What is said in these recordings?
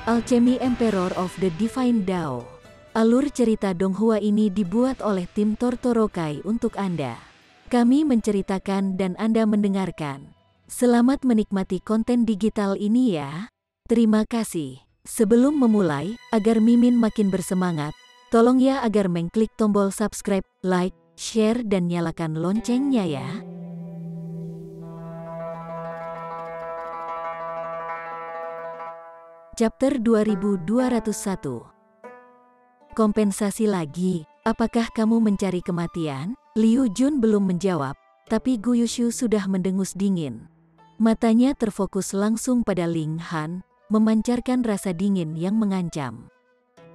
Alchemy Emperor of the Divine Dao. Alur cerita Donghua ini dibuat oleh tim Tortorokai untuk Anda. Kami menceritakan dan Anda mendengarkan. Selamat menikmati konten digital ini ya. Terima kasih. Sebelum memulai, agar Mimin makin bersemangat, tolong ya agar mengklik tombol subscribe, like, share dan nyalakan loncengnya ya. Chapter 2201. Kompensasi lagi, apakah kamu mencari kematian? Liu Jun belum menjawab, tapi Gu Yushu sudah mendengus dingin. Matanya terfokus langsung pada Ling Han, memancarkan rasa dingin yang mengancam.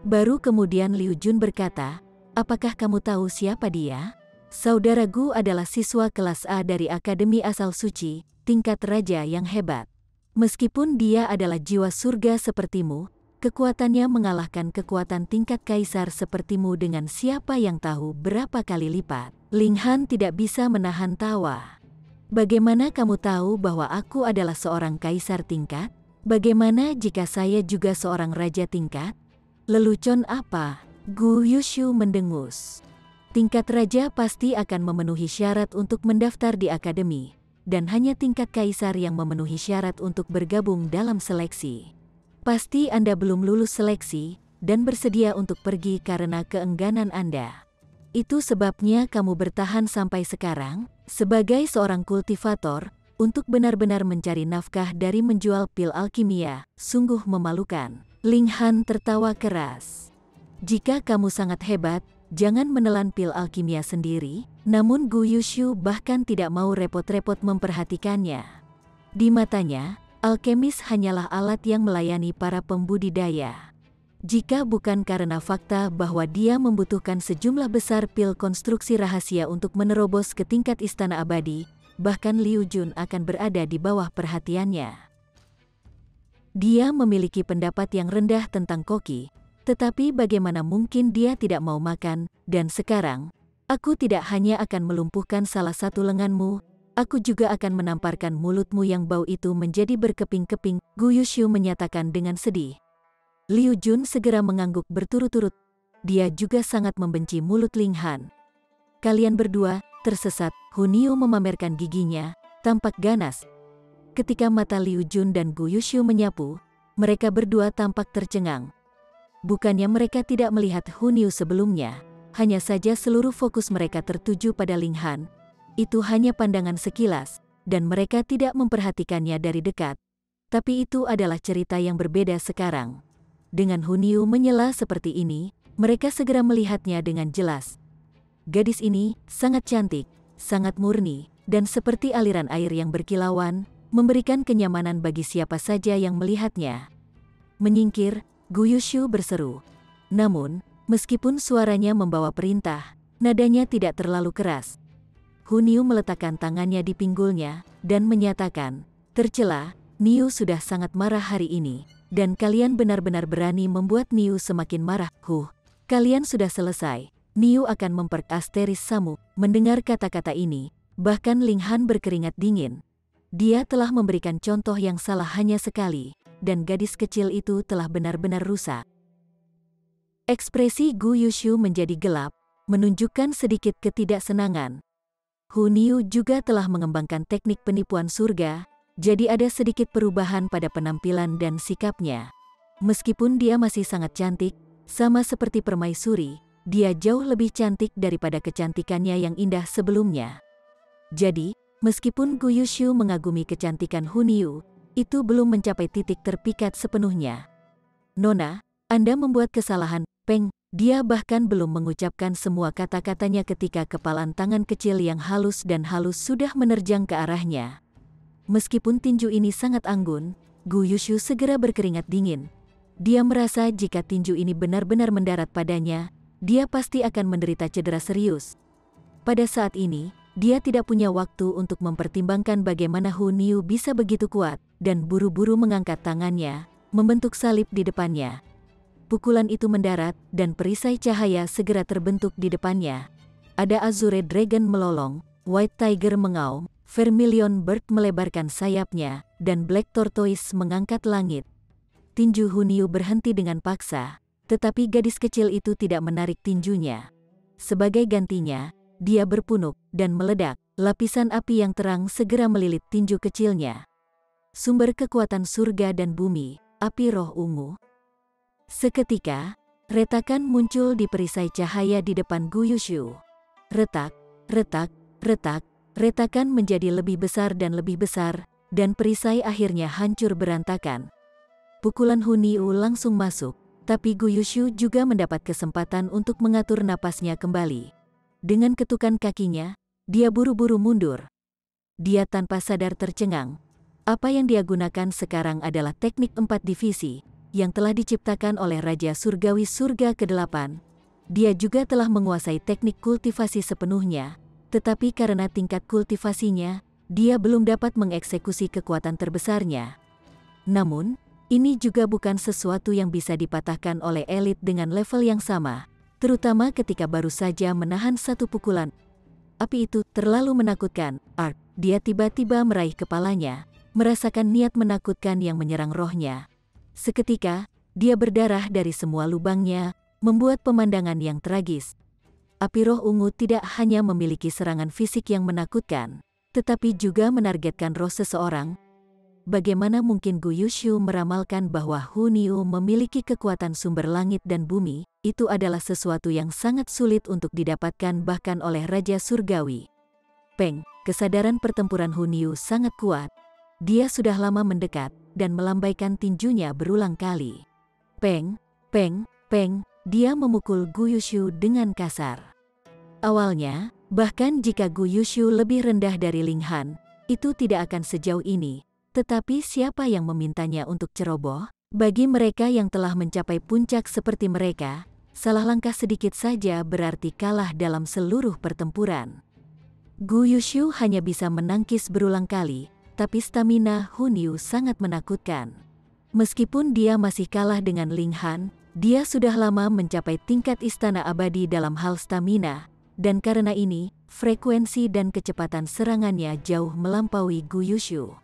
Baru kemudian Liu Jun berkata, apakah kamu tahu siapa dia? Saudara Gu adalah siswa kelas A dari Akademi Asal Suci, tingkat raja yang hebat. Meskipun dia adalah jiwa surga sepertimu, kekuatannya mengalahkan kekuatan tingkat kaisar sepertimu dengan siapa yang tahu berapa kali lipat. Ling Han tidak bisa menahan tawa. Bagaimana kamu tahu bahwa aku adalah seorang kaisar tingkat? Bagaimana jika saya juga seorang raja tingkat? Lelucon apa? Gu Yushu mendengus. Tingkat raja pasti akan memenuhi syarat untuk mendaftar di akademi. Dan hanya tingkat kaisar yang memenuhi syarat untuk bergabung dalam seleksi. Pasti Anda belum lulus seleksi, dan bersedia untuk pergi karena keengganan Anda. Itu sebabnya kamu bertahan sampai sekarang, sebagai seorang kultivator, untuk benar-benar mencari nafkah dari menjual pil alkimia, sungguh memalukan. Ling Han tertawa keras. Jika kamu sangat hebat, jangan menelan pil alkimia sendiri. Namun Gu Yushu bahkan tidak mau repot-repot memperhatikannya. Di matanya, alkemis hanyalah alat yang melayani para pembudidaya. Jika bukan karena fakta bahwa dia membutuhkan sejumlah besar pil konstruksi rahasia untuk menerobos ke tingkat istana abadi, bahkan Liu Jun akan berada di bawah perhatiannya. Dia memiliki pendapat yang rendah tentang koki, tetapi bagaimana mungkin dia tidak mau makan, dan sekarang, aku tidak hanya akan melumpuhkan salah satu lenganmu, aku juga akan menamparkan mulutmu yang bau itu menjadi berkeping-keping, Gu Yushu menyatakan dengan sedih. Liu Jun segera mengangguk berturut-turut. Dia juga sangat membenci mulut Ling Han. Kalian berdua, tersesat, Hu Niu memamerkan giginya, tampak ganas. Ketika mata Liu Jun dan Gu Yushu menyapu, mereka berdua tampak tercengang. Bukannya mereka tidak melihat Hu Niu sebelumnya. Hanya saja seluruh fokus mereka tertuju pada Ling Han. Itu hanya pandangan sekilas, dan mereka tidak memperhatikannya dari dekat. Tapi itu adalah cerita yang berbeda sekarang. Dengan Hu Niu menyela seperti ini, mereka segera melihatnya dengan jelas. Gadis ini sangat cantik, sangat murni, dan seperti aliran air yang berkilauan, memberikan kenyamanan bagi siapa saja yang melihatnya. Menyingkir, Gu Yushu berseru. Namun, meskipun suaranya membawa perintah, nadanya tidak terlalu keras. Hu Niu meletakkan tangannya di pinggulnya, dan menyatakan, tercela, Niu sudah sangat marah hari ini, dan kalian benar-benar berani membuat Niu semakin marah. Kalian sudah selesai, Niu akan memperkasteris Samu. Mendengar kata-kata ini, bahkan Ling Han berkeringat dingin. Dia telah memberikan contoh yang salah hanya sekali, dan gadis kecil itu telah benar-benar rusak. Ekspresi Gu Yushu menjadi gelap, menunjukkan sedikit ketidaksenangan. Hu Niu juga telah mengembangkan teknik penipuan surga, jadi ada sedikit perubahan pada penampilan dan sikapnya. Meskipun dia masih sangat cantik, sama seperti permaisuri, dia jauh lebih cantik daripada kecantikannya yang indah sebelumnya. Jadi, meskipun Gu Yushu mengagumi kecantikan Hu Niu, itu belum mencapai titik terpikat sepenuhnya. Nona, Anda membuat kesalahan. Peng, dia bahkan belum mengucapkan semua kata-katanya ketika kepalan tangan kecil yang halus dan halus sudah menerjang ke arahnya. Meskipun tinju ini sangat anggun, Gu Yushu segera berkeringat dingin. Dia merasa jika tinju ini benar-benar mendarat padanya, dia pasti akan menderita cedera serius. Pada saat ini, dia tidak punya waktu untuk mempertimbangkan bagaimana Hu Niu bisa begitu kuat, dan buru-buru mengangkat tangannya, membentuk salib di depannya. Pukulan itu mendarat, dan perisai cahaya segera terbentuk di depannya. Ada Azure Dragon melolong, White Tiger mengaum, Vermilion Bird melebarkan sayapnya, dan Black Tortoise mengangkat langit. tinju Hunyu berhenti dengan paksa, tetapi gadis kecil itu tidak menarik tinjunya. Sebagai gantinya, dia berpunuk dan meledak. Lapisan api yang terang segera melilit tinju kecilnya. Sumber kekuatan surga dan bumi, api roh ungu. Seketika, retakan muncul di perisai cahaya di depan Gu Yushu. Retak, retak, retak, retakan menjadi lebih besar, dan perisai akhirnya hancur berantakan. Pukulan Hunyu langsung masuk, tapi Gu Yushu juga mendapat kesempatan untuk mengatur napasnya kembali. Dengan ketukan kakinya, dia buru-buru mundur. Dia tanpa sadar tercengang. Apa yang dia gunakan sekarang adalah teknik 4 divisi, yang telah diciptakan oleh Raja Surgawi Surga ke-8. Dia juga telah menguasai teknik kultivasi sepenuhnya, tetapi karena tingkat kultivasinya, dia belum dapat mengeksekusi kekuatan terbesarnya. Namun, ini juga bukan sesuatu yang bisa dipatahkan oleh elit dengan level yang sama, terutama ketika baru saja menahan satu pukulan. Api itu terlalu menakutkan. Dia tiba-tiba meraih kepalanya, merasakan niat menakutkan yang menyerang rohnya. Seketika, dia berdarah dari semua lubangnya, membuat pemandangan yang tragis. Api roh ungu tidak hanya memiliki serangan fisik yang menakutkan, tetapi juga menargetkan roh seseorang. Bagaimana mungkin Gu Yushu meramalkan bahwa Hunyu memiliki kekuatan sumber langit dan bumi? Itu adalah sesuatu yang sangat sulit untuk didapatkan bahkan oleh Raja Surgawi. Peng, kesadaran pertempuran Hunyu sangat kuat. Dia sudah lama mendekat dan melambaikan tinjunya berulang kali. Peng, peng, peng, dia memukul Gu Yushu dengan kasar. Awalnya, bahkan jika Gu Yushu lebih rendah dari Ling Han, itu tidak akan sejauh ini. Tetapi siapa yang memintanya untuk ceroboh? Bagi mereka yang telah mencapai puncak seperti mereka, salah langkah sedikit saja berarti kalah dalam seluruh pertempuran. Gu Yushu hanya bisa menangkis berulang kali, tapi stamina Hunyu sangat menakutkan. Meskipun dia masih kalah dengan Ling Han, dia sudah lama mencapai tingkat istana abadi dalam hal stamina, dan karena ini, frekuensi dan kecepatan serangannya jauh melampaui Gu Yushu.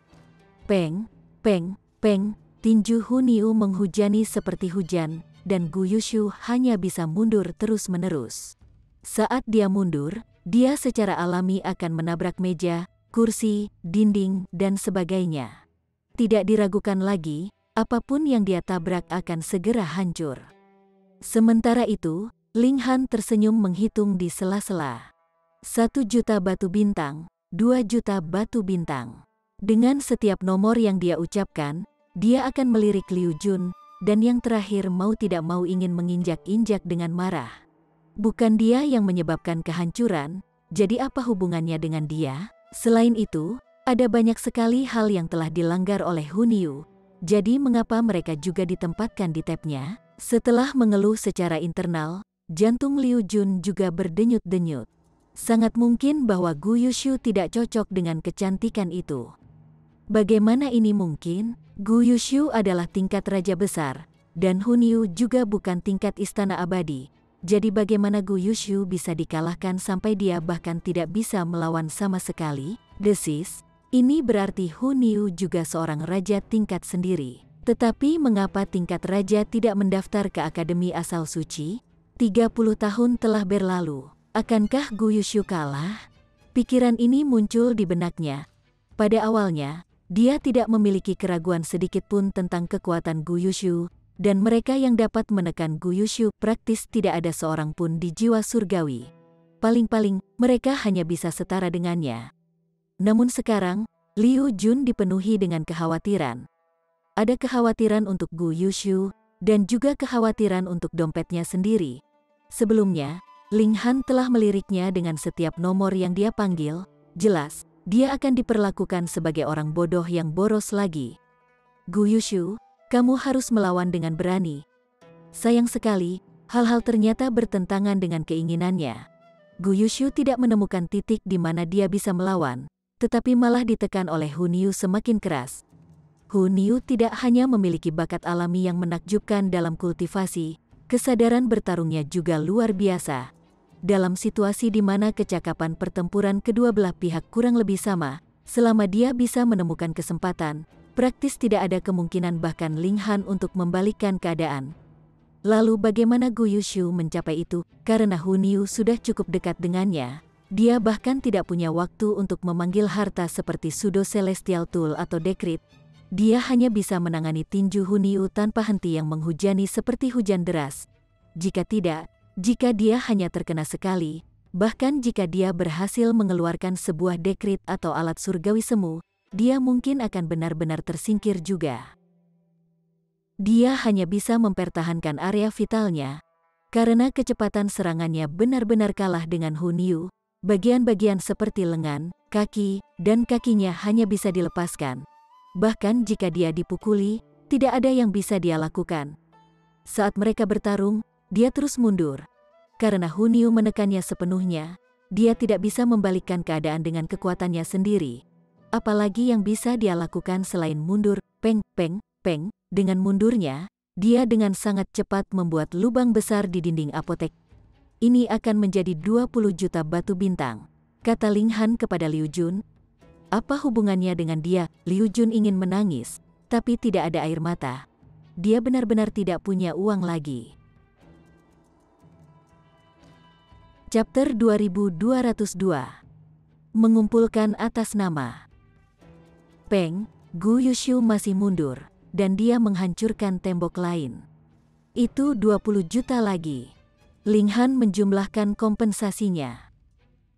Peng, peng, peng, tinju Hunyu menghujani seperti hujan, dan Gu Yushu hanya bisa mundur terus-menerus. Saat dia mundur, dia secara alami akan menabrak meja, kursi, dinding, dan sebagainya. Tidak diragukan lagi, apapun yang dia tabrak akan segera hancur. Sementara itu, Ling Han tersenyum menghitung di sela-sela. 1 juta batu bintang, 2 juta batu bintang. Dengan setiap nomor yang dia ucapkan, dia akan melirik Liu Jun, dan yang terakhir mau tidak mau ingin menginjak-injak dengan marah. Bukan dia yang menyebabkan kehancuran, jadi apa hubungannya dengan dia? Selain itu, ada banyak sekali hal yang telah dilanggar oleh Hunyu, jadi mengapa mereka juga ditempatkan di tabnya? Setelah mengeluh secara internal, jantung Liu Jun juga berdenyut-denyut. Sangat mungkin bahwa Gu Yushu tidak cocok dengan kecantikan itu. Bagaimana ini mungkin? Gu Yushu adalah tingkat raja besar, dan Hunyu juga bukan tingkat istana abadi. Jadi bagaimana Gu Yushu bisa dikalahkan sampai dia bahkan tidak bisa melawan sama sekali? Desis, ini berarti Hunyu juga seorang raja tingkat sendiri. Tetapi mengapa tingkat raja tidak mendaftar ke Akademi Asal Suci? 30 tahun telah berlalu. Akankah Gu Yushu kalah? Pikiran ini muncul di benaknya. Pada awalnya, dia tidak memiliki keraguan sedikit pun tentang kekuatan Gu Yushu, dan mereka yang dapat menekan Gu Yushu praktis tidak ada seorang pun di jiwa surgawi. Paling-paling, mereka hanya bisa setara dengannya. Namun sekarang, Liu Jun dipenuhi dengan kekhawatiran. Ada kekhawatiran untuk Gu Yushu, dan juga kekhawatiran untuk dompetnya sendiri. Sebelumnya, Ling Han telah meliriknya dengan setiap nomor yang dia panggil, jelas. Dia akan diperlakukan sebagai orang bodoh yang boros lagi. Gu Yushu, kamu harus melawan dengan berani. Sayang sekali, hal-hal ternyata bertentangan dengan keinginannya. Gu Yushu tidak menemukan titik di mana dia bisa melawan, tetapi malah ditekan oleh Hunyu semakin keras. Hunyu tidak hanya memiliki bakat alami yang menakjubkan dalam kultivasi, kesadaran bertarungnya juga luar biasa. Dalam situasi di mana kecakapan pertempuran kedua belah pihak kurang lebih sama, selama dia bisa menemukan kesempatan, Praktis tidak ada kemungkinan bahkan Ling Han untuk membalikkan keadaan. Lalu bagaimana Gu Yushu mencapai itu? Karena Hun Yu sudah cukup dekat dengannya. Dia bahkan tidak punya waktu untuk memanggil harta seperti Pseudo Celestial Tool atau Dekrit. Dia hanya bisa menangani tinju Hun Yu tanpa henti yang menghujani seperti hujan deras. Jika tidak, jika dia hanya terkena sekali, bahkan jika dia berhasil mengeluarkan sebuah dekrit atau alat surgawi semu, dia mungkin akan benar-benar tersingkir juga. Dia hanya bisa mempertahankan area vitalnya, karena kecepatan serangannya benar-benar kalah dengan Hun Yu. Bagian-bagian seperti lengan, kaki, dan kakinya hanya bisa dilepaskan. Bahkan jika dia dipukuli, tidak ada yang bisa dia lakukan. Saat mereka bertarung, dia terus mundur. Karena Hun Yu menekannya sepenuhnya, dia tidak bisa membalikkan keadaan dengan kekuatannya sendiri. Apalagi yang bisa dia lakukan selain mundur, peng, peng, peng. Dengan mundurnya, dia dengan sangat cepat membuat lubang besar di dinding apotek. Ini akan menjadi 20 juta batu bintang, kata Ling Han kepada Liu Jun. Apa hubungannya dengan dia? Liu Jun ingin menangis, tapi tidak ada air mata. Dia benar-benar tidak punya uang lagi. Chapter 2202. Mengumpulkan atas nama. Peng, Gu Yushu masih mundur, dan dia menghancurkan tembok lain. Itu 20 juta lagi. Ling Han menjumlahkan kompensasinya.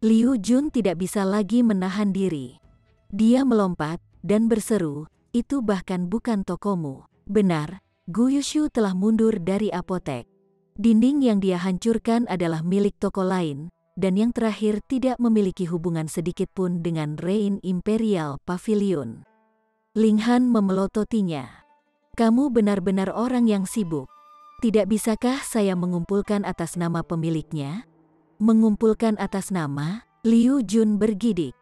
Liu Jun tidak bisa lagi menahan diri. Dia melompat dan berseru, itu bahkan bukan tokomu. Benar, Gu Yushu telah mundur dari apotek. Dinding yang dia hancurkan adalah milik toko lain, dan yang terakhir tidak memiliki hubungan sedikitpun dengan Reign Imperial Pavilion. Ling Han memelototinya. Kamu benar-benar orang yang sibuk. Tidak bisakah saya mengumpulkan atas nama pemiliknya? Mengumpulkan atas nama? Liu Jun bergidik.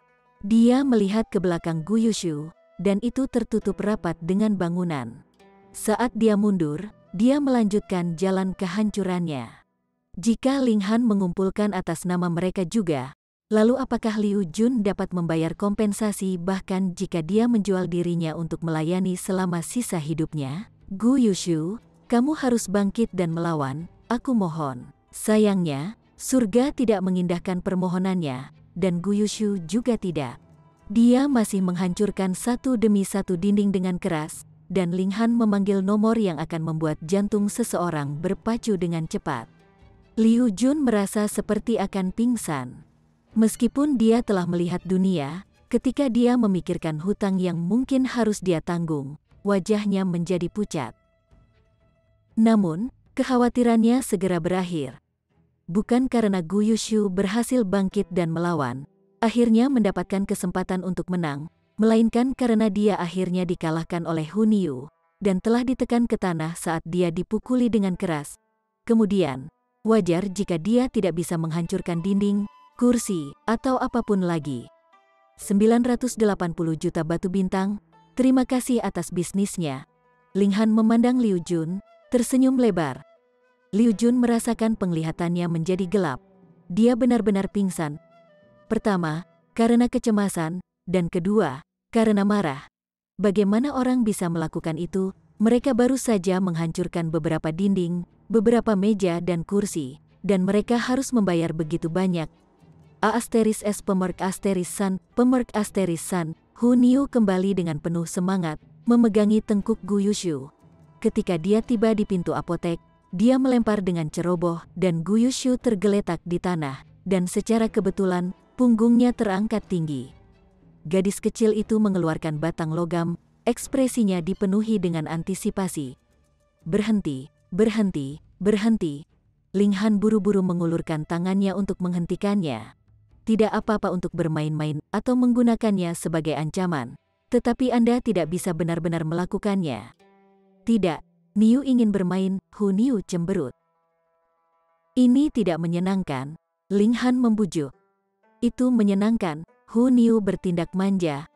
Dia melihat ke belakang Gu Yushu, dan itu tertutup rapat dengan bangunan. Saat dia mundur, dia melanjutkan jalan kehancurannya. Jika Ling Han mengumpulkan atas nama mereka juga, lalu apakah Liu Jun dapat membayar kompensasi bahkan jika dia menjual dirinya untuk melayani selama sisa hidupnya? Gu Yushu, kamu harus bangkit dan melawan, aku mohon. Sayangnya, surga tidak mengindahkan permohonannya, dan Gu Yushu juga tidak. Dia masih menghancurkan satu demi satu dinding dengan keras, dan Ling Han memanggil nomor yang akan membuat jantung seseorang berpacu dengan cepat. Liu Jun merasa seperti akan pingsan. Meskipun dia telah melihat dunia, ketika dia memikirkan hutang yang mungkin harus dia tanggung, wajahnya menjadi pucat. Namun, kekhawatirannya segera berakhir. Bukan karena Gu Yushu berhasil bangkit dan melawan, akhirnya mendapatkan kesempatan untuk menang, melainkan karena dia akhirnya dikalahkan oleh Hun Yu, dan telah ditekan ke tanah saat dia dipukuli dengan keras. Kemudian, wajar jika dia tidak bisa menghancurkan dinding, kursi, atau apapun lagi. 980 juta batu bintang, terima kasih atas bisnisnya. Ling Han memandang Liu Jun, tersenyum lebar. Liu Jun merasakan penglihatannya menjadi gelap. Dia benar-benar pingsan. Pertama, karena kecemasan, dan kedua, karena marah. Bagaimana orang bisa melakukan itu? Mereka baru saja menghancurkan beberapa dinding, beberapa meja dan kursi, dan mereka harus membayar begitu banyak. Pemerk Asteris San, Hun Yu kembali dengan penuh semangat, memegangi tengkuk Gu Yushu. Ketika dia tiba di pintu apotek, dia melempar dengan ceroboh dan Gu Yushu tergeletak di tanah, dan secara kebetulan, punggungnya terangkat tinggi. Gadis kecil itu mengeluarkan batang logam, ekspresinya dipenuhi dengan antisipasi. Berhenti, berhenti, berhenti. Ling Han buru-buru mengulurkan tangannya untuk menghentikannya. Tidak apa-apa untuk bermain-main atau menggunakannya sebagai ancaman, tetapi Anda tidak bisa benar-benar melakukannya. Tidak, Niu ingin bermain, Hun Yu cemberut. Ini tidak menyenangkan, Ling Han membujuk. Itu menyenangkan, Hun Yu bertindak manja.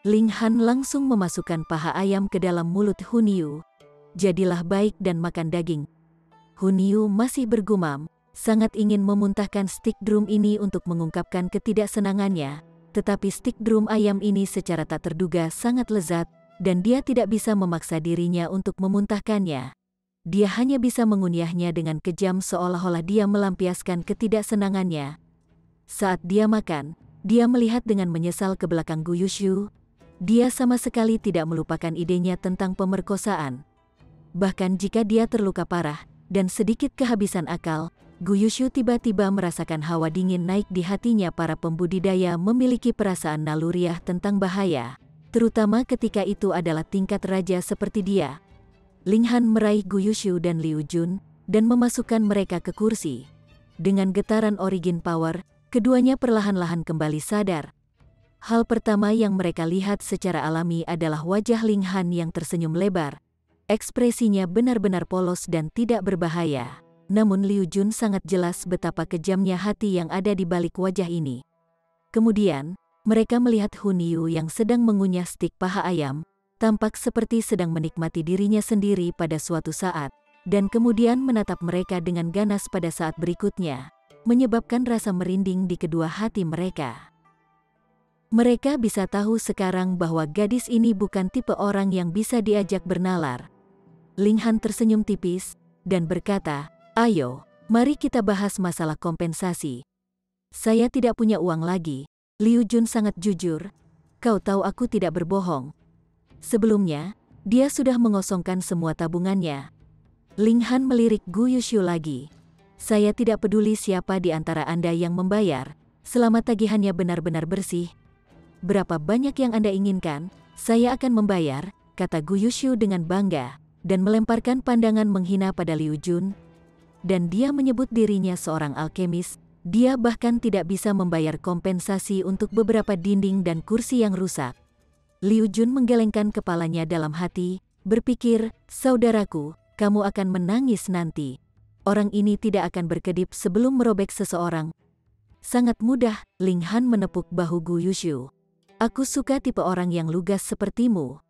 Ling Han langsung memasukkan paha ayam ke dalam mulut Hun Yu. Jadilah baik dan makan daging. Hun Yu masih bergumam, sangat ingin memuntahkan stik drum ini untuk mengungkapkan ketidaksenangannya, tetapi stik drum ayam ini secara tak terduga sangat lezat, dan dia tidak bisa memaksa dirinya untuk memuntahkannya. Dia hanya bisa mengunyahnya dengan kejam seolah-olah dia melampiaskan ketidaksenangannya. Saat dia makan, dia melihat dengan menyesal ke belakang Gu Yushu. Dia sama sekali tidak melupakan idenya tentang pemerkosaan. Bahkan jika dia terluka parah dan sedikit kehabisan akal, Gu Yushu tiba-tiba merasakan hawa dingin naik di hatinya. Para pembudidaya memiliki perasaan naluriah tentang bahaya, terutama ketika itu adalah tingkat raja seperti dia. Ling Han meraih Gu Yushu dan Liu Jun dan memasukkan mereka ke kursi. Dengan getaran origin power, keduanya perlahan-lahan kembali sadar. Hal pertama yang mereka lihat secara alami adalah wajah Ling Han yang tersenyum lebar. Ekspresinya benar-benar polos dan tidak berbahaya. Namun Liu Jun sangat jelas betapa kejamnya hati yang ada di balik wajah ini. Kemudian, mereka melihat Hun Yu yang sedang mengunyah stik paha ayam, tampak seperti sedang menikmati dirinya sendiri pada suatu saat, dan kemudian menatap mereka dengan ganas pada saat berikutnya, menyebabkan rasa merinding di kedua hati mereka. Mereka bisa tahu sekarang bahwa gadis ini bukan tipe orang yang bisa diajak bernalar. Ling Han tersenyum tipis dan berkata, "Ayo, mari kita bahas masalah kompensasi. Saya tidak punya uang lagi." Liu Jun sangat jujur. "Kau tahu aku tidak berbohong." Sebelumnya, dia sudah mengosongkan semua tabungannya. Ling Han melirik Gu Yushu lagi. "Saya tidak peduli siapa di antara Anda yang membayar, selama tagihannya benar-benar bersih. Berapa banyak yang Anda inginkan, saya akan membayar," kata Gu Yushu dengan bangga, dan melemparkan pandangan menghina pada Liu Jun. Dan dia menyebut dirinya seorang alkemis. Dia bahkan tidak bisa membayar kompensasi untuk beberapa dinding dan kursi yang rusak. Liu Jun menggelengkan kepalanya dalam hati, berpikir, "Saudaraku, kamu akan menangis nanti. Orang ini tidak akan berkedip sebelum merobek seseorang." "Sangat mudah," Ling Han menepuk bahu Gu Yushu. "Aku suka tipe orang yang lugas sepertimu."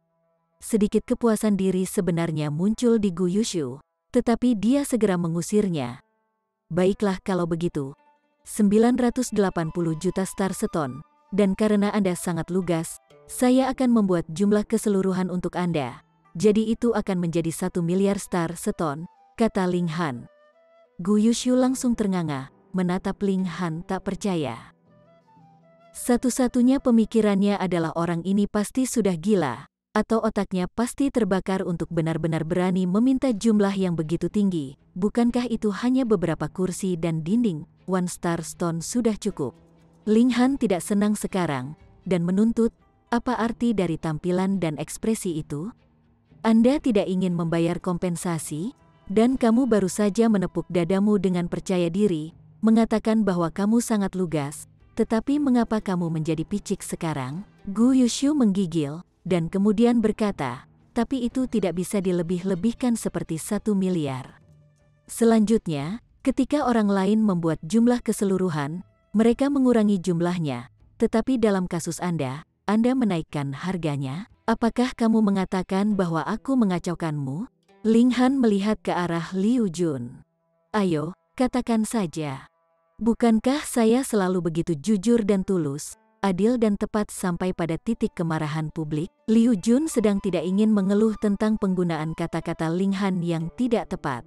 Sedikit kepuasan diri sebenarnya muncul di Gu Yushu, tetapi dia segera mengusirnya. "Baiklah kalau begitu. 980 juta star stone, dan karena Anda sangat lugas, saya akan membuat jumlah keseluruhan untuk Anda. Jadi itu akan menjadi 1 miliar star stone," kata Ling Han. Gu Yushu langsung ternganga, menatap Ling Han tak percaya. Satu-satunya pemikirannya adalah orang ini pasti sudah gila, atau otaknya pasti terbakar untuk benar-benar berani meminta jumlah yang begitu tinggi. Bukankah itu hanya beberapa kursi dan dinding? 1 star stone sudah cukup. Ling Han tidak senang sekarang, dan menuntut, "Apa arti dari tampilan dan ekspresi itu? Anda tidak ingin membayar kompensasi, dan kamu baru saja menepuk dadamu dengan percaya diri, mengatakan bahwa kamu sangat lugas, tetapi mengapa kamu menjadi picik sekarang?" Gu Yushu menggigil, dan kemudian berkata, "Tapi itu tidak bisa dilebih-lebihkan seperti 1 miliar. Selanjutnya, ketika orang lain membuat jumlah keseluruhan, mereka mengurangi jumlahnya. Tetapi dalam kasus Anda menaikkan harganya. Apakah kamu mengatakan bahwa aku mengacaukanmu?" Ling Han melihat ke arah Liu Jun. "Ayo, katakan saja. Bukankah saya selalu begitu jujur dan tulus, adil dan tepat sampai pada titik kemarahan publik?" Liu Jun sedang tidak ingin mengeluh tentang penggunaan kata-kata Ling Han yang tidak tepat.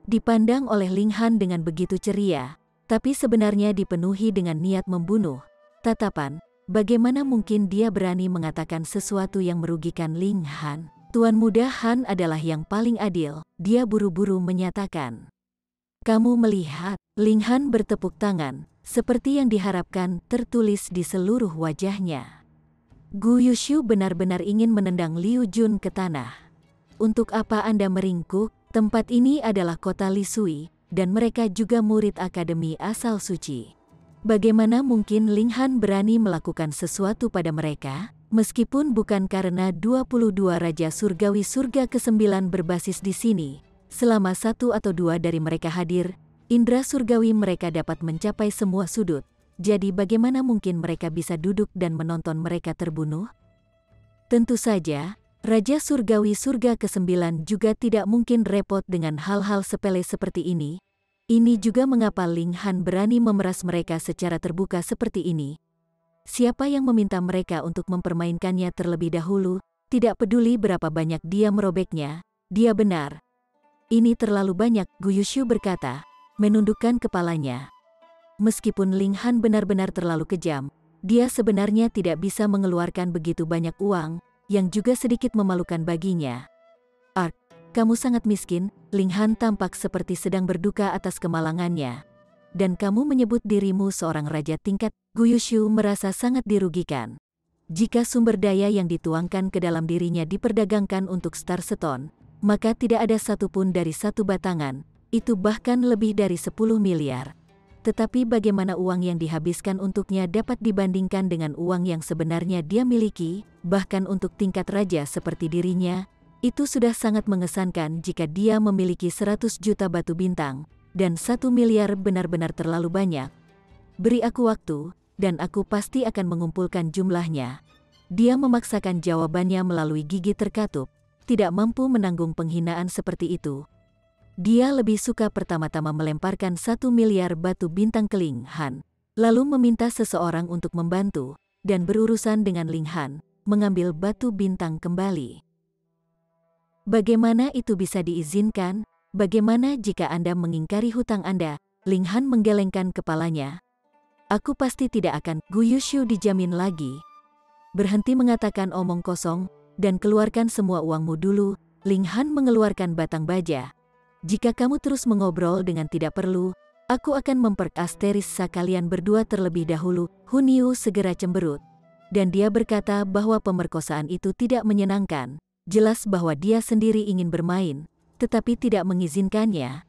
Dipandang oleh Ling Han dengan begitu ceria, tapi sebenarnya dipenuhi dengan niat membunuh tatapan. Bagaimana mungkin dia berani mengatakan sesuatu yang merugikan Ling Han? "Tuan Muda Han adalah yang paling adil," dia buru-buru menyatakan. "Kamu melihat?" Ling Han bertepuk tangan, seperti yang diharapkan tertulis di seluruh wajahnya. Gu Yushu benar-benar ingin menendang Liu Jun ke tanah. "Untuk apa Anda meringkuk? Tempat ini adalah kota Li Sui, dan mereka juga murid akademi asal suci. Bagaimana mungkin Ling Han berani melakukan sesuatu pada mereka, meskipun bukan karena 22 Raja Surgawi Surga ke-9 berbasis di sini. Selama 1 atau 2 dari mereka hadir, indera surgawi mereka dapat mencapai semua sudut. Jadi bagaimana mungkin mereka bisa duduk dan menonton mereka terbunuh? Tentu saja, Raja Surgawi Surga ke-9 juga tidak mungkin repot dengan hal-hal sepele seperti ini. Ini juga mengapa Ling Han berani memeras mereka secara terbuka seperti ini. Siapa yang meminta mereka untuk mempermainkannya terlebih dahulu? Tidak peduli berapa banyak dia merobeknya, dia benar. Ini terlalu banyak, Gu Yushu berkata, menundukkan kepalanya. Meskipun Ling Han benar-benar terlalu kejam, dia sebenarnya tidak bisa mengeluarkan begitu banyak uang, yang juga sedikit memalukan baginya. Ark, kamu sangat miskin, Ling Han tampak seperti sedang berduka atas kemalangannya. Dan kamu menyebut dirimu seorang raja tingkat, Gu Yushu merasa sangat dirugikan. Jika sumber daya yang dituangkan ke dalam dirinya diperdagangkan untuk Star Stone, maka tidak ada satupun dari satu batangan, itu bahkan lebih dari 10 miliar. Tetapi bagaimana uang yang dihabiskan untuknya dapat dibandingkan dengan uang yang sebenarnya dia miliki, bahkan untuk tingkat raja seperti dirinya, itu sudah sangat mengesankan jika dia memiliki 100 juta batu bintang. Dan 1 miliar benar-benar terlalu banyak. Beri aku waktu, dan aku pasti akan mengumpulkan jumlahnya. Dia memaksakan jawabannya melalui gigi terkatup, tidak mampu menanggung penghinaan seperti itu. Dia lebih suka pertama-tama melemparkan 1 miliar batu bintang ke Ling Han, lalu meminta seseorang untuk membantu, dan berurusan dengan Ling Han, mengambil batu bintang kembali. Bagaimana itu bisa diizinkan? Bagaimana jika Anda mengingkari hutang Anda? Ling Han menggelengkan kepalanya. Aku pasti tidak akan, Gu Yushu dijamin lagi. Berhenti mengatakan omong kosong, dan keluarkan semua uangmu dulu. Ling Han mengeluarkan batang baja. Jika kamu terus mengobrol dengan tidak perlu, aku akan memperkasterisa kalian berdua terlebih dahulu. Hun Yu segera cemberut. Dan dia berkata bahwa pemerkosaan itu tidak menyenangkan. Jelas bahwa dia sendiri ingin bermain, tetapi tidak mengizinkannya.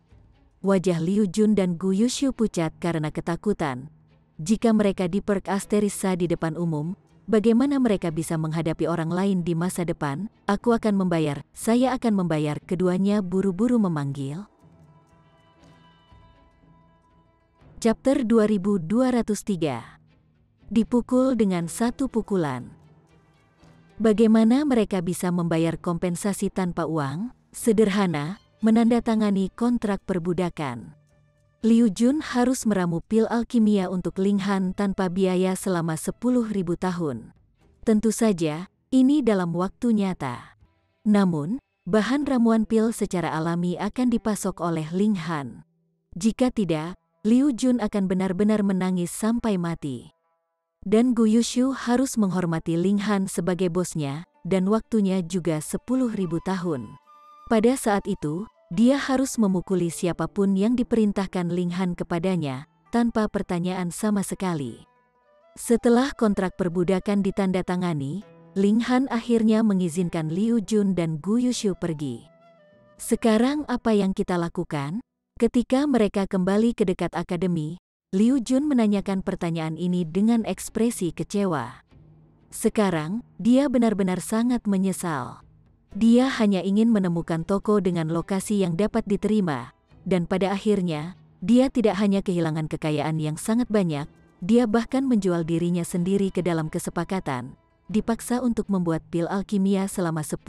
Wajah Liu Jun dan Gu Yushu pucat karena ketakutan. Jika mereka diperkasterisa di depan umum, bagaimana mereka bisa menghadapi orang lain di masa depan? Aku akan membayar, saya akan membayar. Keduanya buru-buru memanggil. Chapter 2203. Dipukul dengan satu pukulan. Bagaimana mereka bisa membayar kompensasi tanpa uang? Sederhana, menandatangani kontrak perbudakan. Liu Jun harus meramu pil alkimia untuk Ling Han tanpa biaya selama 10.000 tahun. Tentu saja, ini dalam waktu nyata. Namun, bahan ramuan pil secara alami akan dipasok oleh Ling Han. Jika tidak, Liu Jun akan benar-benar menangis sampai mati. Dan Gu Yushu harus menghormati Ling Han sebagai bosnya, dan waktunya juga 10.000 tahun. Pada saat itu, dia harus memukuli siapapun yang diperintahkan Ling Han kepadanya, tanpa pertanyaan sama sekali. Setelah kontrak perbudakan ditandatangani, Ling Han akhirnya mengizinkan Liu Jun dan Gu Yushu pergi. Sekarang apa yang kita lakukan? Ketika mereka kembali ke dekat akademi, Liu Jun menanyakan pertanyaan ini dengan ekspresi kecewa. Sekarang, dia benar-benar sangat menyesal. Dia hanya ingin menemukan toko dengan lokasi yang dapat diterima, dan pada akhirnya, dia tidak hanya kehilangan kekayaan yang sangat banyak, dia bahkan menjual dirinya sendiri ke dalam kesepakatan, dipaksa untuk membuat pil alkimia selama 10.000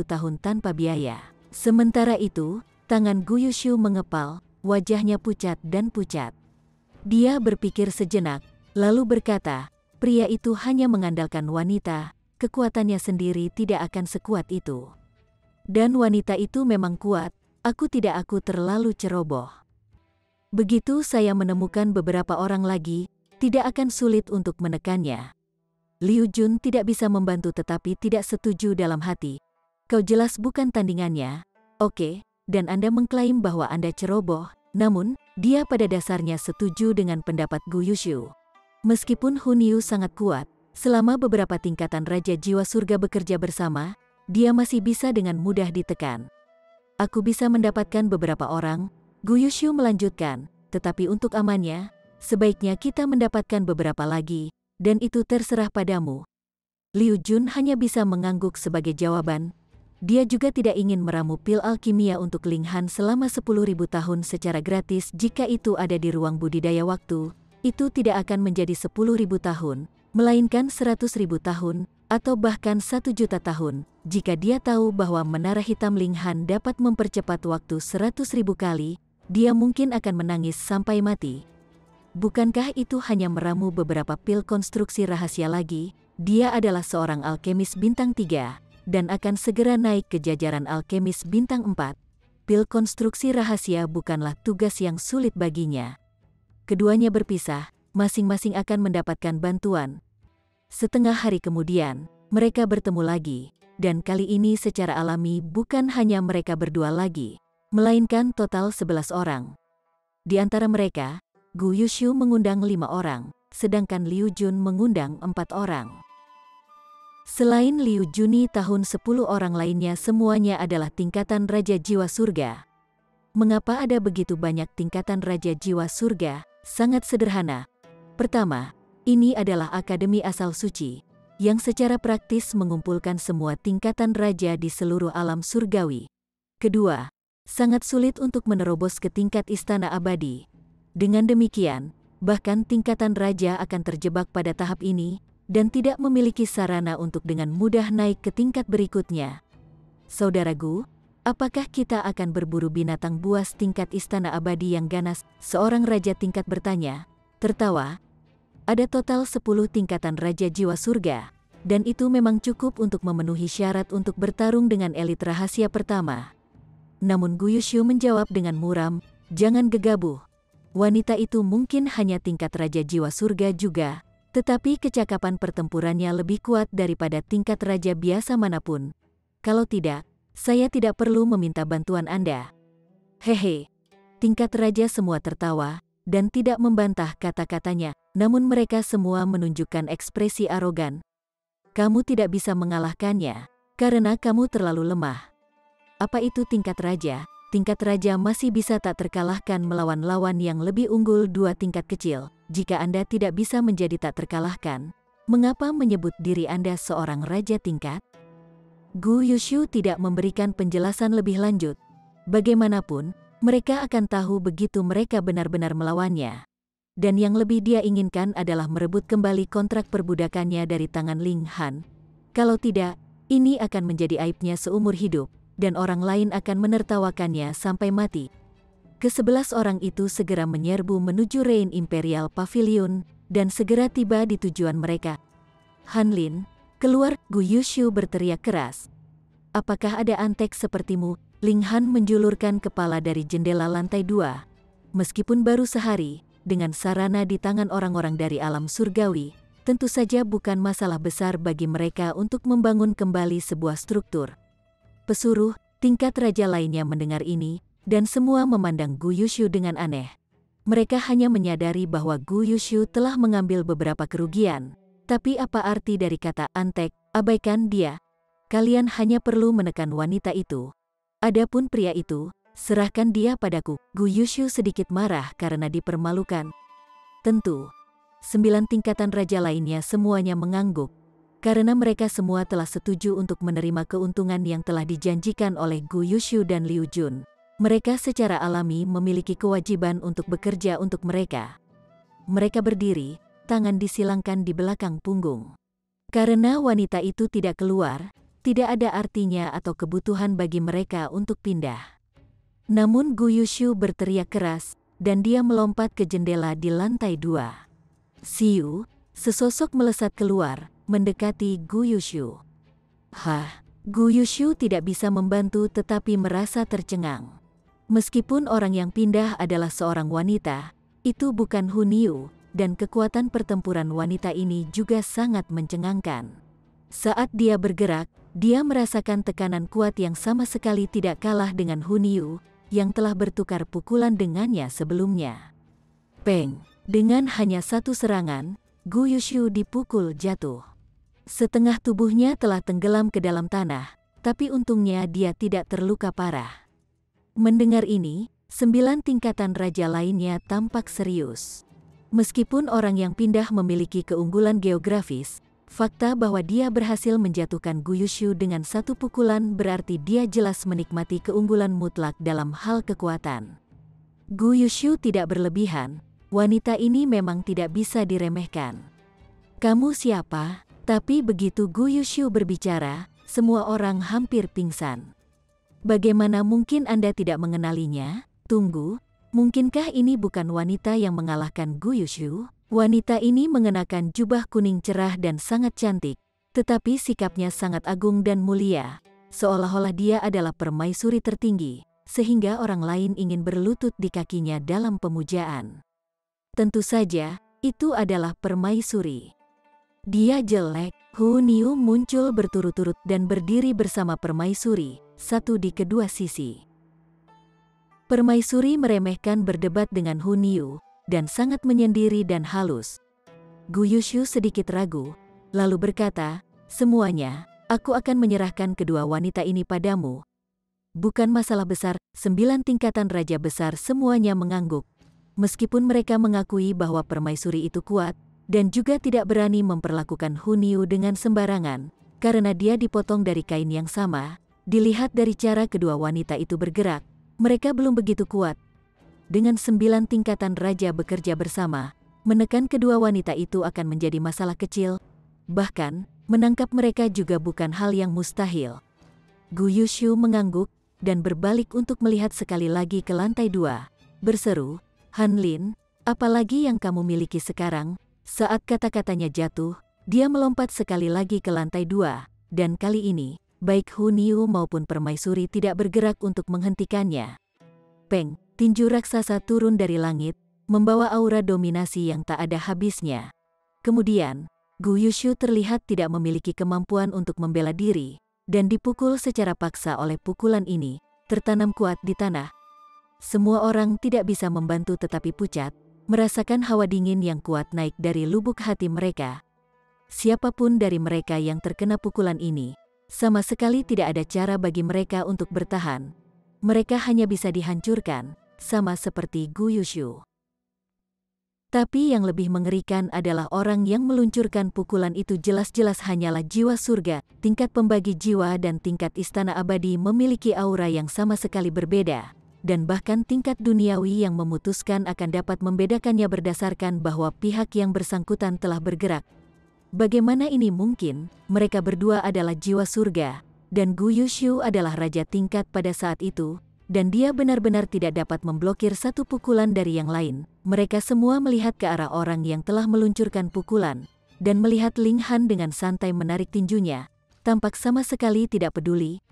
tahun tanpa biaya. Sementara itu, tangan Gu Yushu mengepal, wajahnya pucat dan pucat. Dia berpikir sejenak, lalu berkata, pria itu hanya mengandalkan wanita, kekuatannya sendiri tidak akan sekuat itu. Dan wanita itu memang kuat, aku terlalu ceroboh. Begitu saya menemukan beberapa orang lagi, tidak akan sulit untuk menekannya. Liu Jun tidak bisa membantu tetapi tidak setuju dalam hati. Kau jelas bukan tandingannya, oke, dan Anda mengklaim bahwa Anda ceroboh, namun, dia pada dasarnya setuju dengan pendapat Gu Yushu. Meskipun Hun Yu sangat kuat, selama beberapa tingkatan Raja Jiwa Surga bekerja bersama, dia masih bisa dengan mudah ditekan. Aku bisa mendapatkan beberapa orang, Gu Yushu melanjutkan, tetapi untuk amannya, sebaiknya kita mendapatkan beberapa lagi, dan itu terserah padamu. Liu Jun hanya bisa mengangguk sebagai jawaban. Dia juga tidak ingin meramu pil alkimia untuk Ling Han selama 10.000 tahun secara gratis jika itu ada di ruang budidaya waktu. Itu tidak akan menjadi 10.000 tahun, melainkan 100.000 tahun, atau bahkan 1 juta tahun, jika dia tahu bahwa menara hitam Ling Han dapat mempercepat waktu 100.000 kali, dia mungkin akan menangis sampai mati. Bukankah itu hanya meramu beberapa pil konstruksi rahasia lagi? Dia adalah seorang alkemis bintang 3, dan akan segera naik ke jajaran alkemis bintang 4. Pil konstruksi rahasia bukanlah tugas yang sulit baginya. Keduanya berpisah, masing-masing akan mendapatkan bantuan. Setengah hari kemudian, mereka bertemu lagi, dan kali ini secara alami bukan hanya mereka berdua lagi, melainkan total 11 orang. Di antara mereka, Gu Yushu mengundang 5 orang, sedangkan Liu Jun mengundang 4 orang. Selain Liu Juni tahun 10 orang lainnya semuanya adalah tingkatan Raja Jiwa Surga. Mengapa ada begitu banyak tingkatan Raja Jiwa Surga? Sangat sederhana. Pertama, ini adalah Akademi Asal Suci, yang secara praktis mengumpulkan semua tingkatan raja di seluruh alam surgawi. Kedua, sangat sulit untuk menerobos ke tingkat Istana Abadi. Dengan demikian, bahkan tingkatan raja akan terjebak pada tahap ini, dan tidak memiliki sarana untuk dengan mudah naik ke tingkat berikutnya. Saudaraku, apakah kita akan berburu binatang buas tingkat Istana Abadi yang ganas? Seorang raja tingkat bertanya, tertawa. Ada total 10 tingkatan Raja Jiwa Surga, dan itu memang cukup untuk memenuhi syarat untuk bertarung dengan elit rahasia pertama. Namun Gu Yushu menjawab dengan muram, jangan gegabah. Wanita itu mungkin hanya tingkat Raja Jiwa Surga juga, tetapi kecakapan pertempurannya lebih kuat daripada tingkat raja biasa manapun. Kalau tidak, saya tidak perlu meminta bantuan Anda. Hehe. Tingkat raja semua tertawa, dan tidak membantah kata-katanya, namun mereka semua menunjukkan ekspresi arogan. Kamu tidak bisa mengalahkannya, karena kamu terlalu lemah. Apa itu tingkat raja? Tingkat raja masih bisa tak terkalahkan melawan lawan yang lebih unggul 2 tingkat kecil. Jika Anda tidak bisa menjadi tak terkalahkan, mengapa menyebut diri Anda seorang raja tingkat? Gu Yushu tidak memberikan penjelasan lebih lanjut. Bagaimanapun, mereka akan tahu begitu mereka benar-benar melawannya. Dan yang lebih dia inginkan adalah merebut kembali kontrak perbudakannya dari tangan Ling Han. Kalau tidak, ini akan menjadi aibnya seumur hidup, dan orang lain akan menertawakannya sampai mati. Ke-11 orang itu segera menyerbu menuju Rain Imperial Pavilion, dan segera tiba di tujuan mereka. Han Lin, keluar! Gu Yushu berteriak keras. Apakah ada antek sepertimu? Ling Han menjulurkan kepala dari jendela lantai 2. Meskipun baru sehari, dengan sarana di tangan orang-orang dari alam surgawi, tentu saja bukan masalah besar bagi mereka untuk membangun kembali sebuah struktur. Pesuruh, tingkat raja lainnya mendengar ini, dan semua memandang Gu Yushu dengan aneh. Mereka hanya menyadari bahwa Gu Yushu telah mengambil beberapa kerugian. Tapi apa arti dari kata antek? Abaikan dia. Kalian hanya perlu menekan wanita itu. Adapun pria itu, serahkan dia padaku. Gu Yushu sedikit marah karena dipermalukan. Tentu, 9 tingkatan raja lainnya semuanya mengangguk. Karena mereka semua telah setuju untuk menerima keuntungan yang telah dijanjikan oleh Gu Yushu dan Liu Jun. Mereka secara alami memiliki kewajiban untuk bekerja untuk mereka. Mereka berdiri, tangan disilangkan di belakang punggung. Karena wanita itu tidak keluar, tidak ada artinya atau kebutuhan bagi mereka untuk pindah. Namun Gu Yushu berteriak keras, dan dia melompat ke jendela di lantai 2. Siu, sesosok melesat keluar, mendekati Gu Yushu. Gu Yushu tidak bisa membantu tetapi merasa tercengang. Meskipun orang yang pindah adalah seorang wanita, itu bukan Hun Yu, dan kekuatan pertempuran wanita ini juga sangat mencengangkan. Saat dia bergerak, dia merasakan tekanan kuat yang sama sekali tidak kalah dengan Hun Yu, yang telah bertukar pukulan dengannya sebelumnya. Peng! Dengan hanya satu serangan, Gu Yushu dipukul jatuh. Setengah tubuhnya telah tenggelam ke dalam tanah, tapi untungnya dia tidak terluka parah. Mendengar ini, 9 tingkatan raja lainnya tampak serius. Meskipun orang yang pindah memiliki keunggulan geografis, fakta bahwa dia berhasil menjatuhkan Gu Yushu dengan satu pukulan berarti dia jelas menikmati keunggulan mutlak dalam hal kekuatan. Gu Yushu tidak berlebihan, wanita ini memang tidak bisa diremehkan. Kamu siapa? Tapi begitu Gu Yushu berbicara, semua orang hampir pingsan. Bagaimana mungkin Anda tidak mengenalinya? Tunggu, mungkinkah ini bukan wanita yang mengalahkan Gu Yushu? Wanita ini mengenakan jubah kuning cerah dan sangat cantik, tetapi sikapnya sangat agung dan mulia, seolah-olah dia adalah permaisuri tertinggi, sehingga orang lain ingin berlutut di kakinya dalam pemujaan. Tentu saja, itu adalah permaisuri. Dia jelek. Hu Niu muncul berturut-turut dan berdiri bersama permaisuri, satu di kedua sisi. Permaisuri meremehkan berdebat dengan Hu Niu, dan sangat menyendiri dan halus. Gu Yushu sedikit ragu, lalu berkata, "Semuanya, aku akan menyerahkan kedua wanita ini padamu. Bukan masalah besar." 9 tingkatan raja besar semuanya mengangguk. Meskipun mereka mengakui bahwa permaisuri itu kuat, dan juga tidak berani memperlakukan Hu Niu dengan sembarangan, karena dia dipotong dari kain yang sama. Dilihat dari cara kedua wanita itu bergerak, mereka belum begitu kuat. Dengan 9 tingkatan raja bekerja bersama, menekan kedua wanita itu akan menjadi masalah kecil. Bahkan, menangkap mereka juga bukan hal yang mustahil. Gu Yushu mengangguk, dan berbalik untuk melihat sekali lagi ke lantai 2, berseru, "Han Lin, apalagi yang kamu miliki sekarang?" Saat kata-katanya jatuh, dia melompat sekali lagi ke lantai 2, dan kali ini, baik Hu Niu maupun permaisuri tidak bergerak untuk menghentikannya. Peng, tinju raksasa turun dari langit, membawa aura dominasi yang tak ada habisnya. Kemudian, Gu Yushu terlihat tidak memiliki kemampuan untuk membela diri, dan dipukul secara paksa oleh pukulan ini, tertanam kuat di tanah. Semua orang tidak bisa membantu tetapi pucat, merasakan hawa dingin yang kuat naik dari lubuk hati mereka. Siapapun dari mereka yang terkena pukulan ini, sama sekali tidak ada cara bagi mereka untuk bertahan. Mereka hanya bisa dihancurkan, sama seperti Gu Yushu. Tapi yang lebih mengerikan adalah orang yang meluncurkan pukulan itu jelas-jelas hanyalah jiwa surga. Tingkat pembagi jiwa dan tingkat istana abadi memiliki aura yang sama sekali berbeda. Dan bahkan tingkat duniawi yang memutuskan akan dapat membedakannya berdasarkan bahwa pihak yang bersangkutan telah bergerak. Bagaimana ini mungkin? Mereka berdua adalah jiwa surga, dan Gu Yushu adalah raja tingkat pada saat itu, dan dia benar-benar tidak dapat memblokir satu pukulan dari yang lain. Mereka semua melihat ke arah orang yang telah meluncurkan pukulan, dan melihat Ling Han dengan santai menarik tinjunya, tampak sama sekali tidak peduli.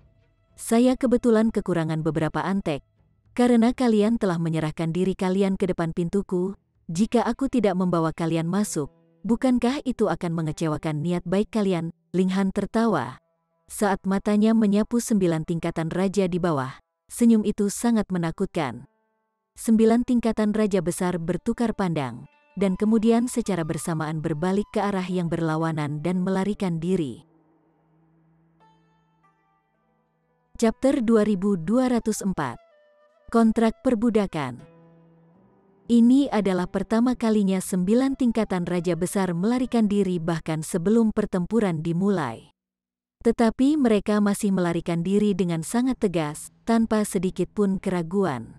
"Saya kebetulan kekurangan beberapa antek. Karena kalian telah menyerahkan diri kalian ke depan pintuku, jika aku tidak membawa kalian masuk, bukankah itu akan mengecewakan niat baik kalian?" Ling Han tertawa. Saat matanya menyapu 9 tingkatan raja di bawah, senyum itu sangat menakutkan. 9 tingkatan raja besar bertukar pandang, dan kemudian secara bersamaan berbalik ke arah yang berlawanan dan melarikan diri. Chapter 2204. Kontrak perbudakan. Ini adalah pertama kalinya 9 tingkatan raja besar melarikan diri bahkan sebelum pertempuran dimulai. Tetapi mereka masih melarikan diri dengan sangat tegas, tanpa sedikit pun keraguan.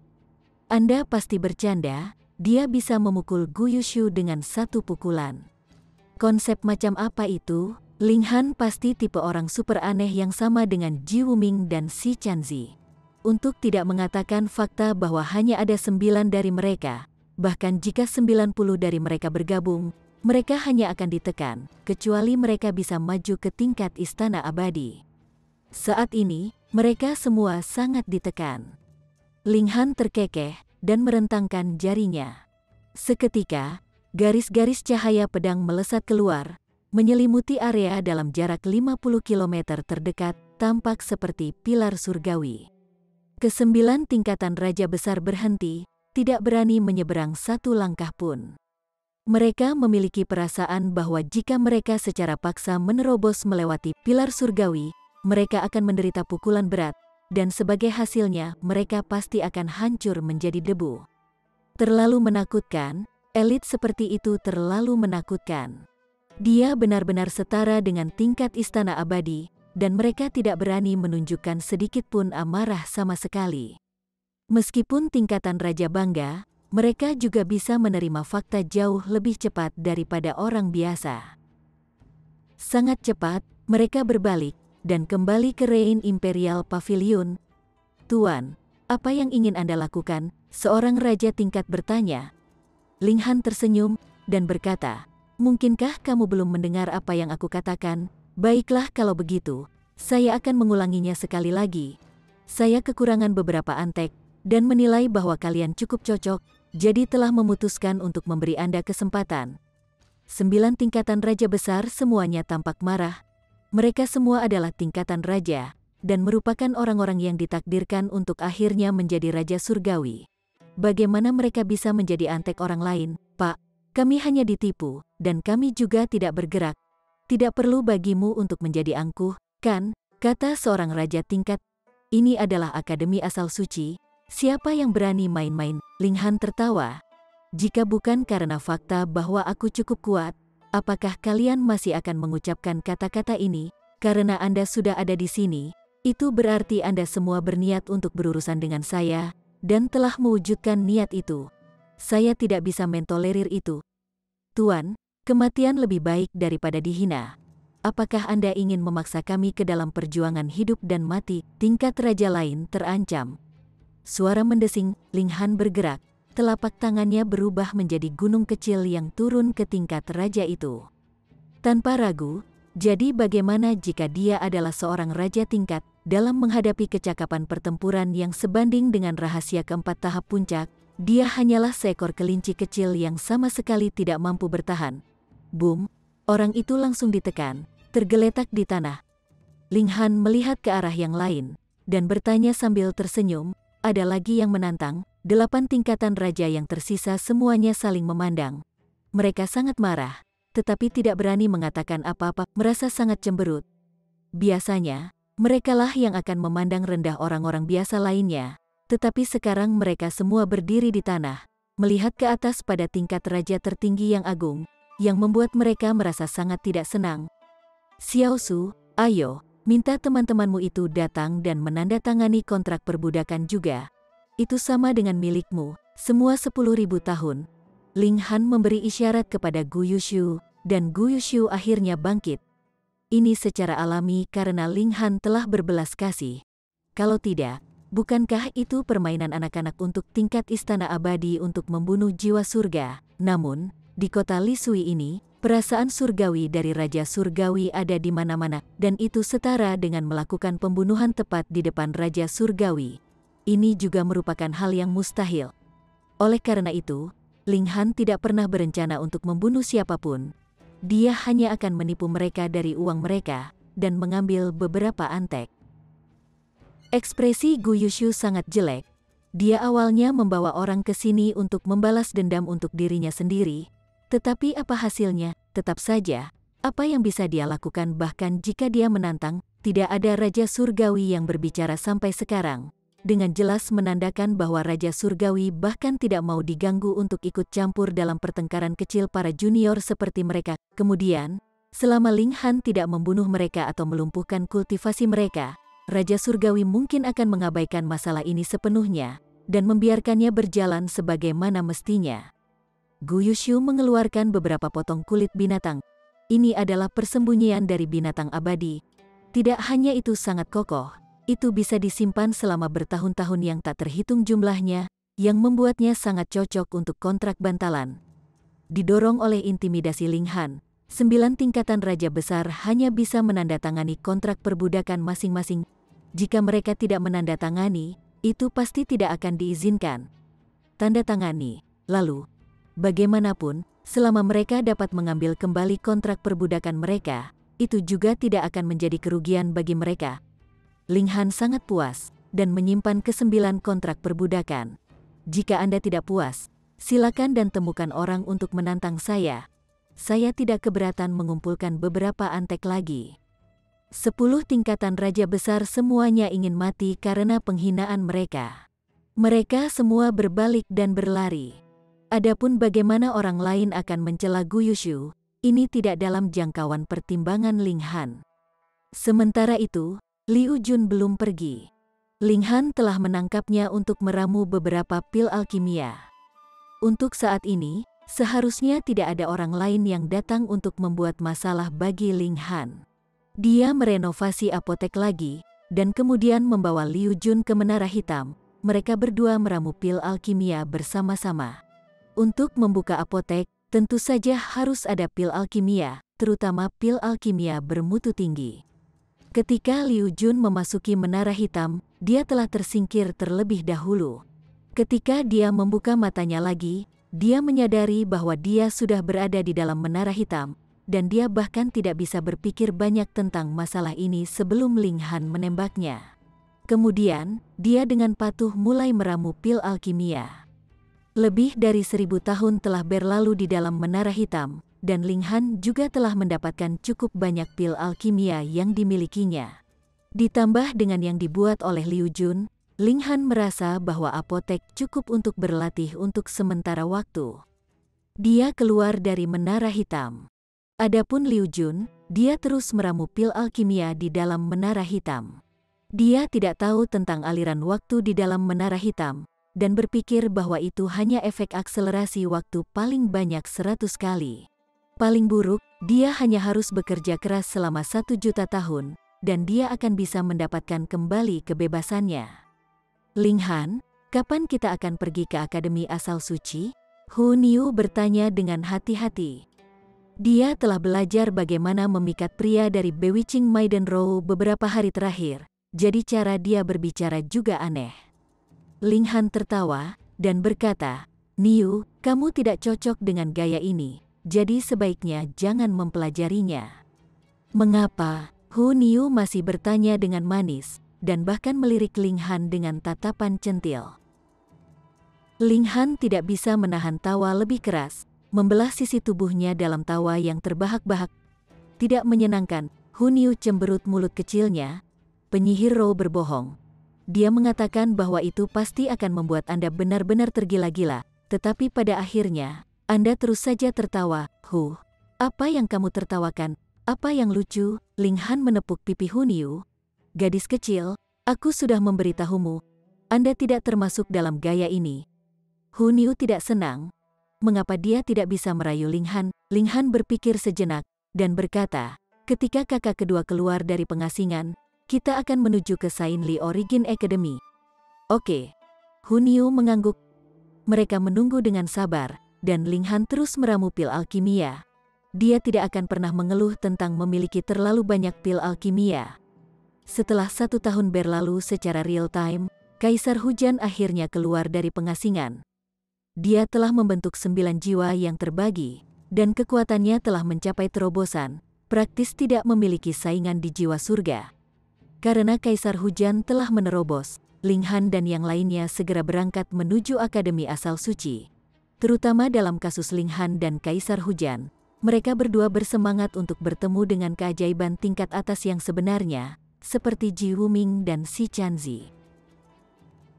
Anda pasti bercanda, dia bisa memukul Gu Yushu dengan satu pukulan. Konsep macam apa itu? Ling Han pasti tipe orang super aneh yang sama dengan Ji Wuming dan Xi Chanzi. Untuk tidak mengatakan fakta bahwa hanya ada 9 dari mereka, bahkan jika 90 dari mereka bergabung, mereka hanya akan ditekan, kecuali mereka bisa maju ke tingkat istana abadi. Saat ini, mereka semua sangat ditekan. Ling Han terkekeh dan merentangkan jarinya. Seketika, garis-garis cahaya pedang melesat keluar, menyelimuti area dalam jarak 50 km terdekat, tampak seperti pilar surgawi. Ke-9 tingkatan raja besar berhenti, tidak berani menyeberang satu langkah pun. Mereka memiliki perasaan bahwa jika mereka secara paksa menerobos melewati pilar surgawi, mereka akan menderita pukulan berat, dan sebagai hasilnya mereka pasti akan hancur menjadi debu. Terlalu menakutkan, elit seperti itu terlalu menakutkan. Dia benar-benar setara dengan tingkat istana abadi, dan mereka tidak berani menunjukkan sedikit pun amarah sama sekali. Meskipun tingkatan raja bangga, mereka juga bisa menerima fakta jauh lebih cepat daripada orang biasa. Sangat cepat, mereka berbalik, dan kembali ke Reign Imperial Pavilion. "Tuan, apa yang ingin Anda lakukan?" seorang raja tingkat bertanya. Ling Han tersenyum, dan berkata, "Mungkinkah kamu belum mendengar apa yang aku katakan? Baiklah kalau begitu, saya akan mengulanginya sekali lagi. Saya kekurangan beberapa antek, dan menilai bahwa kalian cukup cocok, jadi telah memutuskan untuk memberi Anda kesempatan. 9 tingkatan raja besar semuanya tampak marah. Mereka semua adalah tingkatan raja, dan merupakan orang-orang yang ditakdirkan untuk akhirnya menjadi raja surgawi. Bagaimana mereka bisa menjadi antek orang lain, Pak? Kami hanya ditipu, dan kami juga tidak bergerak. Tidak perlu bagimu untuk menjadi angkuh, kan? Kata seorang raja tingkat. Ini adalah akademi asal suci. Siapa yang berani main-main? Ling Han tertawa. Jika bukan karena fakta bahwa aku cukup kuat, apakah kalian masih akan mengucapkan kata-kata ini? Karena Anda sudah ada di sini, itu berarti Anda semua berniat untuk berurusan dengan saya, dan telah mewujudkan niat itu. Saya tidak bisa mentolerir itu. Tuan, kematian lebih baik daripada dihina. Apakah Anda ingin memaksa kami ke dalam perjuangan hidup dan mati? Tingkat raja lain terancam. Suara mendesing, Ling Han bergerak. Telapak tangannya berubah menjadi gunung kecil yang turun ke tingkat raja itu. Tanpa ragu, jadi bagaimana jika dia adalah seorang raja tingkat dalam menghadapi kecakapan pertempuran yang sebanding dengan rahasia keempat tahap puncak? Dia hanyalah seekor kelinci kecil yang sama sekali tidak mampu bertahan. Boom! Orang itu langsung ditekan, tergeletak di tanah. Ling Han melihat ke arah yang lain, dan bertanya sambil tersenyum, ada lagi yang menantang. 8 tingkatan raja yang tersisa semuanya saling memandang. Mereka sangat marah, tetapi tidak berani mengatakan apa-apa, merasa sangat cemberut. Biasanya, merekalah yang akan memandang rendah orang-orang biasa lainnya, tetapi sekarang mereka semua berdiri di tanah, melihat ke atas pada tingkat raja tertinggi yang agung, yang membuat mereka merasa sangat tidak senang. Xiao Su, ayo, minta teman-temanmu itu datang dan menandatangani kontrak perbudakan juga. Itu sama dengan milikmu, semua 10.000 tahun. Ling Han memberi isyarat kepada Gu Yushu, dan Gu Yushu akhirnya bangkit. Ini secara alami karena Ling Han telah berbelas kasih. Kalau tidak, bukankah itu permainan anak-anak untuk tingkat istana abadi untuk membunuh jiwa surga? Namun, di kota Li Sui ini, perasaan surgawi dari Raja Surgawi ada di mana-mana, dan itu setara dengan melakukan pembunuhan tepat di depan Raja Surgawi. Ini juga merupakan hal yang mustahil. Oleh karena itu, Ling Han tidak pernah berencana untuk membunuh siapapun. Dia hanya akan menipu mereka dari uang mereka, dan mengambil beberapa antek. Ekspresi Gu Yushu sangat jelek. Dia awalnya membawa orang ke sini untuk membalas dendam untuk dirinya sendiri. Tetapi apa hasilnya? Tetap saja, apa yang bisa dia lakukan bahkan jika dia menantang, tidak ada Raja Surgawi yang berbicara sampai sekarang. Dengan jelas menandakan bahwa Raja Surgawi bahkan tidak mau diganggu untuk ikut campur dalam pertengkaran kecil para junior seperti mereka. Kemudian, selama Ling Han tidak membunuh mereka atau melumpuhkan kultivasi mereka, Raja Surgawi mungkin akan mengabaikan masalah ini sepenuhnya, dan membiarkannya berjalan sebagaimana mestinya. Gu Yushu mengeluarkan beberapa potong kulit binatang. Ini adalah persembunyian dari binatang abadi. Tidak hanya itu sangat kokoh, itu bisa disimpan selama bertahun-tahun yang tak terhitung jumlahnya, yang membuatnya sangat cocok untuk kontrak bantalan. Didorong oleh intimidasi Ling Han, 9 tingkatan raja besar hanya bisa menandatangani kontrak perbudakan masing-masing. Jika mereka tidak menandatangani, itu pasti tidak akan diizinkan. Tanda tangani, lalu, bagaimanapun, selama mereka dapat mengambil kembali kontrak perbudakan mereka, itu juga tidak akan menjadi kerugian bagi mereka. Ling Han sangat puas, dan menyimpan ke-9 kontrak perbudakan. Jika Anda tidak puas, silakan dan temukan orang untuk menantang saya. Saya tidak keberatan mengumpulkan beberapa antek lagi. 10 tingkatan raja besar semuanya ingin mati karena penghinaan mereka. Mereka semua berbalik dan berlari. Adapun bagaimana orang lain akan mencela Gu Yushu, ini tidak dalam jangkauan pertimbangan Ling Han. Sementara itu, Liu Jun belum pergi. Ling Han telah menangkapnya untuk meramu beberapa pil alkimia. Untuk saat ini, seharusnya tidak ada orang lain yang datang untuk membuat masalah bagi Ling Han. Dia merenovasi apotek lagi, dan kemudian membawa Liu Jun ke Menara Hitam. Mereka berdua meramu pil alkimia bersama-sama. Untuk membuka apotek, Tentu saja harus ada pil alkimia, terutama pil alkimia bermutu tinggi. Ketika Liu Jun memasuki menara hitam, dia telah tersingkir terlebih dahulu. Ketika dia membuka matanya lagi, dia menyadari bahwa dia sudah berada di dalam menara hitam, dan dia bahkan tidak bisa berpikir banyak tentang masalah ini sebelum Ling Han menembaknya. Kemudian, dia dengan patuh mulai meramu pil alkimia. Lebih dari 1000 tahun telah berlalu di dalam menara hitam, dan Ling Han juga telah mendapatkan cukup banyak pil alkimia yang dimilikinya. Ditambah dengan yang dibuat oleh Liu Jun, Ling Han merasa bahwa apotek cukup untuk berlatih untuk sementara waktu. Dia keluar dari menara hitam. Adapun Liu Jun, dia terus meramu pil alkimia di dalam menara hitam. Dia tidak tahu tentang aliran waktu di dalam menara hitam, dan berpikir bahwa itu hanya efek akselerasi waktu paling banyak 100 kali. Paling buruk, dia hanya harus bekerja keras selama 1 juta tahun, dan dia akan bisa mendapatkan kembali kebebasannya. Ling Han, kapan kita akan pergi ke Akademi Asal Suci? Hu Niu bertanya dengan hati-hati. Dia telah belajar bagaimana memikat pria dari Bewitching Maiden Row beberapa hari terakhir, jadi cara dia berbicara juga aneh. Ling Han tertawa, dan berkata, "Niu, kamu tidak cocok dengan gaya ini, jadi sebaiknya jangan mempelajarinya." "Mengapa?" Hu Niu masih bertanya dengan manis, dan bahkan melirik Ling Han dengan tatapan centil. Ling Han tidak bisa menahan tawa lebih keras, membelah sisi tubuhnya dalam tawa yang terbahak-bahak. Tidak menyenangkan, Hu Niu cemberut mulut kecilnya. "Penyihir Row berbohong. Dia mengatakan bahwa itu pasti akan membuat Anda benar-benar tergila-gila, tetapi pada akhirnya, Anda terus saja tertawa." Apa yang kamu tertawakan? Apa yang lucu?" Ling Han menepuk pipi Hu Niu. "Gadis kecil, aku sudah memberitahumu. Anda tidak termasuk dalam gaya ini." Hu Niu tidak senang. Mengapa dia tidak bisa merayu Ling Han? Ling Han berpikir sejenak, dan berkata, "Ketika kakak kedua keluar dari pengasingan, kita akan menuju ke Saint Li Origin Academy." "Oke." Hu Niu mengangguk. Mereka menunggu dengan sabar, dan Ling Han terus meramu pil alkimia. Dia tidak akan pernah mengeluh tentang memiliki terlalu banyak pil alkimia. Setelah 1 tahun berlalu secara real time, Kaisar Hujan akhirnya keluar dari pengasingan. Dia telah membentuk 9 jiwa yang terbagi, dan kekuatannya telah mencapai terobosan, praktis tidak memiliki saingan di jiwa surga. Karena Kaisar Hujan telah menerobos, Ling Han dan yang lainnya segera berangkat menuju Akademi Asal Suci. Terutama dalam kasus Ling Han dan Kaisar Hujan, mereka berdua bersemangat untuk bertemu dengan keajaiban tingkat atas yang sebenarnya, seperti Ji Wuming dan Si Chanzi.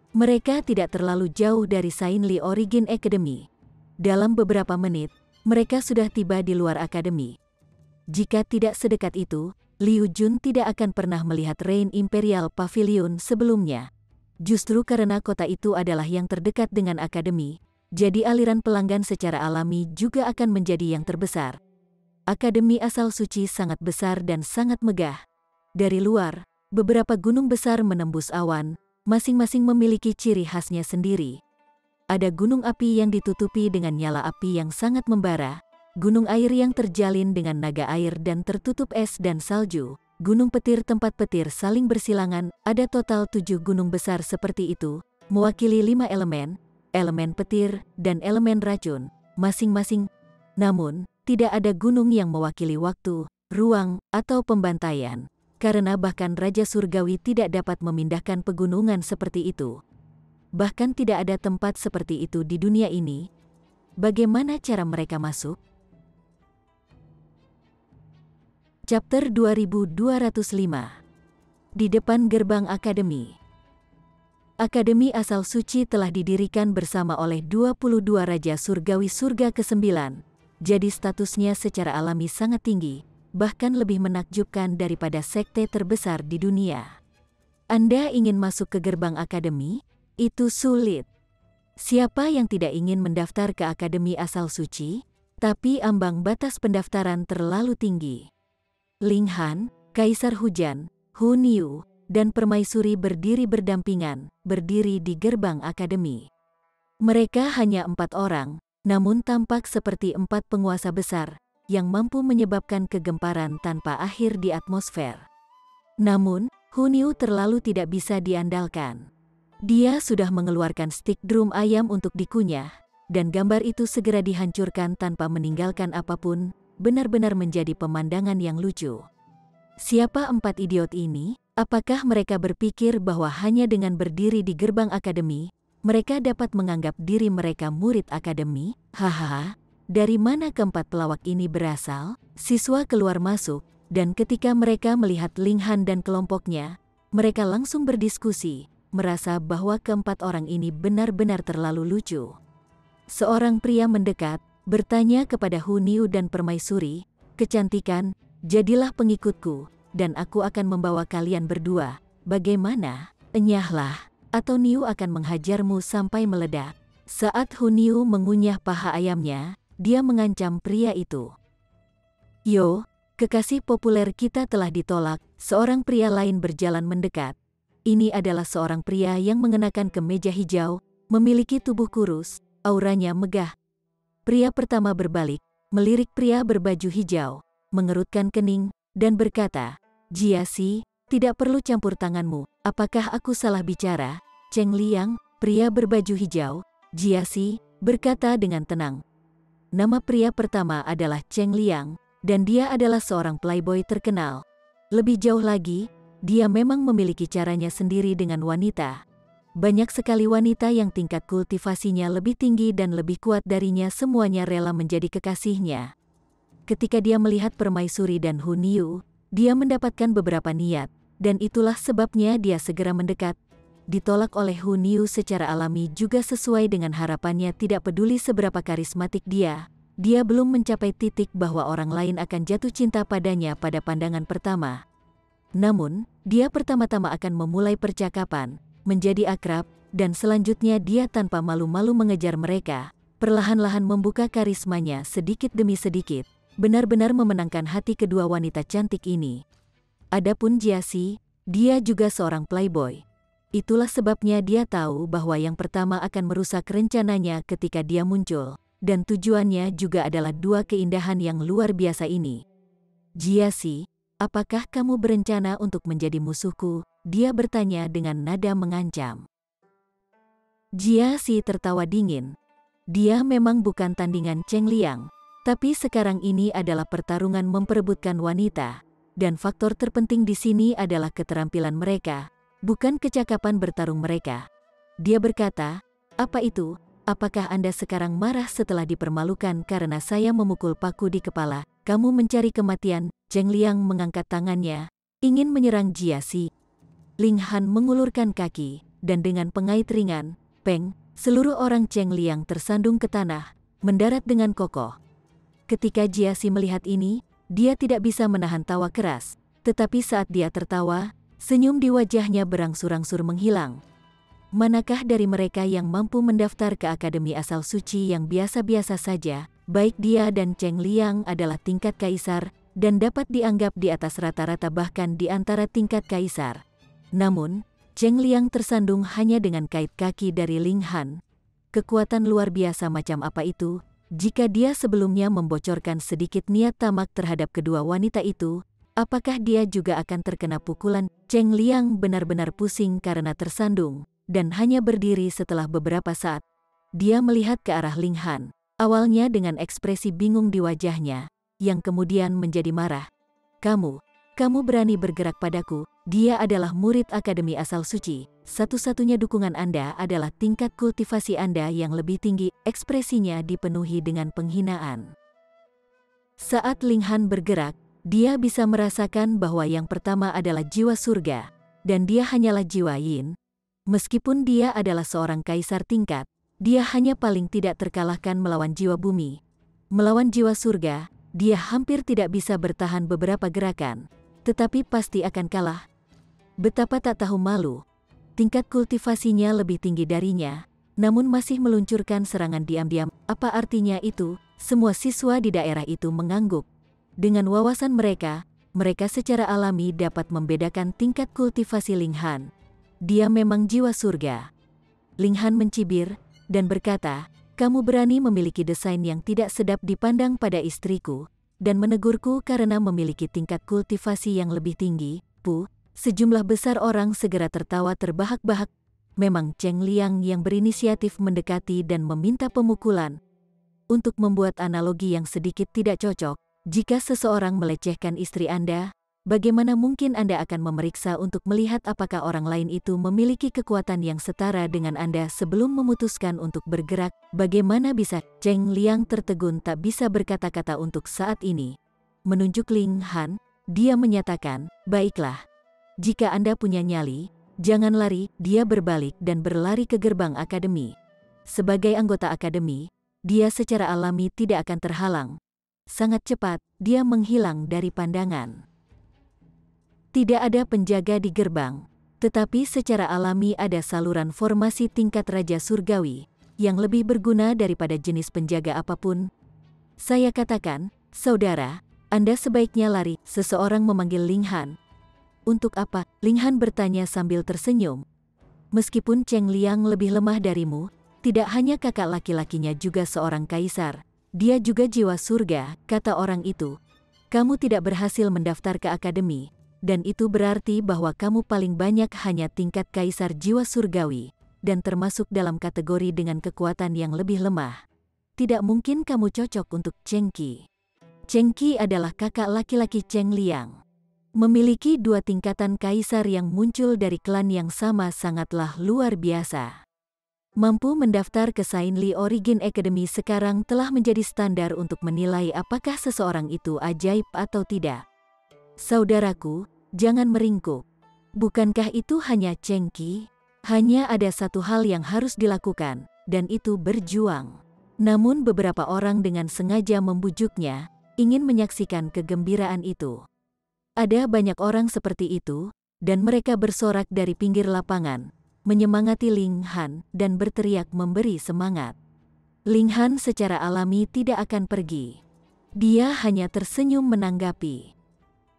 Mereka tidak terlalu jauh dari Saint Li Origin Academy. Dalam beberapa menit, mereka sudah tiba di luar akademi. Jika tidak sedekat itu, Liu Jun tidak akan pernah melihat Rain Imperial Pavilion sebelumnya. Justru karena kota itu adalah yang terdekat dengan akademi, jadi aliran pelanggan secara alami juga akan menjadi yang terbesar. Akademi Asal Suci sangat besar dan sangat megah. Dari luar, beberapa gunung besar menembus awan, masing-masing memiliki ciri khasnya sendiri. Ada gunung api yang ditutupi dengan nyala api yang sangat membara, gunung air yang terjalin dengan naga air dan tertutup es dan salju, gunung petir tempat petir saling bersilangan. Ada total 7 gunung besar seperti itu, mewakili 5 elemen, elemen petir, dan elemen racun, masing-masing. Namun, tidak ada gunung yang mewakili waktu, ruang, atau pembantaian, karena bahkan Raja Surgawi tidak dapat memindahkan pegunungan seperti itu. Bahkan tidak ada tempat seperti itu di dunia ini. Bagaimana cara mereka masuk? Chapter 2205. Di depan gerbang Akademi. Akademi Asal Suci telah didirikan bersama oleh 22 Raja Surgawi Surga ke-9, jadi statusnya secara alami sangat tinggi, bahkan lebih menakjubkan daripada sekte terbesar di dunia. Anda ingin masuk ke gerbang Akademi? Itu sulit. Siapa yang tidak ingin mendaftar ke Akademi Asal Suci? Tapi ambang batas pendaftaran terlalu tinggi. Ling Han, Kaisar Hujan, Hu Niu, dan Permaisuri berdiri berdampingan, berdiri di gerbang akademi. Mereka hanya 4 orang, namun tampak seperti 4 penguasa besar yang mampu menyebabkan kegemparan tanpa akhir di atmosfer. Namun, Huniu terlalu tidak bisa diandalkan. Dia sudah mengeluarkan stik drum ayam untuk dikunyah, dan gambar itu segera dihancurkan tanpa meninggalkan apapun, benar-benar menjadi pemandangan yang lucu. Siapa 4 idiot ini? Apakah mereka berpikir bahwa hanya dengan berdiri di gerbang akademi, mereka dapat menganggap diri mereka murid akademi? Hahaha, dari mana keempat pelawak ini berasal? Siswa keluar masuk, dan ketika mereka melihat Ling Han dan kelompoknya, mereka langsung berdiskusi, merasa bahwa keempat orang ini benar-benar terlalu lucu. Seorang pria mendekat, bertanya kepada Huniu dan Permaisuri, "Kecantikan, jadilah pengikutku, dan aku akan membawa kalian berdua. Bagaimana? Enyahlah, atau Niu akan menghajarmu sampai meledak." Saat Huniu mengunyah paha ayamnya, dia mengancam pria itu. "Yo, kekasih populer kita telah ditolak." Seorang pria lain berjalan mendekat. Ini adalah seorang pria yang mengenakan kemeja hijau, memiliki tubuh kurus, auranya megah. Pria pertama berbalik, melirik pria berbaju hijau, mengerutkan kening, dan berkata, "Jiasi, tidak perlu campur tanganmu, apakah aku salah bicara?" Cheng Liang, pria berbaju hijau, Jiasi, berkata dengan tenang. Nama pria pertama adalah Cheng Liang, dan dia adalah seorang playboy terkenal. Lebih jauh lagi, dia memang memiliki caranya sendiri dengan wanita. Banyak sekali wanita yang tingkat kultivasinya lebih tinggi dan lebih kuat darinya semuanya rela menjadi kekasihnya. Ketika dia melihat Permaisuri dan Huniu, dia mendapatkan beberapa niat, dan itulah sebabnya dia segera mendekat. Ditolak oleh Huniu secara alami juga sesuai dengan harapannya. Tidak peduli seberapa karismatik dia belum mencapai titik bahwa orang lain akan jatuh cinta padanya pada pandangan pertama. Namun, dia pertama-tama akan memulai percakapan, menjadi akrab, dan selanjutnya dia tanpa malu-malu mengejar mereka, perlahan-lahan membuka karismanya sedikit demi sedikit, benar-benar memenangkan hati kedua wanita cantik ini. Adapun Jiasi, dia juga seorang playboy. Itulah sebabnya dia tahu bahwa yang pertama akan merusak rencananya ketika dia muncul, dan tujuannya juga adalah dua keindahan yang luar biasa ini. "Jiasi, apakah kamu berencana untuk menjadi musuhku?" Dia bertanya dengan nada mengancam. Jiasi tertawa dingin. Dia memang bukan tandingan Cheng Liang, tapi sekarang ini adalah pertarungan memperebutkan wanita, dan faktor terpenting di sini adalah keterampilan mereka, bukan kecakapan bertarung mereka. Dia berkata, "Apa itu? Apakah Anda sekarang marah setelah dipermalukan karena saya memukul paku di kepala? Kamu mencari kematian?" Cheng Liang mengangkat tangannya, ingin menyerang Jiasi. Ling Han mengulurkan kaki, dan dengan pengait ringan, peng, seluruh orang Cheng Liang tersandung ke tanah, mendarat dengan kokoh. Ketika Jiasi melihat ini, dia tidak bisa menahan tawa keras, tetapi saat dia tertawa, senyum di wajahnya berangsur-angsur menghilang. Manakah dari mereka yang mampu mendaftar ke Akademi Asal Suci yang biasa-biasa saja? Baik dia dan Cheng Liang adalah tingkat kaisar, dan dapat dianggap di atas rata-rata bahkan di antara tingkat kaisar. Namun, Cheng Liang tersandung hanya dengan kait kaki dari Ling Han. Kekuatan luar biasa macam apa itu? Jika dia sebelumnya membocorkan sedikit niat tamak terhadap kedua wanita itu, apakah dia juga akan terkena pukulan? Cheng Liang benar-benar pusing karena tersandung, dan hanya berdiri setelah beberapa saat. Dia melihat ke arah Ling Han, awalnya dengan ekspresi bingung di wajahnya, yang kemudian menjadi marah. Kamu berani bergerak padaku? Dia adalah murid Akademi Asal Suci. Satu-satunya dukungan Anda adalah tingkat kultivasi Anda yang lebih tinggi." Ekspresinya dipenuhi dengan penghinaan. Saat Ling Han bergerak, dia bisa merasakan bahwa yang pertama adalah jiwa surga, dan dia hanyalah jiwa yin. Meskipun dia adalah seorang kaisar tingkat, dia hanya paling tidak terkalahkan melawan jiwa bumi. Melawan jiwa surga, dia hampir tidak bisa bertahan beberapa gerakan, tetapi pasti akan kalah. Betapa tak tahu malu. Tingkat kultivasinya lebih tinggi darinya, namun masih meluncurkan serangan diam-diam. Apa artinya itu? Semua siswa di daerah itu mengangguk. Dengan wawasan mereka secara alami dapat membedakan tingkat kultivasi Ling Han. Dia memang jiwa surga. Ling Han mencibir dan berkata, kamu berani memiliki desain yang tidak sedap dipandang pada istriku, dan menegurku karena memiliki tingkat kultivasi yang lebih tinggi, Pu. Sejumlah besar orang segera tertawa terbahak-bahak. Memang Cheng Liang yang berinisiatif mendekati dan meminta pemukulan. Untuk membuat analogi yang sedikit tidak cocok, jika seseorang melecehkan istri Anda, bagaimana mungkin Anda akan memeriksa untuk melihat apakah orang lain itu memiliki kekuatan yang setara dengan Anda sebelum memutuskan untuk bergerak? Bagaimana bisa? Cheng Liang tertegun tak bisa berkata-kata untuk saat ini. Menunjuk Ling Han, dia menyatakan, baiklah. Jika Anda punya nyali, jangan lari. Dia berbalik dan berlari ke gerbang akademi. Sebagai anggota akademi, dia secara alami tidak akan terhalang. Sangat cepat, dia menghilang dari pandangan. Tidak ada penjaga di gerbang, tetapi secara alami ada saluran formasi tingkat Raja Surgawi, yang lebih berguna daripada jenis penjaga apapun. Saya katakan, saudara, Anda sebaiknya lari. Seseorang memanggil Ling Han. Untuk apa? Ling Han bertanya sambil tersenyum. Meskipun Cheng Liang lebih lemah darimu, tidak hanya kakak laki-lakinya juga seorang kaisar, dia juga jiwa surga, kata orang itu. Kamu tidak berhasil mendaftar ke akademi, dan itu berarti bahwa kamu paling banyak hanya tingkat kaisar jiwa surgawi, dan termasuk dalam kategori dengan kekuatan yang lebih lemah. Tidak mungkin kamu cocok untuk Cheng Qi. Cheng Qi adalah kakak laki-laki Cheng Liang. Memiliki dua tingkatan kaisar yang muncul dari klan yang sama sangatlah luar biasa. Mampu mendaftar ke Saint Li Origin Academy sekarang telah menjadi standar untuk menilai apakah seseorang itu ajaib atau tidak. Saudaraku, jangan meringkuk. Bukankah itu hanya Cheng Qi? Hanya ada satu hal yang harus dilakukan, dan itu berjuang. Namun beberapa orang dengan sengaja membujuknya, ingin menyaksikan kegembiraan itu. Ada banyak orang seperti itu, dan mereka bersorak dari pinggir lapangan, menyemangati Ling Han dan berteriak memberi semangat. Ling Han secara alami tidak akan pergi. Dia hanya tersenyum menanggapi.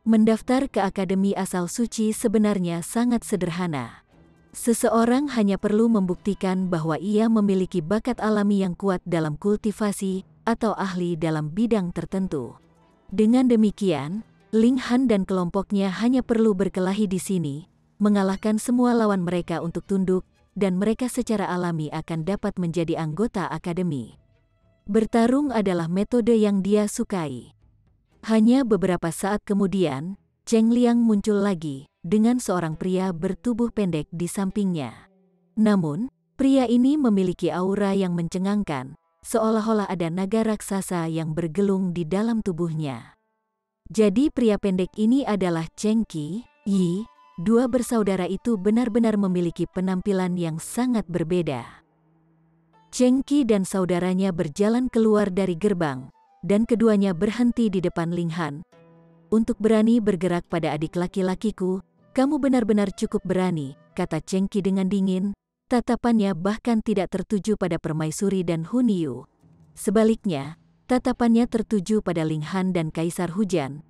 Mendaftar ke Akademi Asal Suci sebenarnya sangat sederhana. Seseorang hanya perlu membuktikan bahwa ia memiliki bakat alami yang kuat dalam kultivasi atau ahli dalam bidang tertentu. Dengan demikian, Ling Han dan kelompoknya hanya perlu berkelahi di sini, mengalahkan semua lawan mereka untuk tunduk, dan mereka secara alami akan dapat menjadi anggota akademi. Bertarung adalah metode yang dia sukai. Hanya beberapa saat kemudian, Cheng Liang muncul lagi, dengan seorang pria bertubuh pendek di sampingnya. Namun, pria ini memiliki aura yang mencengangkan, seolah-olah ada naga raksasa yang bergelung di dalam tubuhnya. Jadi pria pendek ini adalah Cheng Qi, Yi. Dua bersaudara itu benar-benar memiliki penampilan yang sangat berbeda. Cheng Qi dan saudaranya berjalan keluar dari gerbang, dan keduanya berhenti di depan Ling Han. Untuk berani bergerak pada adik laki-lakiku, kamu benar-benar cukup berani, kata Cheng Qi dengan dingin. Tatapannya bahkan tidak tertuju pada permaisuri dan Hun Yu. Sebaliknya, tatapannya tertuju pada Ling Han dan Kaisar Hujan.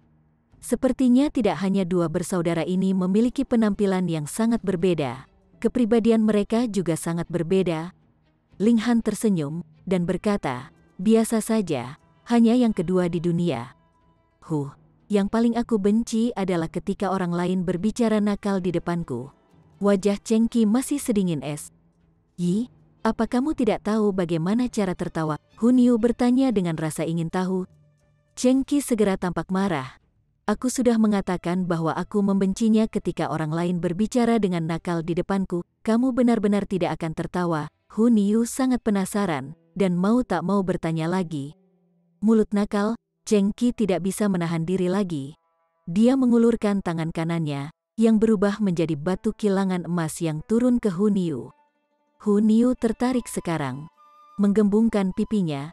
Sepertinya tidak hanya dua bersaudara ini memiliki penampilan yang sangat berbeda, kepribadian mereka juga sangat berbeda. Ling Han tersenyum, dan berkata, biasa saja, hanya yang kedua di dunia. Yang paling aku benci adalah ketika orang lain berbicara nakal di depanku. Wajah Cheng Qi masih sedingin es. Yi, apa kamu tidak tahu bagaimana cara tertawa? Hun Yu bertanya dengan rasa ingin tahu. Cheng Qi segera tampak marah. Aku sudah mengatakan bahwa aku membencinya ketika orang lain berbicara dengan nakal di depanku. Kamu benar-benar tidak akan tertawa. Hun Yu sangat penasaran, dan mau tak mau bertanya lagi. Mulut nakal, Cheng Qi tidak bisa menahan diri lagi. Dia mengulurkan tangan kanannya, yang berubah menjadi batu kilangan emas yang turun ke Hun Yu. Hun Yu tertarik sekarang. Menggembungkan pipinya,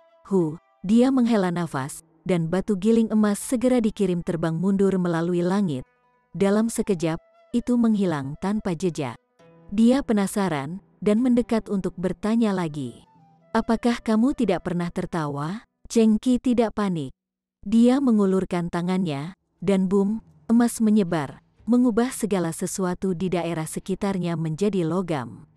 dia menghela nafas, dan batu giling emas segera dikirim terbang mundur melalui langit. Dalam sekejap, itu menghilang tanpa jejak. Dia penasaran, dan mendekat untuk bertanya lagi. Apakah kamu tidak pernah tertawa? Cheng Qi tidak panik. Dia mengulurkan tangannya, dan boom, emas menyebar, mengubah segala sesuatu di daerah sekitarnya menjadi logam.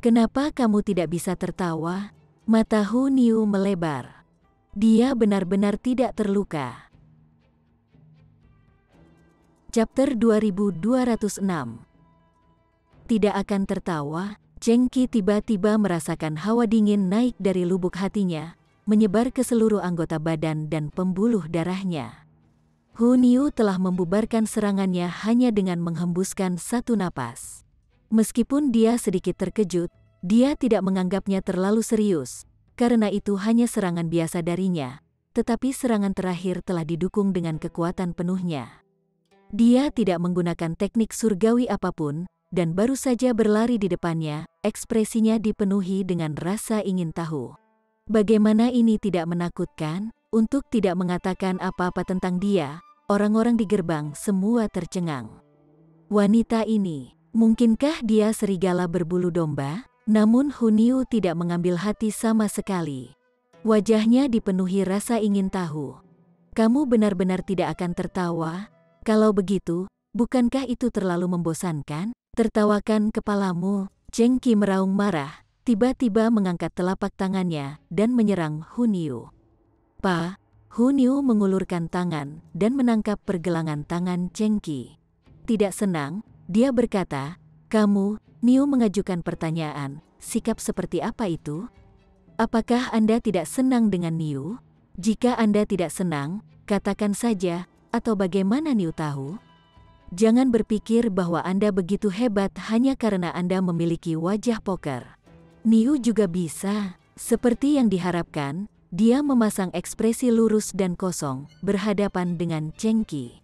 Kenapa kamu tidak bisa tertawa? Mata Hu Niu melebar. Dia benar-benar tidak terluka. Chapter 2206. Tidak akan tertawa, Cheng Qi tiba-tiba merasakan hawa dingin naik dari lubuk hatinya, menyebar ke seluruh anggota badan dan pembuluh darahnya. Hu Niu telah membubarkan serangannya hanya dengan menghembuskan satu napas. Meskipun dia sedikit terkejut, dia tidak menganggapnya terlalu serius, karena itu hanya serangan biasa darinya, tetapi serangan terakhir telah didukung dengan kekuatan penuhnya. Dia tidak menggunakan teknik surgawi apapun, dan baru saja berlari di depannya, ekspresinya dipenuhi dengan rasa ingin tahu. Bagaimana ini tidak menakutkan? Untuk tidak mengatakan apa-apa tentang dia, orang-orang di gerbang semua tercengang. Wanita ini, mungkinkah dia serigala berbulu domba? Namun Hu Niu tidak mengambil hati sama sekali. Wajahnya dipenuhi rasa ingin tahu. Kamu benar-benar tidak akan tertawa? Kalau begitu, bukankah itu terlalu membosankan? Tertawakan kepalamu. Cheng Qi meraung marah, tiba-tiba mengangkat telapak tangannya dan menyerang Hu Niu. Hu Niu mengulurkan tangan dan menangkap pergelangan tangan Cheng Qi. Tidak senang, dia berkata, "Kamu, Niu mengajukan pertanyaan, sikap seperti apa itu? Apakah Anda tidak senang dengan Niu? Jika Anda tidak senang, katakan saja, atau bagaimana Niu tahu? Jangan berpikir bahwa Anda begitu hebat hanya karena Anda memiliki wajah poker. Niu juga bisa." Seperti yang diharapkan, dia memasang ekspresi lurus dan kosong, berhadapan dengan Cheng Qi.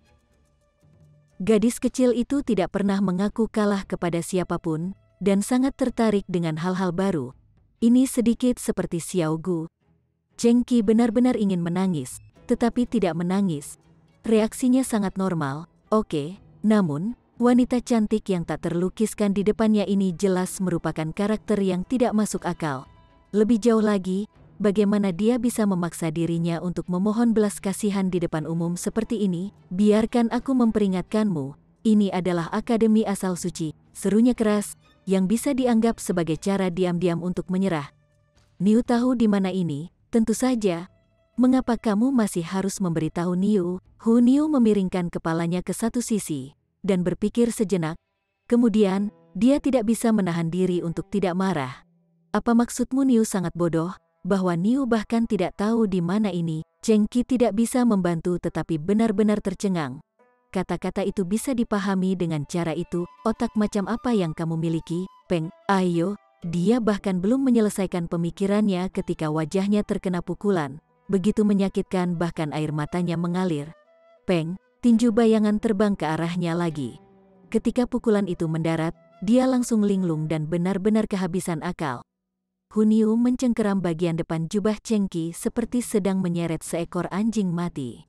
Gadis kecil itu tidak pernah mengaku kalah kepada siapapun, dan sangat tertarik dengan hal-hal baru. Ini sedikit seperti Xiao Gu. Cheng Qi benar-benar ingin menangis, tetapi tidak menangis. Reaksinya sangat normal, oke, namun, wanita cantik yang tak terlukiskan di depannya ini jelas merupakan karakter yang tidak masuk akal. Lebih jauh lagi, bagaimana dia bisa memaksa dirinya untuk memohon belas kasihan di depan umum seperti ini? Biarkan aku memperingatkanmu, ini adalah akademi asal suci, serunya keras, yang bisa dianggap sebagai cara diam-diam untuk menyerah. Niu tahu di mana ini, tentu saja. Mengapa kamu masih harus memberitahu Niu? Hu Niu memiringkan kepalanya ke satu sisi, dan berpikir sejenak. Kemudian, dia tidak bisa menahan diri untuk tidak marah. Apa maksudmu Niu sangat bodoh? Bahwa Niu bahkan tidak tahu di mana ini? Cheng Qi tidak bisa membantu tetapi benar-benar tercengang. Kata-kata itu bisa dipahami dengan cara itu, otak macam apa yang kamu miliki, Peng? Ayo, dia bahkan belum menyelesaikan pemikirannya ketika wajahnya terkena pukulan. Begitu menyakitkan bahkan air matanya mengalir. Peng, tinju bayangan terbang ke arahnya lagi. Ketika pukulan itu mendarat, dia langsung linglung dan benar-benar kehabisan akal. Hu Niu mencengkeram bagian depan jubah Cheng Qi seperti sedang menyeret seekor anjing mati.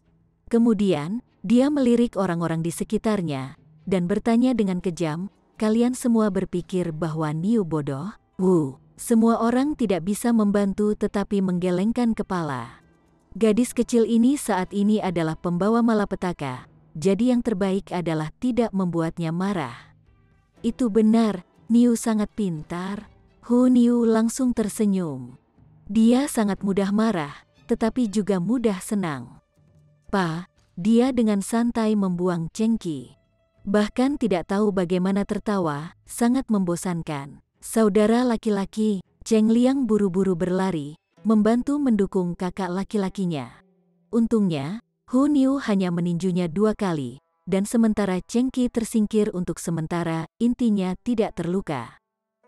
Kemudian, dia melirik orang-orang di sekitarnya, dan bertanya dengan kejam, "Kalian semua berpikir bahwa Niu bodoh?" Semua orang tidak bisa membantu tetapi menggelengkan kepala. Gadis kecil ini saat ini adalah pembawa malapetaka, jadi yang terbaik adalah tidak membuatnya marah. Itu benar, Niu sangat pintar. Hu Niu langsung tersenyum. Dia sangat mudah marah, tetapi juga mudah senang. Dia dengan santai membuang Cheng Qi. Bahkan tidak tahu bagaimana tertawa, sangat membosankan. Saudara laki-laki, Cheng Liang buru-buru berlari, membantu mendukung kakak laki-lakinya. Untungnya, Hu Niu hanya meninjunya 2 kali, dan sementara Cheng Qi tersingkir untuk sementara, intinya tidak terluka.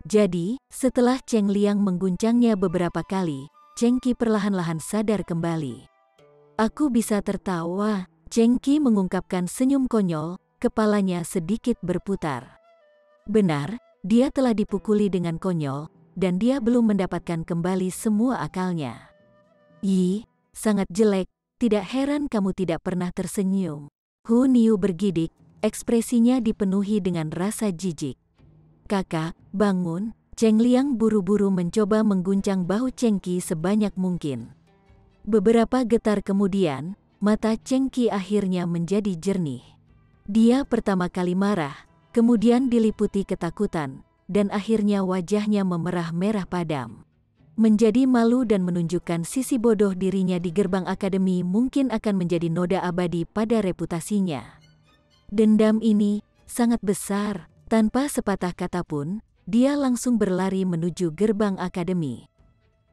Jadi, setelah Cheng Liang mengguncangnya beberapa kali, Cheng Qi perlahan-lahan sadar kembali. Aku bisa tertawa. Cheng Qi mengungkapkan senyum konyol, kepalanya sedikit berputar. Benar, dia telah dipukuli dengan konyol, dan dia belum mendapatkan kembali semua akalnya. Sangat jelek, tidak heran kamu tidak pernah tersenyum. Hu Niu bergidik, ekspresinya dipenuhi dengan rasa jijik. Kakak, bangun. Cheng Liang buru-buru mencoba mengguncang bahu Cheng Qi sebanyak mungkin. Beberapa getar kemudian, mata Cheng Qi akhirnya menjadi jernih. Dia pertama kali marah, kemudian diliputi ketakutan, dan akhirnya wajahnya memerah merah padam. Menjadi malu dan menunjukkan sisi bodoh dirinya di gerbang akademi mungkin akan menjadi noda abadi pada reputasinya. Dendam ini sangat besar. Tanpa sepatah kata pun, dia langsung berlari menuju gerbang akademi.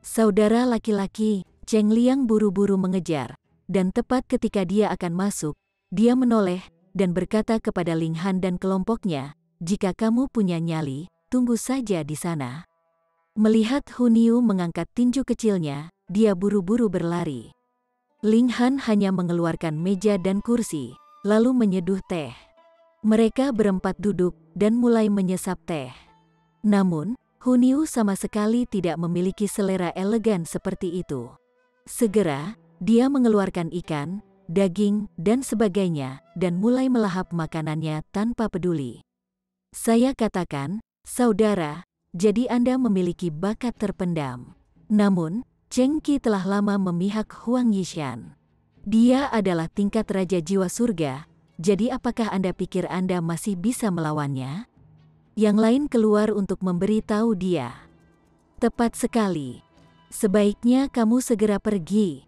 Saudara laki-laki, Cheng Liang buru-buru mengejar, dan tepat ketika dia akan masuk, dia menoleh dan berkata kepada Ling Han dan kelompoknya, "Jika kamu punya nyali, tunggu saja di sana." Melihat Huniu mengangkat tinju kecilnya, dia buru-buru berlari. Ling Han hanya mengeluarkan meja dan kursi, lalu menyeduh teh. Mereka berempat duduk dan mulai menyesap teh. Namun, Huniu sama sekali tidak memiliki selera elegan seperti itu. Segera, dia mengeluarkan ikan, daging, dan sebagainya, dan mulai melahap makanannya tanpa peduli. Saya katakan, saudara, jadi Anda memiliki bakat terpendam. Namun, Cheng Qi telah lama memihak Huang Yishan. Dia adalah tingkat raja jiwa surga, jadi apakah Anda pikir Anda masih bisa melawannya? Yang lain keluar untuk memberi tahu dia. Tepat sekali. Sebaiknya kamu segera pergi.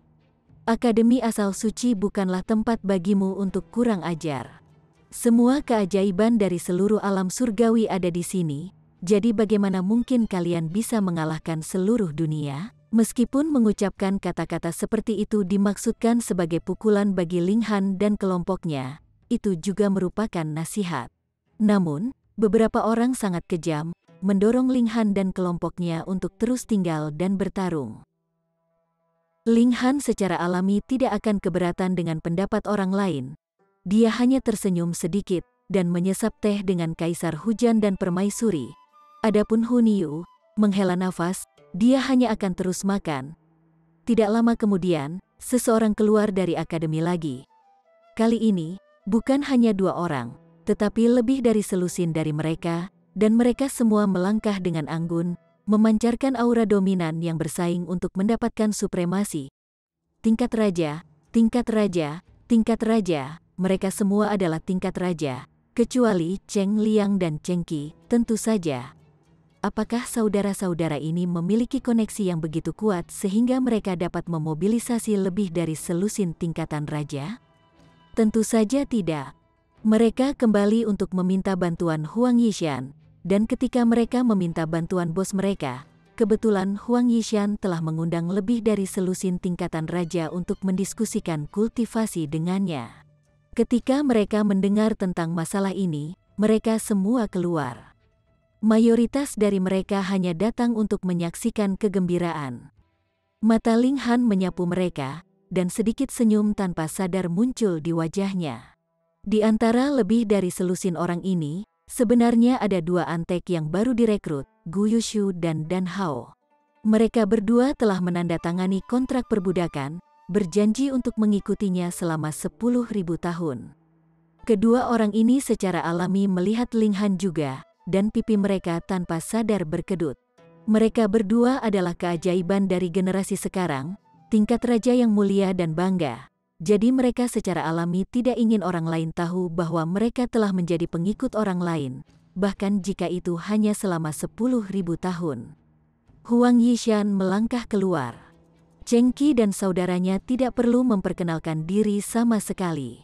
Akademi asal suci bukanlah tempat bagimu untuk kurang ajar. Semua keajaiban dari seluruh alam surgawi ada di sini, jadi bagaimana mungkin kalian bisa mengalahkan seluruh dunia? Meskipun mengucapkan kata-kata seperti itu dimaksudkan sebagai pukulan bagi Ling Han dan kelompoknya, itu juga merupakan nasihat. Namun, beberapa orang sangat kejam, mendorong Ling Han dan kelompoknya untuk terus tinggal dan bertarung. Ling Han secara alami tidak akan keberatan dengan pendapat orang lain. Dia hanya tersenyum sedikit dan menyesap teh dengan Kaisar Hujan dan Permaisuri. Adapun Huniu, menghela nafas, dia hanya akan terus makan. Tidak lama kemudian, seseorang keluar dari akademi lagi. Kali ini, bukan hanya 2 orang, tetapi lebih dari selusin dari mereka, dan mereka semua melangkah dengan anggun, memancarkan aura dominan yang bersaing untuk mendapatkan supremasi. Tingkat raja, tingkat raja, tingkat raja, mereka semua adalah tingkat raja, kecuali Cheng Liang dan Cheng Qi, tentu saja. Apakah saudara-saudara ini memiliki koneksi yang begitu kuat sehingga mereka dapat memobilisasi lebih dari selusin tingkatan raja? Tentu saja tidak. Mereka kembali untuk meminta bantuan Huang Yishan, dan ketika mereka meminta bantuan bos mereka, kebetulan Huang Yishan telah mengundang lebih dari selusin tingkatan raja untuk mendiskusikan kultivasi dengannya. Ketika mereka mendengar tentang masalah ini, mereka semua keluar. Mayoritas dari mereka hanya datang untuk menyaksikan kegembiraan. Mata Ling Han menyapu mereka, dan sedikit senyum tanpa sadar muncul di wajahnya. Di antara lebih dari selusin orang ini, sebenarnya ada 2 antek yang baru direkrut, Gu Yushu dan Dan Hao. Mereka berdua telah menandatangani kontrak perbudakan, berjanji untuk mengikutinya selama 10.000 tahun. Kedua orang ini secara alami melihat Ling Han juga, dan pipi mereka tanpa sadar berkedut. Mereka berdua adalah keajaiban dari generasi sekarang, tingkat raja yang mulia dan bangga. Jadi mereka secara alami tidak ingin orang lain tahu bahwa mereka telah menjadi pengikut orang lain, bahkan jika itu hanya selama 10.000 tahun. Huang Yishan melangkah keluar. Cheng Qi dan saudaranya tidak perlu memperkenalkan diri sama sekali.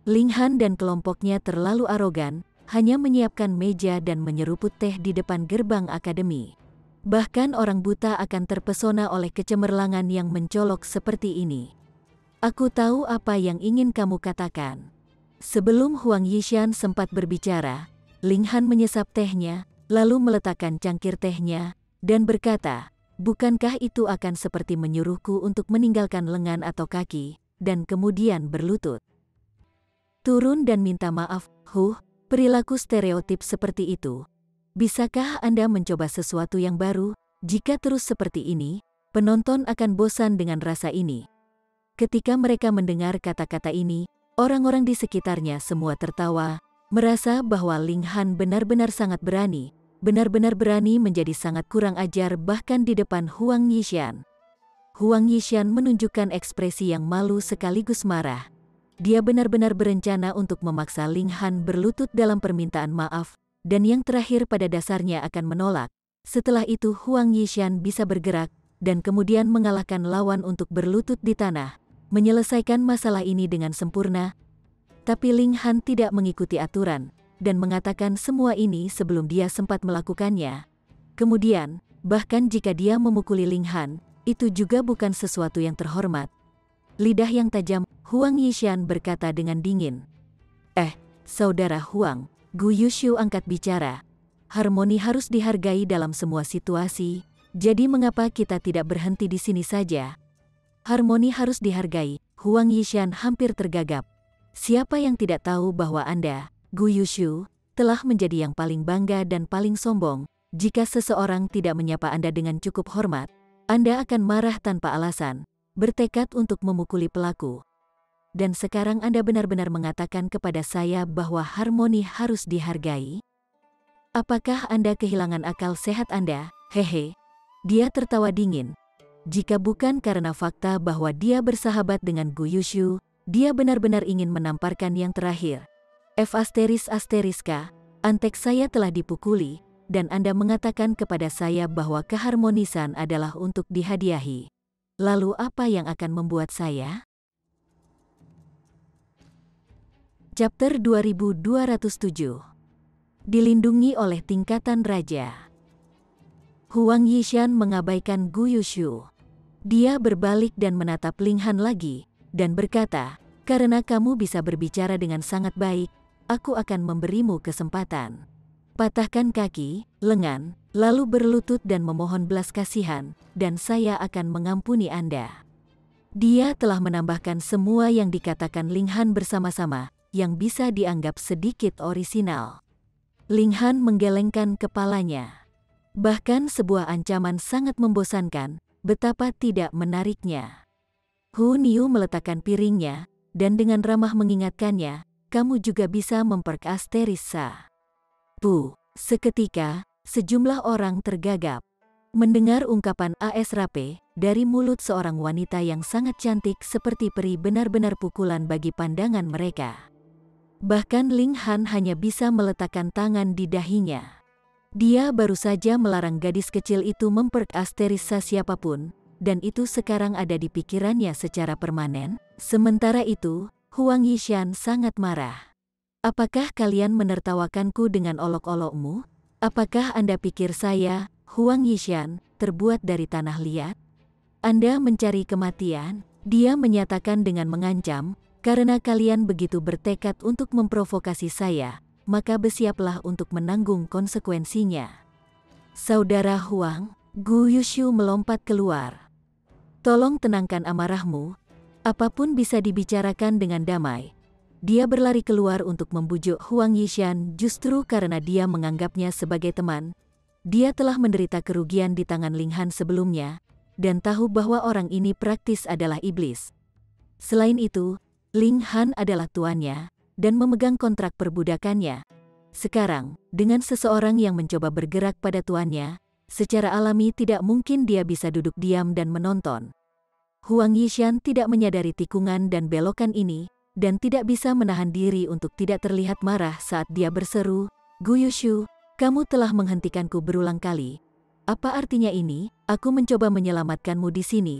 Ling Han dan kelompoknya terlalu arogan, hanya menyiapkan meja dan menyeruput teh di depan gerbang akademi. Bahkan orang buta akan terpesona oleh kecemerlangan yang mencolok seperti ini. Aku tahu apa yang ingin kamu katakan. Sebelum Huang Yishan sempat berbicara, Ling Han menyesap tehnya, lalu meletakkan cangkir tehnya, dan berkata, bukankah itu akan seperti menyuruhku untuk meninggalkan lengan atau kaki, dan kemudian berlutut? Turun dan minta maaf, perilaku stereotip seperti itu. Bisakah Anda mencoba sesuatu yang baru? Jika terus seperti ini, penonton akan bosan dengan rasa ini. Ketika mereka mendengar kata-kata ini, orang-orang di sekitarnya semua tertawa, merasa bahwa Ling Han benar-benar sangat berani, benar-benar berani menjadi sangat kurang ajar bahkan di depan Huang Yishan. Huang Yishan menunjukkan ekspresi yang malu sekaligus marah. Dia benar-benar berencana untuk memaksa Ling Han berlutut dalam permintaan maaf, dan yang terakhir pada dasarnya akan menolak. Setelah itu Huang Yishan bisa bergerak, dan kemudian mengalahkan lawan untuk berlutut di tanah, menyelesaikan masalah ini dengan sempurna. Tapi Ling Han tidak mengikuti aturan, dan mengatakan semua ini sebelum dia sempat melakukannya. Kemudian, bahkan jika dia memukuli Ling Han, itu juga bukan sesuatu yang terhormat. Lidah yang tajam, Huang Yishan berkata dengan dingin. Saudara Huang, Gu Yushu angkat bicara. Harmoni harus dihargai dalam semua situasi, jadi mengapa kita tidak berhenti di sini saja? Harmoni harus dihargai, Huang Yishan hampir tergagap. Siapa yang tidak tahu bahwa Anda, Gu Yushu, telah menjadi yang paling bangga dan paling sombong? Jika seseorang tidak menyapa Anda dengan cukup hormat, Anda akan marah tanpa alasan, bertekad untuk memukuli pelaku. Dan sekarang Anda benar-benar mengatakan kepada saya bahwa harmoni harus dihargai? Apakah Anda kehilangan akal sehat Anda? Hehe. Dia tertawa dingin. Jika bukan karena fakta bahwa dia bersahabat dengan Gu Yushu, dia benar-benar ingin menamparkan yang terakhir. Antek saya telah dipukuli, dan Anda mengatakan kepada saya bahwa keharmonisan adalah untuk dihadiahi. Lalu apa yang akan membuat saya? Chapter 2207. Dilindungi oleh tingkatan raja. Huang Yishan mengabaikan Gu Yushu. Dia berbalik dan menatap Ling Han lagi, dan berkata, karena kamu bisa berbicara dengan sangat baik, aku akan memberimu kesempatan. Patahkan kaki, lengan, lalu berlutut dan memohon belas kasihan, dan saya akan mengampuni Anda. Dia telah menambahkan semua yang dikatakan Ling Han bersama-sama, yang bisa dianggap sedikit orisinal. Ling Han menggelengkan kepalanya. Bahkan sebuah ancaman sangat membosankan, betapa tidak menariknya. Hu Niu meletakkan piringnya, dan dengan ramah mengingatkannya, kamu juga bisa memperkasterisa. Seketika, sejumlah orang tergagap. Mendengar ungkapan ASRP dari mulut seorang wanita yang sangat cantik seperti peri benar-benar pukulan bagi pandangan mereka. Bahkan Ling Han hanya bisa meletakkan tangan di dahinya. Dia baru saja melarang gadis kecil itu memperkasterisa siapapun, dan itu sekarang ada di pikirannya secara permanen. Sementara itu, Huang Yishan sangat marah. Apakah kalian menertawakanku dengan olok-olokmu? Apakah Anda pikir saya, Huang Yishan, terbuat dari tanah liat? Anda mencari kematian? Dia menyatakan dengan mengancam, karena kalian begitu bertekad untuk memprovokasi saya, maka bersiaplah untuk menanggung konsekuensinya. Saudara Huang, Gu Yushu melompat keluar. Tolong tenangkan amarahmu. Apapun bisa dibicarakan dengan damai. Dia berlari keluar untuk membujuk Huang Yishan justru karena dia menganggapnya sebagai teman. Dia telah menderita kerugian di tangan Ling Han sebelumnya, dan tahu bahwa orang ini praktis adalah iblis. Selain itu, Ling Han adalah tuannya, dan memegang kontrak perbudakannya. Sekarang, dengan seseorang yang mencoba bergerak pada tuannya, secara alami tidak mungkin dia bisa duduk diam dan menonton. Huang Yishan tidak menyadari tikungan dan belokan ini, dan tidak bisa menahan diri untuk tidak terlihat marah saat dia berseru, Gu Yushu, kamu telah menghentikanku berulang kali. Apa artinya ini? Aku mencoba menyelamatkanmu di sini.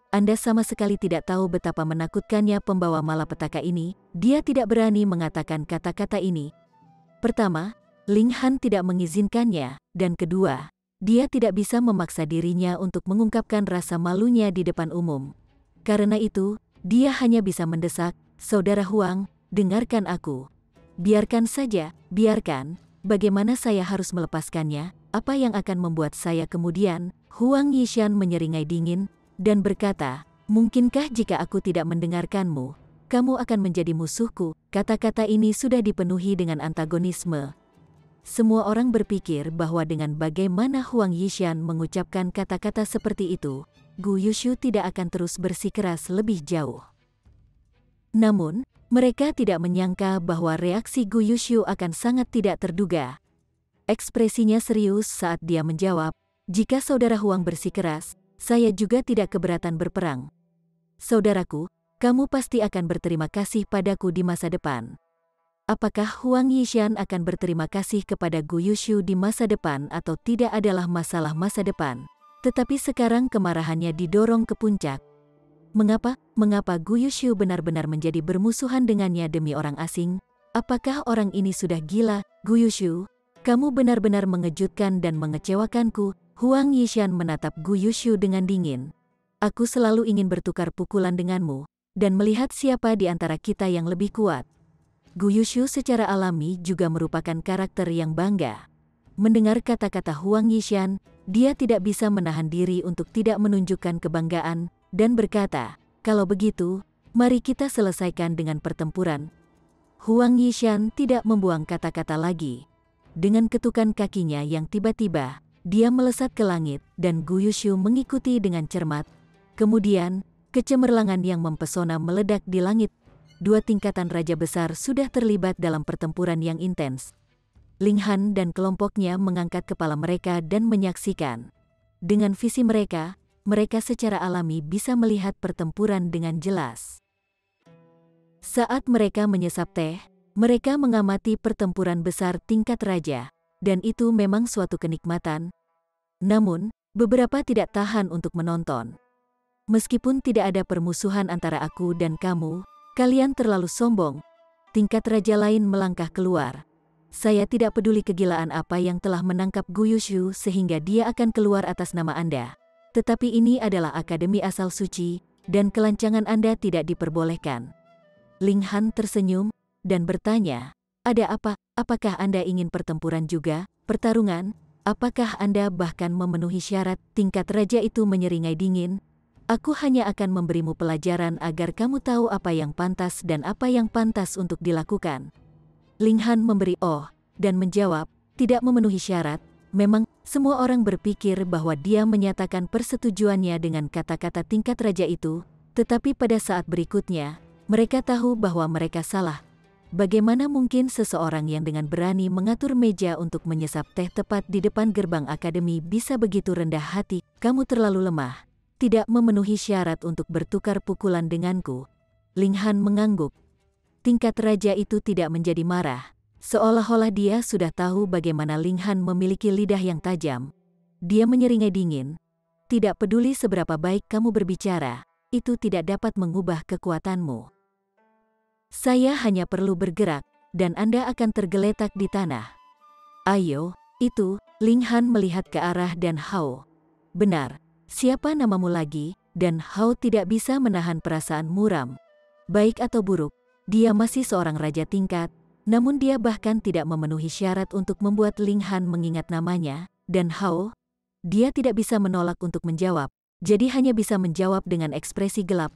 Anda sama sekali tidak tahu betapa menakutkannya pembawa malapetaka ini. Dia tidak berani mengatakan kata-kata ini. Pertama, Ling Han tidak mengizinkannya, dan kedua, dia tidak bisa memaksa dirinya untuk mengungkapkan rasa malunya di depan umum. Karena itu, dia hanya bisa mendesak, Saudara Huang, dengarkan aku. Biarkan saja, biarkan. Bagaimana saya harus melepaskannya? Apa yang akan membuat saya kemudian? Huang Yishan menyeringai dingin, dan berkata, mungkinkah jika aku tidak mendengarkanmu, kamu akan menjadi musuhku? Kata-kata ini sudah dipenuhi dengan antagonisme. Semua orang berpikir bahwa dengan bagaimana Huang Yishan mengucapkan kata-kata seperti itu, Gu Yushu tidak akan terus bersikeras lebih jauh. Namun, mereka tidak menyangka bahwa reaksi Gu Yushu akan sangat tidak terduga. Ekspresinya serius saat dia menjawab, jika Saudara Huang bersikeras, saya juga tidak keberatan berperang. Saudaraku, kamu pasti akan berterima kasih padaku di masa depan. Apakah Huang Yishan akan berterima kasih kepada Gu Yushu di masa depan atau tidak adalah masalah masa depan. Tetapi sekarang kemarahannya didorong ke puncak. Mengapa Gu Yushu benar-benar menjadi bermusuhan dengannya demi orang asing? Apakah orang ini sudah gila? Gu Yushu, kamu benar-benar mengejutkan dan mengecewakanku. Huang Yishan menatap Gu Yushu dengan dingin. Aku selalu ingin bertukar pukulan denganmu, dan melihat siapa di antara kita yang lebih kuat. Gu Yushu secara alami juga merupakan karakter yang bangga. Mendengar kata-kata Huang Yishan, dia tidak bisa menahan diri untuk tidak menunjukkan kebanggaan, dan berkata, kalau begitu, mari kita selesaikan dengan pertempuran. Huang Yishan tidak membuang kata-kata lagi. Dengan ketukan kakinya yang tiba-tiba, dia melesat ke langit dan Gu Yushu mengikuti dengan cermat. Kemudian, kecemerlangan yang mempesona meledak di langit. 2 tingkatan raja besar sudah terlibat dalam pertempuran yang intens. Ling Han dan kelompoknya mengangkat kepala mereka dan menyaksikan. Dengan visi mereka, mereka secara alami bisa melihat pertempuran dengan jelas. Saat mereka menyesap teh, mereka mengamati pertempuran besar tingkat raja, dan itu memang suatu kenikmatan. Namun, beberapa tidak tahan untuk menonton. Meskipun tidak ada permusuhan antara aku dan kamu, kalian terlalu sombong. Tingkat raja lain melangkah keluar. Saya tidak peduli kegilaan apa yang telah menangkap Gu Yushu sehingga dia akan keluar atas nama Anda. Tetapi ini adalah akademi asal suci, dan kelancangan Anda tidak diperbolehkan. Ling Han tersenyum, dan bertanya, ada apa? Apakah Anda ingin pertempuran juga? Pertarungan? Apakah Anda bahkan memenuhi syarat? Tingkat raja itu menyeringai dingin. Aku hanya akan memberimu pelajaran agar kamu tahu apa yang pantas dan apa yang pantas untuk dilakukan. Ling Han memberi oh, dan menjawab, tidak memenuhi syarat. Memang, semua orang berpikir bahwa dia menyatakan persetujuannya dengan kata-kata tingkat raja itu, tetapi pada saat berikutnya, mereka tahu bahwa mereka salah. Bagaimana mungkin seseorang yang dengan berani mengatur meja untuk menyesap teh tepat di depan gerbang akademi bisa begitu rendah hati? Kamu terlalu lemah. Tidak memenuhi syarat untuk bertukar pukulan denganku. Ling Han mengangguk. Tingkat raja itu tidak menjadi marah. Seolah-olah dia sudah tahu bagaimana Ling Han memiliki lidah yang tajam. Dia menyeringai dingin. Tidak peduli seberapa baik kamu berbicara, itu tidak dapat mengubah kekuatanmu. Saya hanya perlu bergerak, dan Anda akan tergeletak di tanah. Ayo, itu, Ling Han melihat ke arah Dan Hao. Benar. Siapa namamu lagi? Dan Hao tidak bisa menahan perasaan muram. Baik atau buruk, dia masih seorang raja tingkat, namun dia bahkan tidak memenuhi syarat untuk membuat Ling Han mengingat namanya. Dan Hao, dia tidak bisa menolak untuk menjawab, jadi hanya bisa menjawab dengan ekspresi gelap.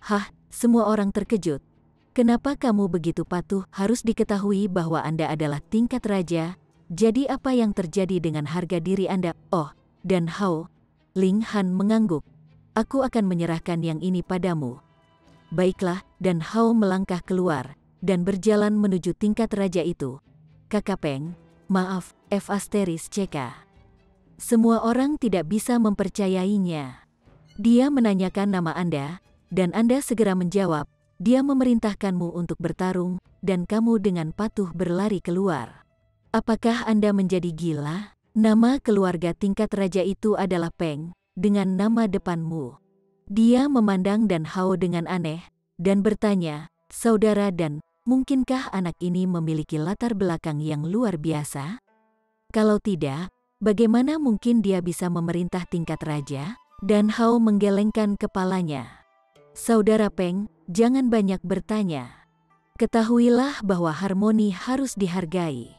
Hah, semua orang terkejut. Kenapa kamu begitu patuh? Harus diketahui bahwa Anda adalah tingkat raja, jadi apa yang terjadi dengan harga diri Anda? Oh, Dan Hao, Ling Han mengangguk. Aku akan menyerahkan yang ini padamu. Baiklah, Dan Hao melangkah keluar, dan berjalan menuju tingkat raja itu. Kakak Peng, maaf, F***CK. Semua orang tidak bisa mempercayainya. Dia menanyakan nama Anda, dan Anda segera menjawab. Dia memerintahkanmu untuk bertarung, dan kamu dengan patuh berlari keluar. Apakah Anda menjadi gila? Nama keluarga tingkat raja itu adalah Peng, dengan nama depanmu. Dia memandang Dan Hao dengan aneh, dan bertanya, saudara Dan, mungkinkah anak ini memiliki latar belakang yang luar biasa? Kalau tidak, bagaimana mungkin dia bisa memerintah tingkat raja? Dan Hao menggelengkan kepalanya. Saudara Peng, jangan banyak bertanya. Ketahuilah bahwa harmoni harus dihargai.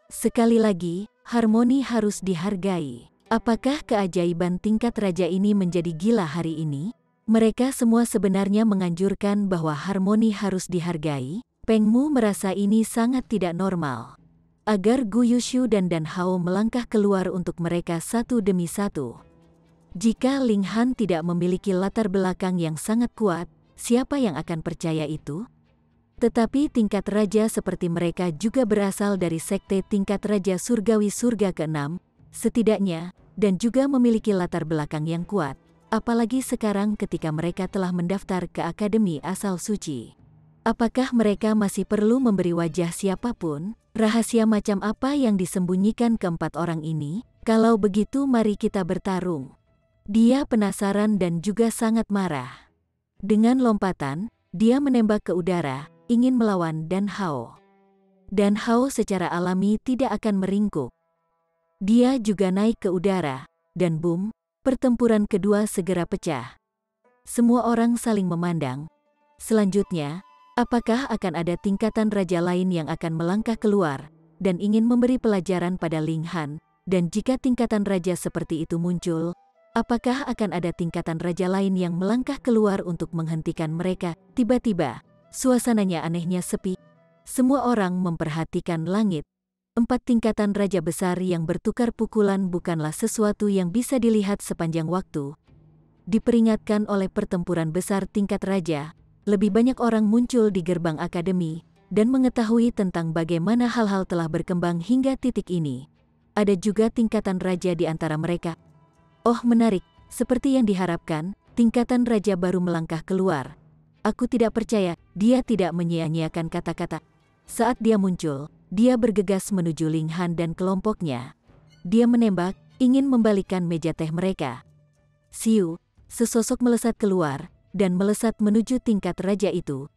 Sekali lagi, harmoni harus dihargai. Apakah keajaiban tingkat raja ini menjadi gila hari ini? Mereka semua sebenarnya menganjurkan bahwa harmoni harus dihargai. Pengmu merasa ini sangat tidak normal. Agar Gu Yushu dan Dan Hao melangkah keluar untuk mereka satu demi satu. Jika Ling Han tidak memiliki latar belakang yang sangat kuat, siapa yang akan percaya itu? Tetapi tingkat raja seperti mereka juga berasal dari sekte tingkat raja surgawi surga ke-6, setidaknya, dan juga memiliki latar belakang yang kuat, apalagi sekarang ketika mereka telah mendaftar ke Akademi Asal Suci. Apakah mereka masih perlu memberi wajah siapapun? Rahasia macam apa yang disembunyikan keempat orang ini? Kalau begitu mari kita bertarung. Dia penasaran dan juga sangat marah. Dengan lompatan, dia menembak ke udara, ingin melawan Dan Hao. Dan Hao secara alami tidak akan meringkuk. Dia juga naik ke udara, dan boom, pertempuran kedua segera pecah. Semua orang saling memandang. Selanjutnya, apakah akan ada tingkatan raja lain yang akan melangkah keluar dan ingin memberi pelajaran pada Ling Han? Dan jika tingkatan raja seperti itu muncul, apakah akan ada tingkatan raja lain yang melangkah keluar untuk menghentikan mereka? Tiba-tiba, suasananya anehnya sepi. Semua orang memperhatikan langit. 4 tingkatan raja besar yang bertukar pukulan bukanlah sesuatu yang bisa dilihat sepanjang waktu. Diperingatkan oleh pertempuran besar tingkat raja, lebih banyak orang muncul di gerbang akademi dan mengetahui tentang bagaimana hal-hal telah berkembang hingga titik ini. Ada juga tingkatan raja di antara mereka. Oh menarik, seperti yang diharapkan, tingkatan raja baru melangkah keluar. Aku tidak percaya, dia tidak menyia-nyiakan kata-kata. Saat dia muncul, dia bergegas menuju Ling Han dan kelompoknya. Dia menembak, ingin membalikkan meja teh mereka. Siu, sesosok melesat keluar, dan melesat menuju tingkat raja itu.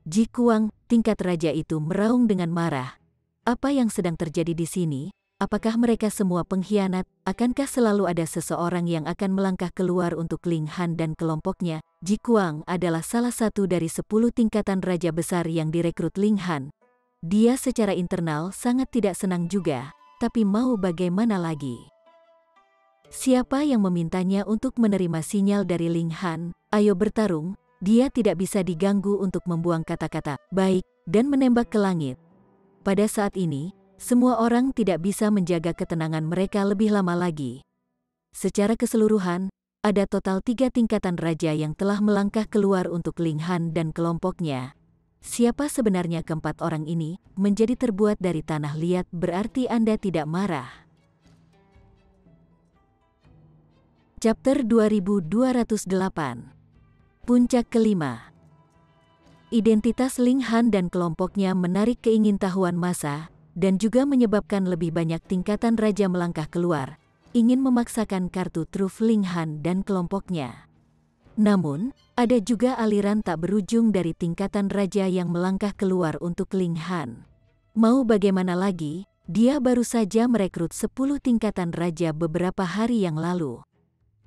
Ji Kuang, tingkat raja itu meraung dengan marah. Apa yang sedang terjadi di sini? Apakah mereka semua pengkhianat? Akankah selalu ada seseorang yang akan melangkah keluar untuk Ling Han dan kelompoknya? Ji Kuang adalah salah satu dari 10 tingkatan raja besar yang direkrut Ling Han. Dia secara internal sangat tidak senang juga, tapi mau bagaimana lagi? Siapa yang memintanya untuk menerima sinyal dari Ling Han? Ayo bertarung, dia tidak bisa diganggu untuk membuang kata-kata baik dan menembak ke langit. Pada saat ini, semua orang tidak bisa menjaga ketenangan mereka lebih lama lagi. Secara keseluruhan, ada total 3 tingkatan raja yang telah melangkah keluar untuk Ling Han dan kelompoknya. Siapa sebenarnya keempat orang ini? Menjadi terbuat dari tanah liat berarti Anda tidak marah. Chapter 2208. Puncak kelima. Identitas Ling Han dan kelompoknya menarik keingintahuan massa dan juga menyebabkan lebih banyak tingkatan raja melangkah keluar, ingin memaksakan kartu truf Ling Han dan kelompoknya. Namun, ada juga aliran tak berujung dari tingkatan raja yang melangkah keluar untuk Ling Han. Mau bagaimana lagi, dia baru saja merekrut 10 tingkatan raja beberapa hari yang lalu.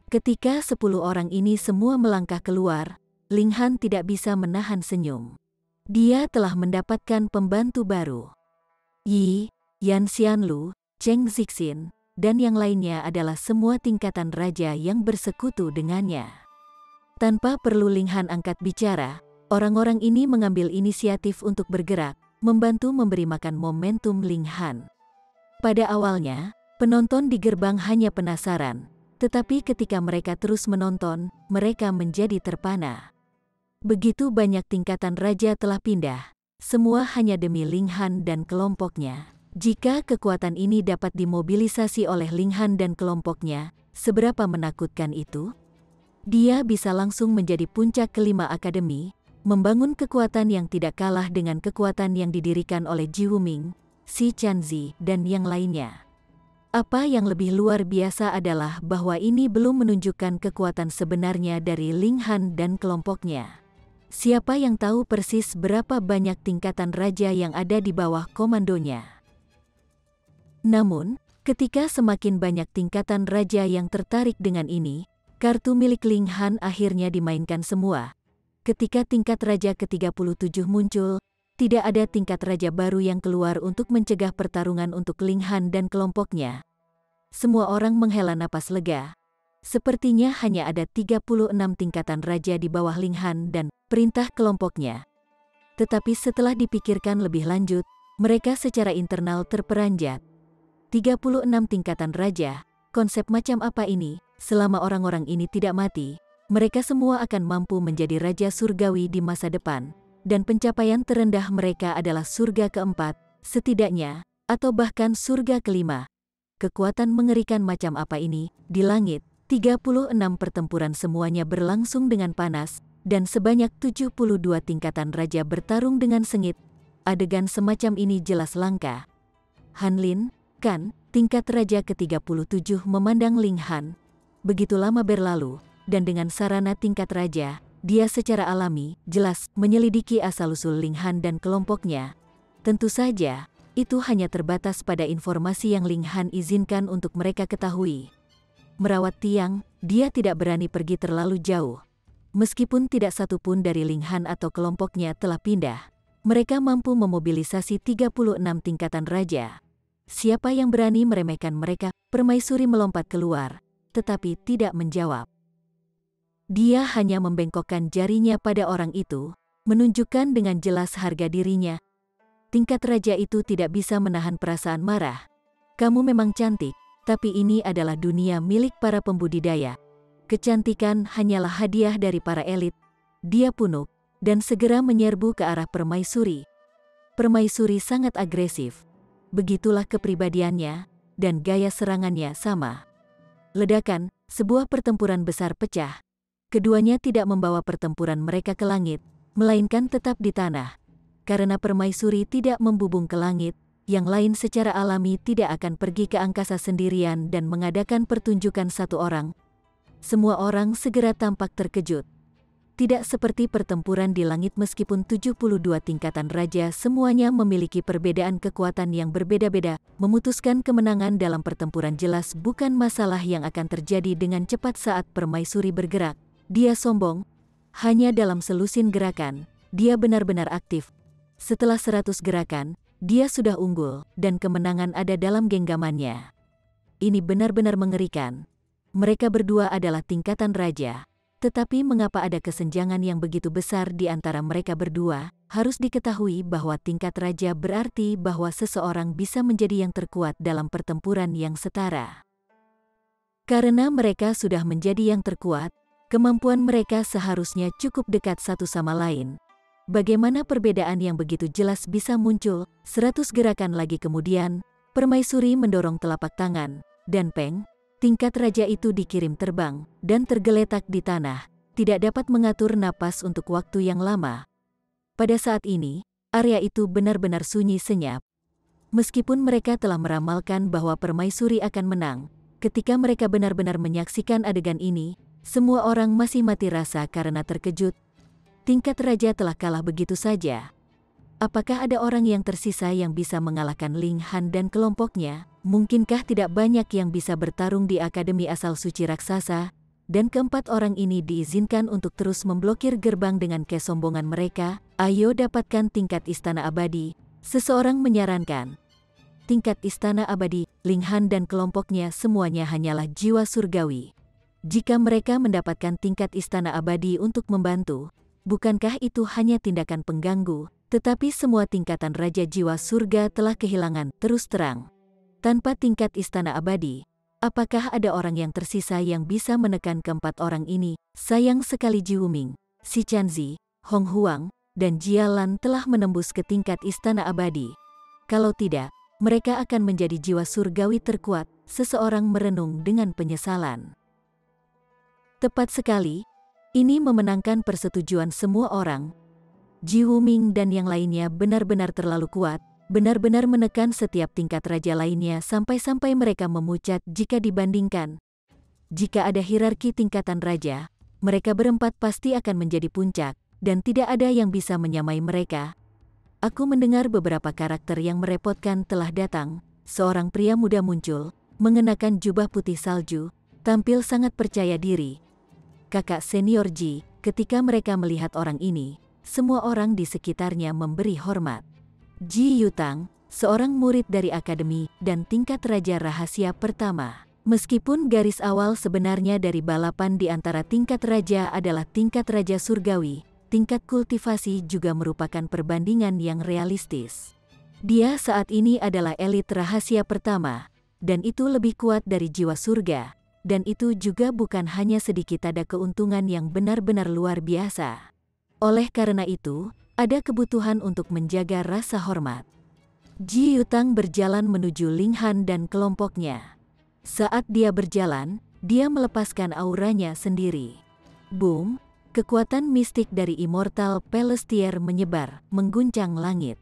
Ketika 10 orang ini semua melangkah keluar, Ling Han tidak bisa menahan senyum. Dia telah mendapatkan pembantu baru. Yi, Yan Xianlu, Cheng Zixin, dan yang lainnya adalah semua tingkatan raja yang bersekutu dengannya. Tanpa perlu Ling Han angkat bicara, orang-orang ini mengambil inisiatif untuk bergerak, membantu memberi makan momentum Ling Han. Pada awalnya, penonton di gerbang hanya penasaran, tetapi ketika mereka terus menonton, mereka menjadi terpana. Begitu banyak tingkatan raja telah pindah, semua hanya demi Ling Han dan kelompoknya. Jika kekuatan ini dapat dimobilisasi oleh Ling Han dan kelompoknya, seberapa menakutkan itu? Dia bisa langsung menjadi puncak kelima akademi, membangun kekuatan yang tidak kalah dengan kekuatan yang didirikan oleh Ji Wuming, Si Chanzi, dan yang lainnya. Apa yang lebih luar biasa adalah bahwa ini belum menunjukkan kekuatan sebenarnya dari Ling Han dan kelompoknya. Siapa yang tahu persis berapa banyak tingkatan raja yang ada di bawah komandonya? Namun, ketika semakin banyak tingkatan raja yang tertarik dengan ini, kartu milik Ling Han akhirnya dimainkan semua. Ketika tingkat raja ke-37 muncul, tidak ada tingkat raja baru yang keluar untuk mencegah pertarungan untuk Ling Han dan kelompoknya. Semua orang menghela napas lega. Sepertinya hanya ada 36 tingkatan raja di bawah Ling Han dan perintah kelompoknya. Tetapi setelah dipikirkan lebih lanjut, mereka secara internal terperanjat. 36 tingkatan raja, konsep macam apa ini? Selama orang-orang ini tidak mati, mereka semua akan mampu menjadi raja surgawi di masa depan, dan pencapaian terendah mereka adalah surga keempat, setidaknya, atau bahkan surga kelima. Kekuatan mengerikan macam apa ini? Di langit, 36 pertempuran semuanya berlangsung dengan panas, dan sebanyak 72 tingkatan raja bertarung dengan sengit. Adegan semacam ini jelas langka. Han Lin, kan, tingkat raja ke-37 memandang Ling Han. Begitu lama berlalu, dan dengan sarana tingkat raja, dia secara alami, jelas, menyelidiki asal-usul Ling Han dan kelompoknya. Tentu saja, itu hanya terbatas pada informasi yang Ling Han izinkan untuk mereka ketahui. Merawat tiang, dia tidak berani pergi terlalu jauh. Meskipun tidak satu pun dari Ling Han atau kelompoknya telah pindah, mereka mampu memobilisasi 36 tingkatan raja. Siapa yang berani meremehkan mereka? Permaisuri melompat keluar, tetapi tidak menjawab. Dia hanya membengkokkan jarinya pada orang itu, menunjukkan dengan jelas harga dirinya. Tingkat raja itu tidak bisa menahan perasaan marah. Kamu memang cantik, tapi ini adalah dunia milik para pembudidaya. Kecantikan hanyalah hadiah dari para elit. Dia punuk, dan segera menyerbu ke arah permaisuri. Permaisuri sangat agresif. Begitulah kepribadiannya, dan gaya serangannya sama. Ledakan, sebuah pertempuran besar pecah. Keduanya tidak membawa pertempuran mereka ke langit, melainkan tetap di tanah. Karena permaisuri tidak membubung ke langit, yang lain secara alami tidak akan pergi ke angkasa sendirian dan mengadakan pertunjukan satu orang. Semua orang segera tampak terkejut. Tidak seperti pertempuran di langit meskipun 72 tingkatan raja semuanya memiliki perbedaan kekuatan yang berbeda-beda, memutuskan kemenangan dalam pertempuran jelas bukan masalah yang akan terjadi dengan cepat saat permaisuri bergerak. Dia sombong. Hanya dalam selusin gerakan, dia benar-benar aktif. Setelah 100 gerakan, dia sudah unggul, dan kemenangan ada dalam genggamannya. Ini benar-benar mengerikan. Mereka berdua adalah tingkatan raja. Tetapi mengapa ada kesenjangan yang begitu besar di antara mereka berdua? Harus diketahui bahwa tingkat raja berarti bahwa seseorang bisa menjadi yang terkuat dalam pertempuran yang setara. Karena mereka sudah menjadi yang terkuat, kemampuan mereka seharusnya cukup dekat satu sama lain. Bagaimana perbedaan yang begitu jelas bisa muncul? 100 gerakan lagi kemudian, permaisuri mendorong telapak tangan, dan peng, tingkat raja itu dikirim terbang, dan tergeletak di tanah, tidak dapat mengatur napas untuk waktu yang lama. Pada saat ini, area itu benar-benar sunyi senyap. Meskipun mereka telah meramalkan bahwa permaisuri akan menang, ketika mereka benar-benar menyaksikan adegan ini, semua orang masih mati rasa karena terkejut. Tingkat raja telah kalah begitu saja. Apakah ada orang yang tersisa yang bisa mengalahkan Ling Han dan kelompoknya? Mungkinkah tidak banyak yang bisa bertarung di Akademi Asal Suci Raksasa? Dan keempat orang ini diizinkan untuk terus memblokir gerbang dengan kesombongan mereka. Ayo dapatkan tingkat Istana Abadi. Seseorang menyarankan. Tingkat Istana Abadi, Ling Han dan kelompoknya semuanya hanyalah jiwa surgawi. Jika mereka mendapatkan tingkat Istana Abadi untuk membantu, bukankah itu hanya tindakan pengganggu? Tetapi semua tingkatan Raja Jiwa Surga telah kehilangan. Terus terang. Tanpa tingkat Istana Abadi, apakah ada orang yang tersisa yang bisa menekan keempat orang ini? Sayang sekali Ji Wuming, Si Chanzi, Hong Huang, dan Jia Lan telah menembus ke tingkat Istana Abadi. Kalau tidak, mereka akan menjadi jiwa surgawi terkuat. Seseorang merenung dengan penyesalan. Tepat sekali, ini memenangkan persetujuan semua orang. Ji Wuming dan yang lainnya benar-benar terlalu kuat, benar-benar menekan setiap tingkat raja lainnya sampai-sampai mereka memucat jika dibandingkan. Jika ada hierarki tingkatan raja, mereka berempat pasti akan menjadi puncak, dan tidak ada yang bisa menyamai mereka. Aku mendengar beberapa karakter yang merepotkan telah datang. Seorang pria muda muncul, mengenakan jubah putih salju, tampil sangat percaya diri. Kakak senior Ji, ketika mereka melihat orang ini, semua orang di sekitarnya memberi hormat. Ji Yutang, seorang murid dari akademi dan tingkat raja rahasia pertama. Meskipun garis awal sebenarnya dari balapan di antara tingkat raja adalah tingkat raja surgawi, tingkat kultivasi juga merupakan perbandingan yang realistis. Dia saat ini adalah elit rahasia pertama, dan itu lebih kuat dari jiwa surga, dan itu juga bukan hanya sedikit ada keuntungan yang benar-benar luar biasa. Oleh karena itu, ada kebutuhan untuk menjaga rasa hormat. Ji Yutang berjalan menuju Ling Han dan kelompoknya. Saat dia berjalan, dia melepaskan auranya sendiri. Boom! kekuatan mistik dari Immortal Pelestier menyebar, mengguncang langit.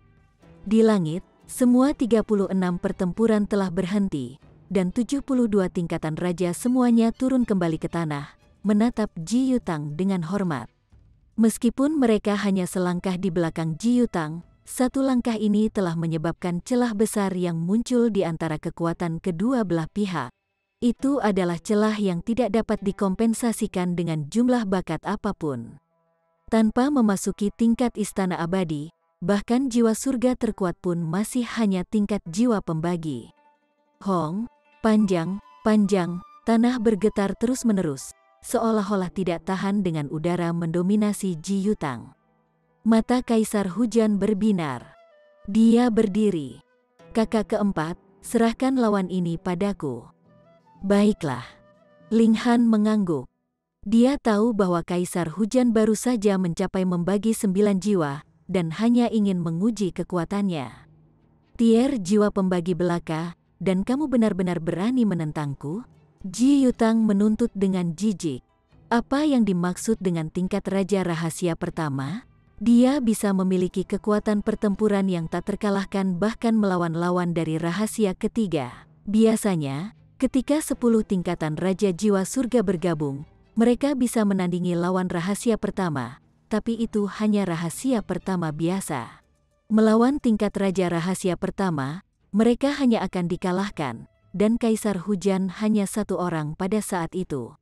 Di langit, semua 36 pertempuran telah berhenti, dan 72 tingkatan raja semuanya turun kembali ke tanah, menatap Ji Yutang dengan hormat. Meskipun mereka hanya selangkah di belakang Ji Yutang, satu langkah ini telah menyebabkan celah besar yang muncul di antara kekuatan kedua belah pihak. Itu adalah celah yang tidak dapat dikompensasikan dengan jumlah bakat apapun. Tanpa memasuki tingkat istana abadi, bahkan jiwa surga terkuat pun masih hanya tingkat jiwa pembagi. Hong, panjang, tanah bergetar terus-menerus, seolah-olah tidak tahan dengan udara mendominasi Ji Yutang. Mata Kaisar Hujan berbinar. Dia berdiri. Kakak keempat, serahkan lawan ini padaku. Baiklah. Ling Han mengangguk. Dia tahu bahwa Kaisar Hujan baru saja mencapai membagi 9 jiwa, dan hanya ingin menguji kekuatannya. Tier jiwa pembagi belaka, dan kamu benar-benar berani menentangku? Ji Yutang menuntut dengan jijik. Apa yang dimaksud dengan tingkat raja rahasia pertama? Dia bisa memiliki kekuatan pertempuran yang tak terkalahkan bahkan melawan lawan dari rahasia ketiga. Biasanya, ketika 10 tingkatan Raja Jiwa Surga bergabung, mereka bisa menandingi lawan rahasia pertama, tapi itu hanya rahasia pertama biasa. Melawan tingkat Raja Rahasia pertama, mereka hanya akan dikalahkan, dan Kaisar Hujan hanya satu orang pada saat itu.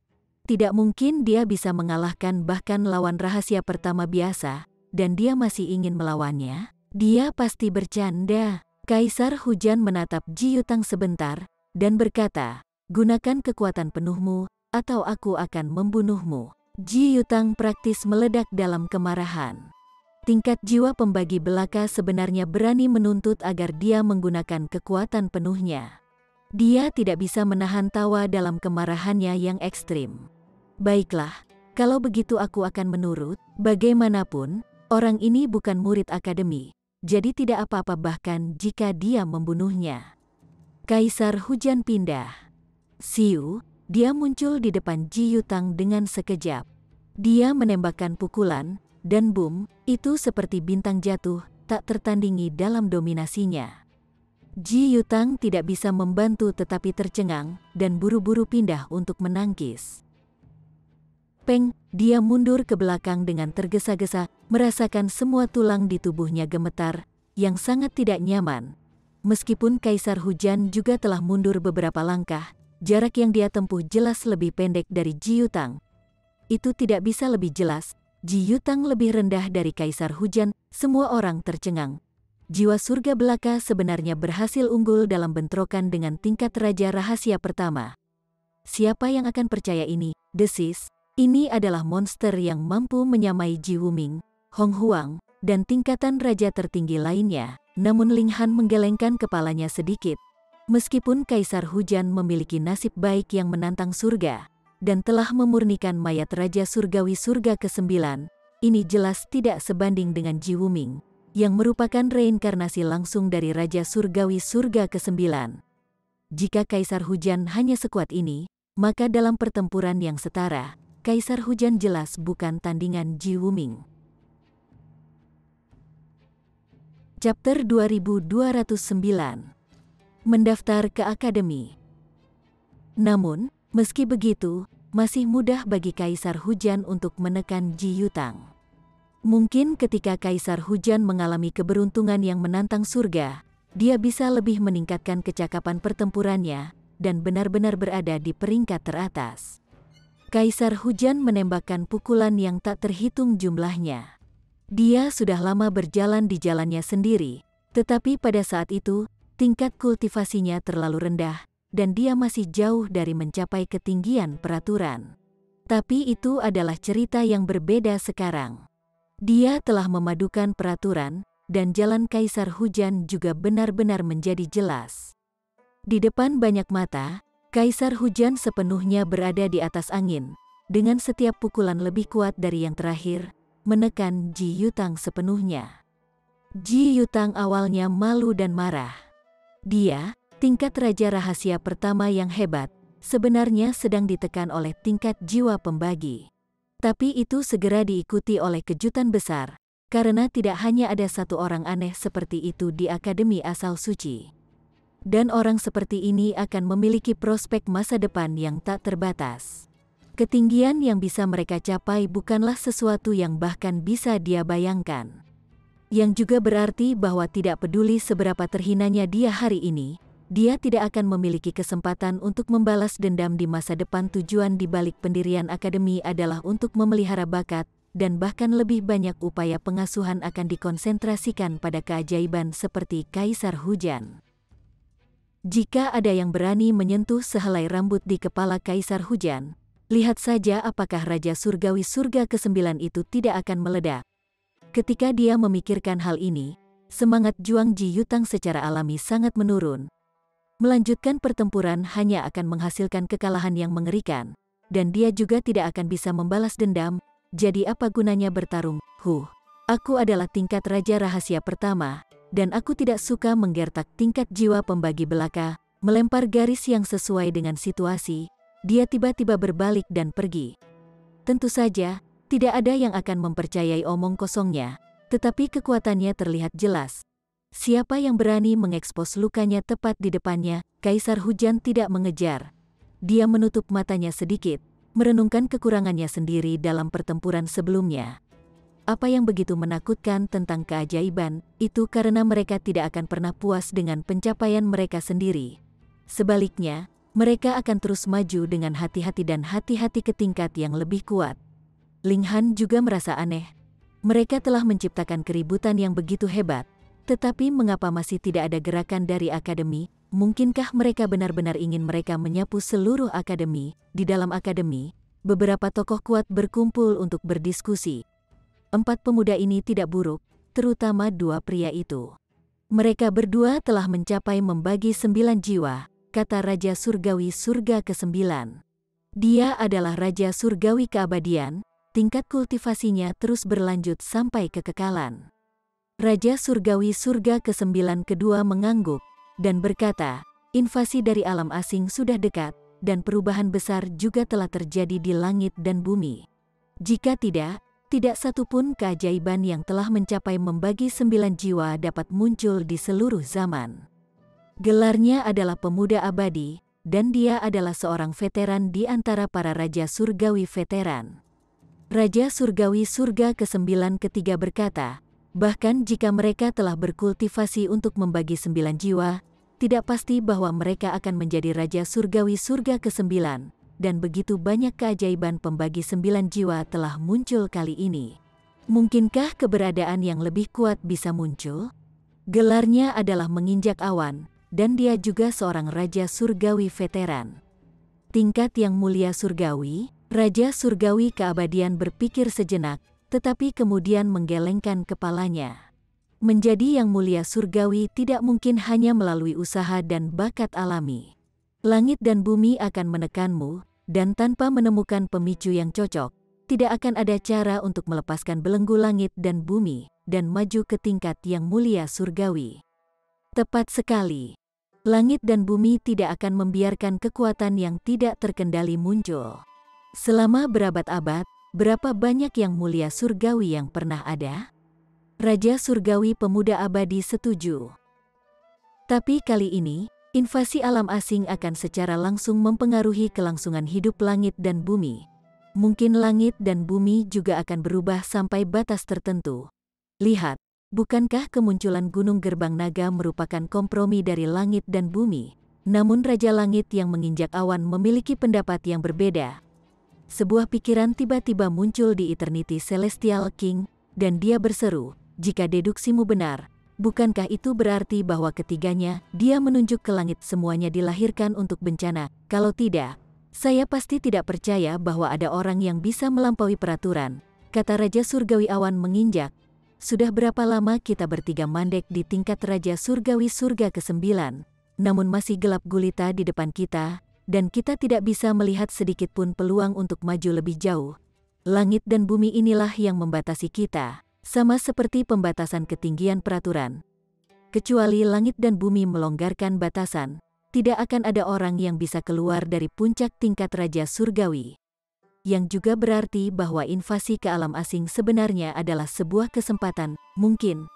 Tidak mungkin dia bisa mengalahkan bahkan lawan rahasia pertama biasa, dan dia masih ingin melawannya. Dia pasti bercanda. Kaisar Hujan menatap Ji Yutang sebentar, dan berkata, gunakan kekuatan penuhmu, atau aku akan membunuhmu. Ji Yutang praktis meledak dalam kemarahan. Tingkat jiwa pembagi belaka sebenarnya berani menuntut agar dia menggunakan kekuatan penuhnya. Dia tidak bisa menahan tawa dalam kemarahannya yang ekstrim. Baiklah, kalau begitu aku akan menurut. Bagaimanapun, orang ini bukan murid akademi, jadi tidak apa-apa bahkan jika dia membunuhnya. Kaisar Hujan pindah. Siu, dia muncul di depan Ji Yutang dengan sekejap. Dia menembakkan pukulan, dan boom, itu seperti bintang jatuh, tak tertandingi dalam dominasinya. Ji Yutang tidak bisa membantu tetapi tercengang, dan buru-buru pindah untuk menangkis. Peng, dia mundur ke belakang dengan tergesa-gesa, merasakan semua tulang di tubuhnya gemetar, yang sangat tidak nyaman. Meskipun Kaisar Hujan juga telah mundur beberapa langkah, jarak yang dia tempuh jelas lebih pendek dari Ji Yutang. Itu tidak bisa lebih jelas, Ji Yutang lebih rendah dari Kaisar Hujan, semua orang tercengang. Jiwa surga belaka sebenarnya berhasil unggul dalam bentrokan dengan tingkat Raja Rahasia pertama. Siapa yang akan percaya ini? Desis, ini adalah monster yang mampu menyamai Ji Wuming, Hong Huang, dan tingkatan raja tertinggi lainnya. Namun Ling Han menggelengkan kepalanya sedikit. Meskipun Kaisar Hujan memiliki nasib baik yang menantang surga, dan telah memurnikan mayat Raja Surgawi Surga ke-9, ini jelas tidak sebanding dengan Ji Wuming, yang merupakan reinkarnasi langsung dari Raja Surgawi Surga ke-9. Jika Kaisar Hujan hanya sekuat ini, maka dalam pertempuran yang setara, Kaisar Hujan jelas bukan tandingan Ji Wuming. Chapter 2209. Mendaftar ke Akademi. Namun, meski begitu, masih mudah bagi Kaisar Hujan untuk menekan Ji Yutang. Mungkin ketika Kaisar Hujan mengalami keberuntungan yang menantang surga, dia bisa lebih meningkatkan kecakapan pertempurannya, dan benar-benar berada di peringkat teratas. Kaisar Hujan menembakkan pukulan yang tak terhitung jumlahnya. Dia sudah lama berjalan di jalannya sendiri, tetapi pada saat itu, tingkat kultivasinya terlalu rendah, dan dia masih jauh dari mencapai ketinggian peraturan. Tapi itu adalah cerita yang berbeda sekarang. Dia telah memadukan peraturan, dan jalan Kaisar Hujan juga benar-benar menjadi jelas. Di depan banyak mata, Kaisar Hujan sepenuhnya berada di atas angin, dengan setiap pukulan lebih kuat dari yang terakhir, menekan Ji Yutang sepenuhnya. Ji Yutang awalnya malu dan marah. Dia, tingkat Raja Rahasia pertama yang hebat, sebenarnya sedang ditekan oleh tingkat jiwa pembagi. Tapi itu segera diikuti oleh kejutan besar, karena tidak hanya ada satu orang aneh seperti itu di Akademi Asal Suci. Dan orang seperti ini akan memiliki prospek masa depan yang tak terbatas. Ketinggian yang bisa mereka capai bukanlah sesuatu yang bahkan bisa dia bayangkan. Yang juga berarti bahwa tidak peduli seberapa terhinanya dia hari ini, dia tidak akan memiliki kesempatan untuk membalas dendam di masa depan. Tujuan di balik pendirian akademi adalah untuk memelihara bakat, dan bahkan lebih banyak upaya pengasuhan akan dikonsentrasikan pada keajaiban seperti Kaisar Hujan. Jika ada yang berani menyentuh sehelai rambut di kepala Kaisar Hujan, lihat saja apakah Raja Surgawi Surga ke-9 itu tidak akan meledak. Ketika dia memikirkan hal ini, semangat Juang Ji Yutang secara alami sangat menurun. Melanjutkan pertempuran hanya akan menghasilkan kekalahan yang mengerikan, dan dia juga tidak akan bisa membalas dendam, jadi apa gunanya bertarung? Aku adalah tingkat Raja Rahasia pertama, dan aku tidak suka menggertak tingkat jiwa pembagi belaka, melempar garis yang sesuai dengan situasi. Dia tiba-tiba berbalik dan pergi. Tentu saja, tidak ada yang akan mempercayai omong kosongnya, tetapi kekuatannya terlihat jelas. Siapa yang berani mengekspos lukanya tepat di depannya? Kaisar Hujan tidak mengejar. Dia menutup matanya sedikit, merenungkan kekurangannya sendiri dalam pertempuran sebelumnya. Apa yang begitu menakutkan tentang keajaiban, itu karena mereka tidak akan pernah puas dengan pencapaian mereka sendiri. Sebaliknya, mereka akan terus maju dengan hati-hati dan hati-hati ke tingkat yang lebih kuat. Ling Han juga merasa aneh. Mereka telah menciptakan keributan yang begitu hebat, tetapi mengapa masih tidak ada gerakan dari akademi? Mungkinkah mereka benar-benar ingin mereka menyapu seluruh akademi? Di dalam akademi, beberapa tokoh kuat berkumpul untuk berdiskusi. 4 pemuda ini tidak buruk, terutama 2 pria itu. Mereka berdua telah mencapai membagi 9 jiwa, kata Raja Surgawi Surga ke-9. Dia adalah Raja Surgawi keabadian, tingkat kultivasinya terus berlanjut sampai kekekalan. Raja Surgawi Surga ke-9 kedua mengangguk, dan berkata, invasi dari alam asing sudah dekat, dan perubahan besar juga telah terjadi di langit dan bumi. Jika tidak satupun keajaiban yang telah mencapai membagi 9 jiwa dapat muncul di seluruh zaman. Gelarnya adalah Pemuda Abadi, dan dia adalah seorang veteran di antara para Raja Surgawi veteran. Raja Surgawi Surga ke-9 ketiga berkata, bahkan jika mereka telah berkultivasi untuk membagi 9 jiwa, tidak pasti bahwa mereka akan menjadi Raja Surgawi Surga ke-9. Dan begitu banyak keajaiban pembagi 9 jiwa telah muncul kali ini. Mungkinkah keberadaan yang lebih kuat bisa muncul? Gelarnya adalah Menginjak Awan, dan dia juga seorang Raja Surgawi veteran. Tingkat yang mulia surgawi, Raja Surgawi keabadian berpikir sejenak, tetapi kemudian menggelengkan kepalanya. Menjadi yang mulia surgawi tidak mungkin hanya melalui usaha dan bakat alami. Langit dan bumi akan menekanmu, dan tanpa menemukan pemicu yang cocok, tidak akan ada cara untuk melepaskan belenggu langit dan bumi, dan maju ke tingkat yang mulia surgawi. Tepat sekali. Langit dan bumi tidak akan membiarkan kekuatan yang tidak terkendali muncul. Selama berabad-abad, berapa banyak yang mulia surgawi yang pernah ada? Raja Surgawi Pemuda Abadi setuju. Tapi kali ini, invasi alam asing akan secara langsung mempengaruhi kelangsungan hidup langit dan bumi. Mungkin langit dan bumi juga akan berubah sampai batas tertentu. Lihat, bukankah kemunculan Gunung Gerbang Naga merupakan kompromi dari langit dan bumi? Namun Raja Langit yang menginjak awan memiliki pendapat yang berbeda. Sebuah pikiran tiba-tiba muncul di Eternity Celestial King, dan dia berseru, jika deduksimu benar, bukankah itu berarti bahwa ketiganya, dia menunjuk ke langit semuanya dilahirkan untuk bencana? Kalau tidak, saya pasti tidak percaya bahwa ada orang yang bisa melampaui peraturan, kata Raja Surgawi Awan menginjak. Sudah berapa lama kita bertiga mandek di tingkat Raja Surgawi Surga ke-9, namun masih gelap gulita di depan kita, dan kita tidak bisa melihat sedikit pun peluang untuk maju lebih jauh. Langit dan bumi inilah yang membatasi kita. Sama seperti pembatasan ketinggian peraturan. Kecuali langit dan bumi melonggarkan batasan, tidak akan ada orang yang bisa keluar dari puncak tingkat Raja Surgawi. yang juga berarti bahwa invasi ke alam asing sebenarnya adalah sebuah kesempatan, mungkin.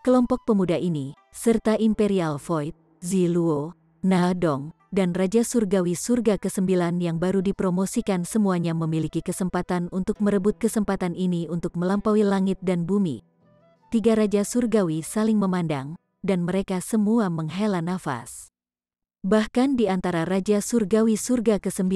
Kelompok pemuda ini, serta Imperial Void, Ziluo, Na Dong, dan Raja Surgawi Surga ke-9 yang baru dipromosikan semuanya memiliki kesempatan untuk merebut kesempatan ini untuk melampaui langit dan bumi. Tiga Raja Surgawi saling memandang, dan mereka semua menghela nafas. Bahkan di antara Raja Surgawi Surga ke-9,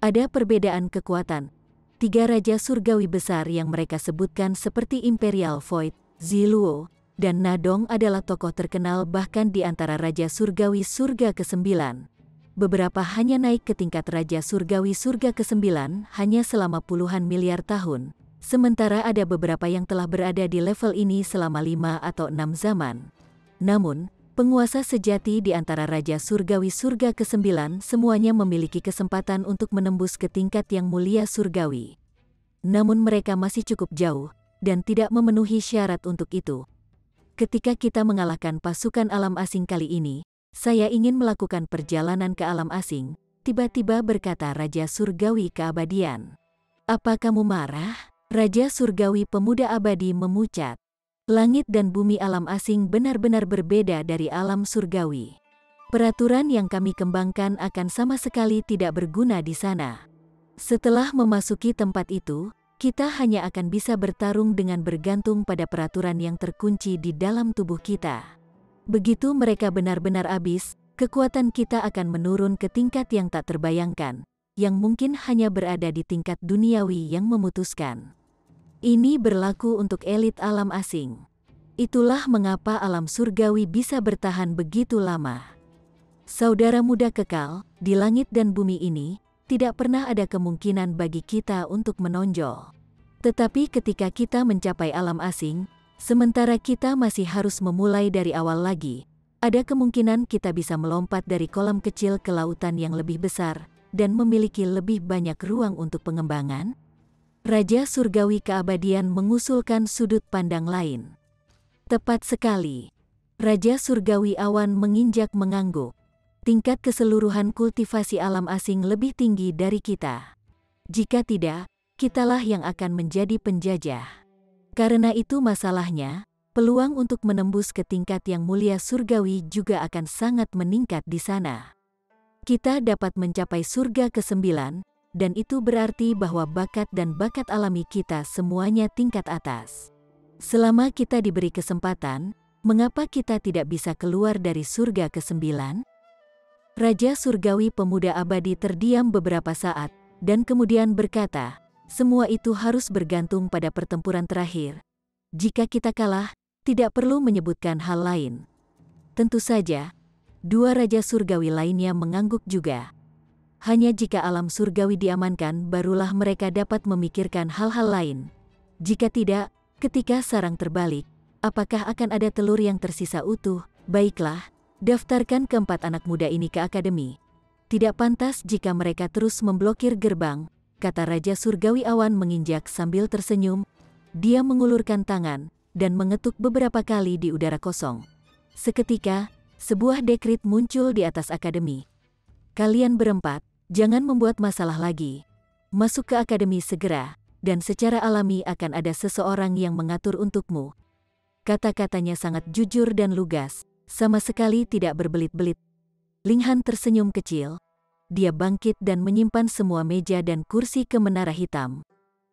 ada perbedaan kekuatan. Tiga Raja Surgawi besar yang mereka sebutkan seperti Imperial Void, Ziluo, dan Na Dong adalah tokoh terkenal bahkan di antara Raja Surgawi Surga ke-9. Beberapa hanya naik ke tingkat Raja Surgawi Surga ke-9 hanya selama puluhan miliar tahun, sementara ada beberapa yang telah berada di level ini selama 5 atau 6 zaman. Namun, penguasa sejati di antara Raja Surgawi Surga ke-9 semuanya memiliki kesempatan untuk menembus ke tingkat yang mulia surgawi. Namun mereka masih cukup jauh, dan tidak memenuhi syarat untuk itu. Ketika kita mengalahkan pasukan alam asing kali ini, saya ingin melakukan perjalanan ke alam asing, tiba-tiba berkata Raja Surgawi Keabadian. Apa kamu marah? Raja Surgawi Pemuda Abadi memucat. Langit dan bumi alam asing benar-benar berbeda dari alam surgawi. Peraturan yang kami kembangkan akan sama sekali tidak berguna di sana. Setelah memasuki tempat itu, kita hanya akan bisa bertarung dengan bergantung pada peraturan yang terkunci di dalam tubuh kita. Begitu mereka benar-benar habis, kekuatan kita akan menurun ke tingkat yang tak terbayangkan, yang mungkin hanya berada di tingkat duniawi yang memutuskan. Ini berlaku untuk elit alam asing. Itulah mengapa alam surgawi bisa bertahan begitu lama. Saudara muda kekal, di langit dan bumi ini, tidak pernah ada kemungkinan bagi kita untuk menonjol. Tetapi ketika kita mencapai alam asing, sementara kita masih harus memulai dari awal lagi, ada kemungkinan kita bisa melompat dari kolam kecil ke lautan yang lebih besar, dan memiliki lebih banyak ruang untuk pengembangan. Raja Surgawi Keabadian mengusulkan sudut pandang lain. Tepat sekali. Raja Surgawi Awan menginjak mengangguk. Tingkat keseluruhan kultivasi alam asing lebih tinggi dari kita. Jika tidak, kitalah yang akan menjadi penjajah. Karena itu masalahnya, peluang untuk menembus ke tingkat yang mulia surgawi juga akan sangat meningkat di sana. Kita dapat mencapai surga ke-9, dan itu berarti bahwa bakat dan bakat alami kita semuanya tingkat atas. Selama kita diberi kesempatan, mengapa kita tidak bisa keluar dari surga ke-9? Raja Surgawi Pemuda Abadi terdiam beberapa saat, dan kemudian berkata, semua itu harus bergantung pada pertempuran terakhir. Jika kita kalah, tidak perlu menyebutkan hal lain. Tentu saja, dua Raja Surgawi lainnya mengangguk juga. Hanya jika alam surgawi diamankan barulah mereka dapat memikirkan hal-hal lain. Jika tidak, ketika sarang terbalik, apakah akan ada telur yang tersisa utuh? Baiklah, daftarkan keempat anak muda ini ke akademi. Tidak pantas jika mereka terus memblokir gerbang, kata Raja Surgawi Awan menginjak sambil tersenyum. Dia mengulurkan tangan, dan mengetuk beberapa kali di udara kosong. Seketika, sebuah dekrit muncul di atas akademi. Kalian berempat, jangan membuat masalah lagi. Masuk ke akademi segera, dan secara alami akan ada seseorang yang mengatur untukmu. Kata-katanya sangat jujur dan lugas, sama sekali tidak berbelit-belit. Ling Han tersenyum kecil. Dia bangkit dan menyimpan semua meja dan kursi ke menara hitam.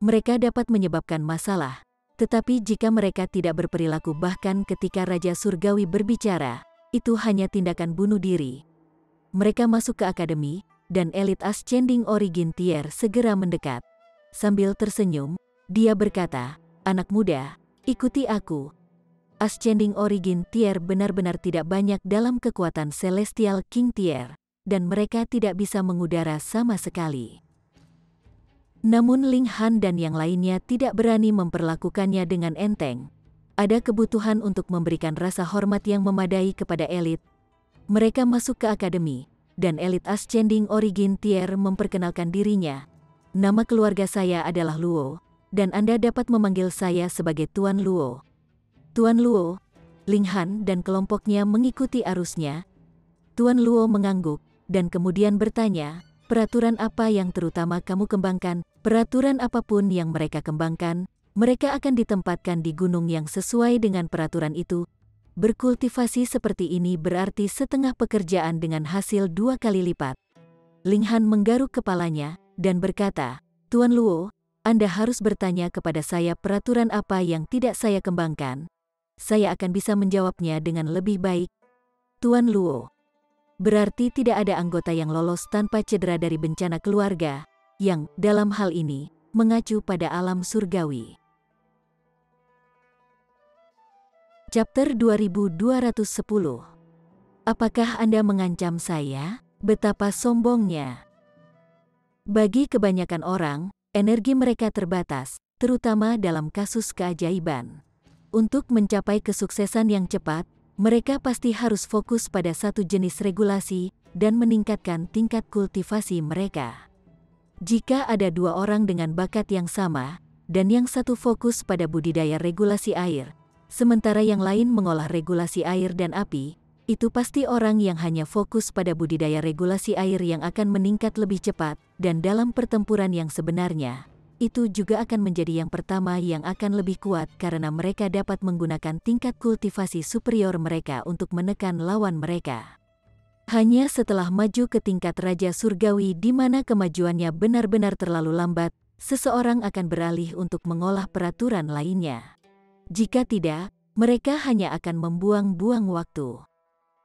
Mereka dapat menyebabkan masalah, tetapi jika mereka tidak berperilaku bahkan ketika Raja Surgawi berbicara, itu hanya tindakan bunuh diri. Mereka masuk ke akademi, dan elit Ascending Origin Tier segera mendekat. Sambil tersenyum, dia berkata, anak muda, ikuti aku. Ascending Origin Tier benar-benar tidak banyak dalam kekuatan Celestial King Tier, dan mereka tidak bisa mengudara sama sekali. Namun Ling Han dan yang lainnya tidak berani memperlakukannya dengan enteng. Ada kebutuhan untuk memberikan rasa hormat yang memadai kepada elit. Mereka masuk ke akademi, dan elit Ascending Origin Tier memperkenalkan dirinya. Nama keluarga saya adalah Luo, dan Anda dapat memanggil saya sebagai Tuan Luo. Tuan Luo, Ling Han dan kelompoknya mengikuti arusnya. Tuan Luo mengangguk, dan kemudian bertanya, peraturan apa yang terutama kamu kembangkan, peraturan apapun yang mereka kembangkan, mereka akan ditempatkan di gunung yang sesuai dengan peraturan itu. Berkultivasi seperti ini berarti setengah pekerjaan dengan hasil 2 kali lipat. Ling Han menggaruk kepalanya dan berkata, Tuan Luo, Anda harus bertanya kepada saya peraturan apa yang tidak saya kembangkan. Saya akan bisa menjawabnya dengan lebih baik. Tuan Luo. Berarti tidak ada anggota yang lolos tanpa cedera dari bencana keluarga, yang, dalam hal ini, mengacu pada alam surgawi. Chapter 2210. Apakah Anda mengancam saya? Betapa sombongnya. Bagi kebanyakan orang, energi mereka terbatas, terutama dalam kasus keajaiban. Untuk mencapai kesuksesan yang cepat, mereka pasti harus fokus pada satu jenis regulasi dan meningkatkan tingkat kultivasi mereka. Jika ada 2 orang dengan bakat yang sama, dan yang satu fokus pada budidaya regulasi air, sementara yang lain mengolah regulasi air dan api, itu pasti orang yang hanya fokus pada budidaya regulasi air yang akan meningkat lebih cepat, dan dalam pertempuran yang sebenarnya, itu juga akan menjadi yang pertama yang akan lebih kuat karena mereka dapat menggunakan tingkat kultivasi superior mereka untuk menekan lawan mereka. Hanya setelah maju ke tingkat Raja Surgawi di mana kemajuannya benar-benar terlalu lambat, seseorang akan beralih untuk mengolah peraturan lainnya. Jika tidak, mereka hanya akan membuang-buang waktu.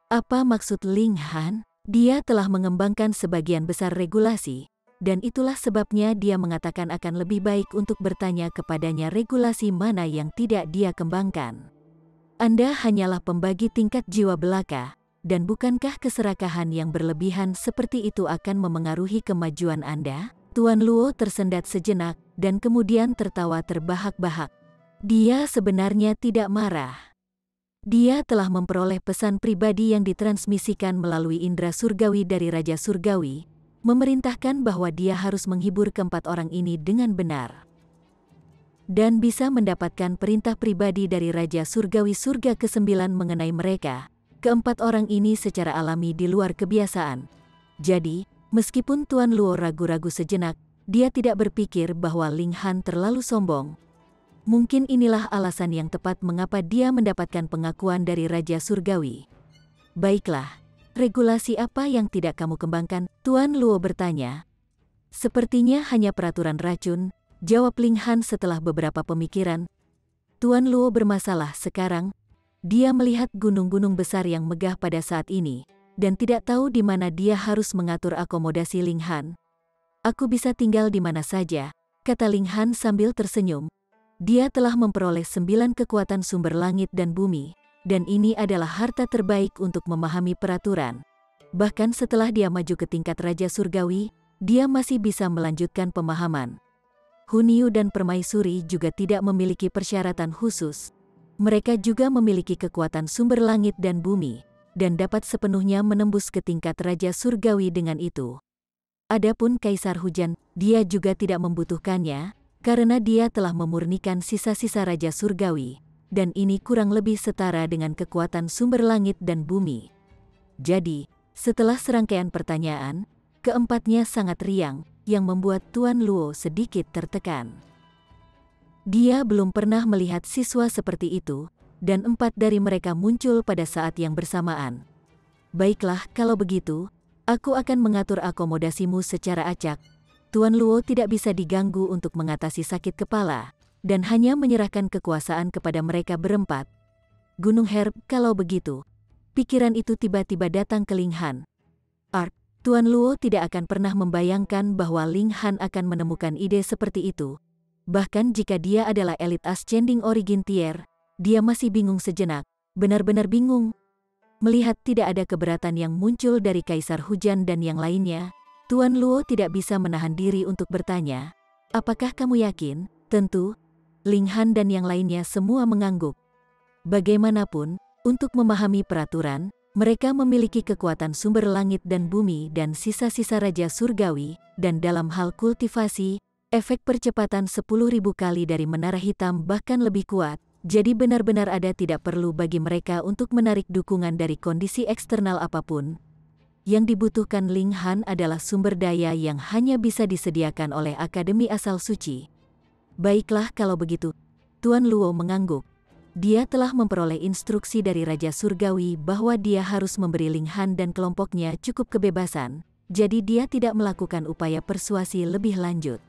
Apa maksud Ling Han? Dia telah mengembangkan sebagian besar regulasi, dan itulah sebabnya dia mengatakan akan lebih baik untuk bertanya kepadanya regulasi mana yang tidak dia kembangkan. Anda hanyalah pembagi tingkat jiwa belaka, dan bukankah keserakahan yang berlebihan seperti itu akan memengaruhi kemajuan Anda? Tuan Luo tersendat sejenak, dan kemudian tertawa terbahak-bahak. Dia sebenarnya tidak marah. Dia telah memperoleh pesan pribadi yang ditransmisikan melalui indera surgawi dari Raja Surgawi, memerintahkan bahwa dia harus menghibur keempat orang ini dengan benar. Dan bisa mendapatkan perintah pribadi dari Raja Surgawi Surga ke-9 mengenai mereka, keempat orang ini secara alami di luar kebiasaan. Jadi, meskipun Tuan Luo ragu-ragu sejenak, dia tidak berpikir bahwa Ling Han terlalu sombong. Mungkin inilah alasan yang tepat mengapa dia mendapatkan pengakuan dari Raja Surgawi. Baiklah. Regulasi apa yang tidak kamu kembangkan? Tuan Luo bertanya. Sepertinya hanya peraturan racun, jawab Ling Han setelah beberapa pemikiran. Tuan Luo bermasalah sekarang. Dia melihat gunung-gunung besar yang megah pada saat ini, dan tidak tahu di mana dia harus mengatur akomodasi Ling Han. Aku bisa tinggal di mana saja, kata Ling Han sambil tersenyum. Dia telah memperoleh 9 kekuatan sumber langit dan bumi. Dan ini adalah harta terbaik untuk memahami peraturan. Bahkan setelah dia maju ke tingkat Raja Surgawi, dia masih bisa melanjutkan pemahaman. Hunyu dan Permaisuri juga tidak memiliki persyaratan khusus. Mereka juga memiliki kekuatan sumber langit dan bumi, dan dapat sepenuhnya menembus ke tingkat Raja Surgawi dengan itu. Adapun Kaisar Hujan, dia juga tidak membutuhkannya, karena dia telah memurnikan sisa-sisa Raja Surgawi. Dan ini kurang lebih setara dengan kekuatan sumber langit dan bumi. Jadi, setelah serangkaian pertanyaan, keempatnya sangat riang, yang membuat Tuan Luo sedikit tertekan. Dia belum pernah melihat siswa seperti itu, dan 4 dari mereka muncul pada saat yang bersamaan. Baiklah, kalau begitu, aku akan mengatur akomodasimu secara acak. Tuan Luo tidak bisa diganggu untuk mengatasi sakit kepala, dan hanya menyerahkan kekuasaan kepada mereka berempat. Gunung Herb, kalau begitu. Pikiran itu tiba-tiba datang ke Ling Han. Tuan Luo tidak akan pernah membayangkan bahwa Ling Han akan menemukan ide seperti itu. Bahkan jika dia adalah elit Ascending Origin Tier, dia masih bingung sejenak, benar-benar bingung. Melihat tidak ada keberatan yang muncul dari Kaisar Hujan dan yang lainnya, Tuan Luo tidak bisa menahan diri untuk bertanya, apakah kamu yakin? Tentu. Ling Han dan yang lainnya semua mengangguk. Bagaimanapun, untuk memahami peraturan, mereka memiliki kekuatan sumber langit dan bumi dan sisa-sisa Raja Surgawi, dan dalam hal kultivasi, efek percepatan 10.000 kali dari Menara Hitam bahkan lebih kuat, jadi benar-benar ada tidak perlu bagi mereka untuk menarik dukungan dari kondisi eksternal apapun. Yang dibutuhkan Ling Han adalah sumber daya yang hanya bisa disediakan oleh Akademi Asal Suci. Baiklah kalau begitu, Tuan Luo mengangguk. Dia telah memperoleh instruksi dari Raja Surgawi bahwa dia harus memberi Ling Han dan kelompoknya cukup kebebasan, jadi dia tidak melakukan upaya persuasi lebih lanjut.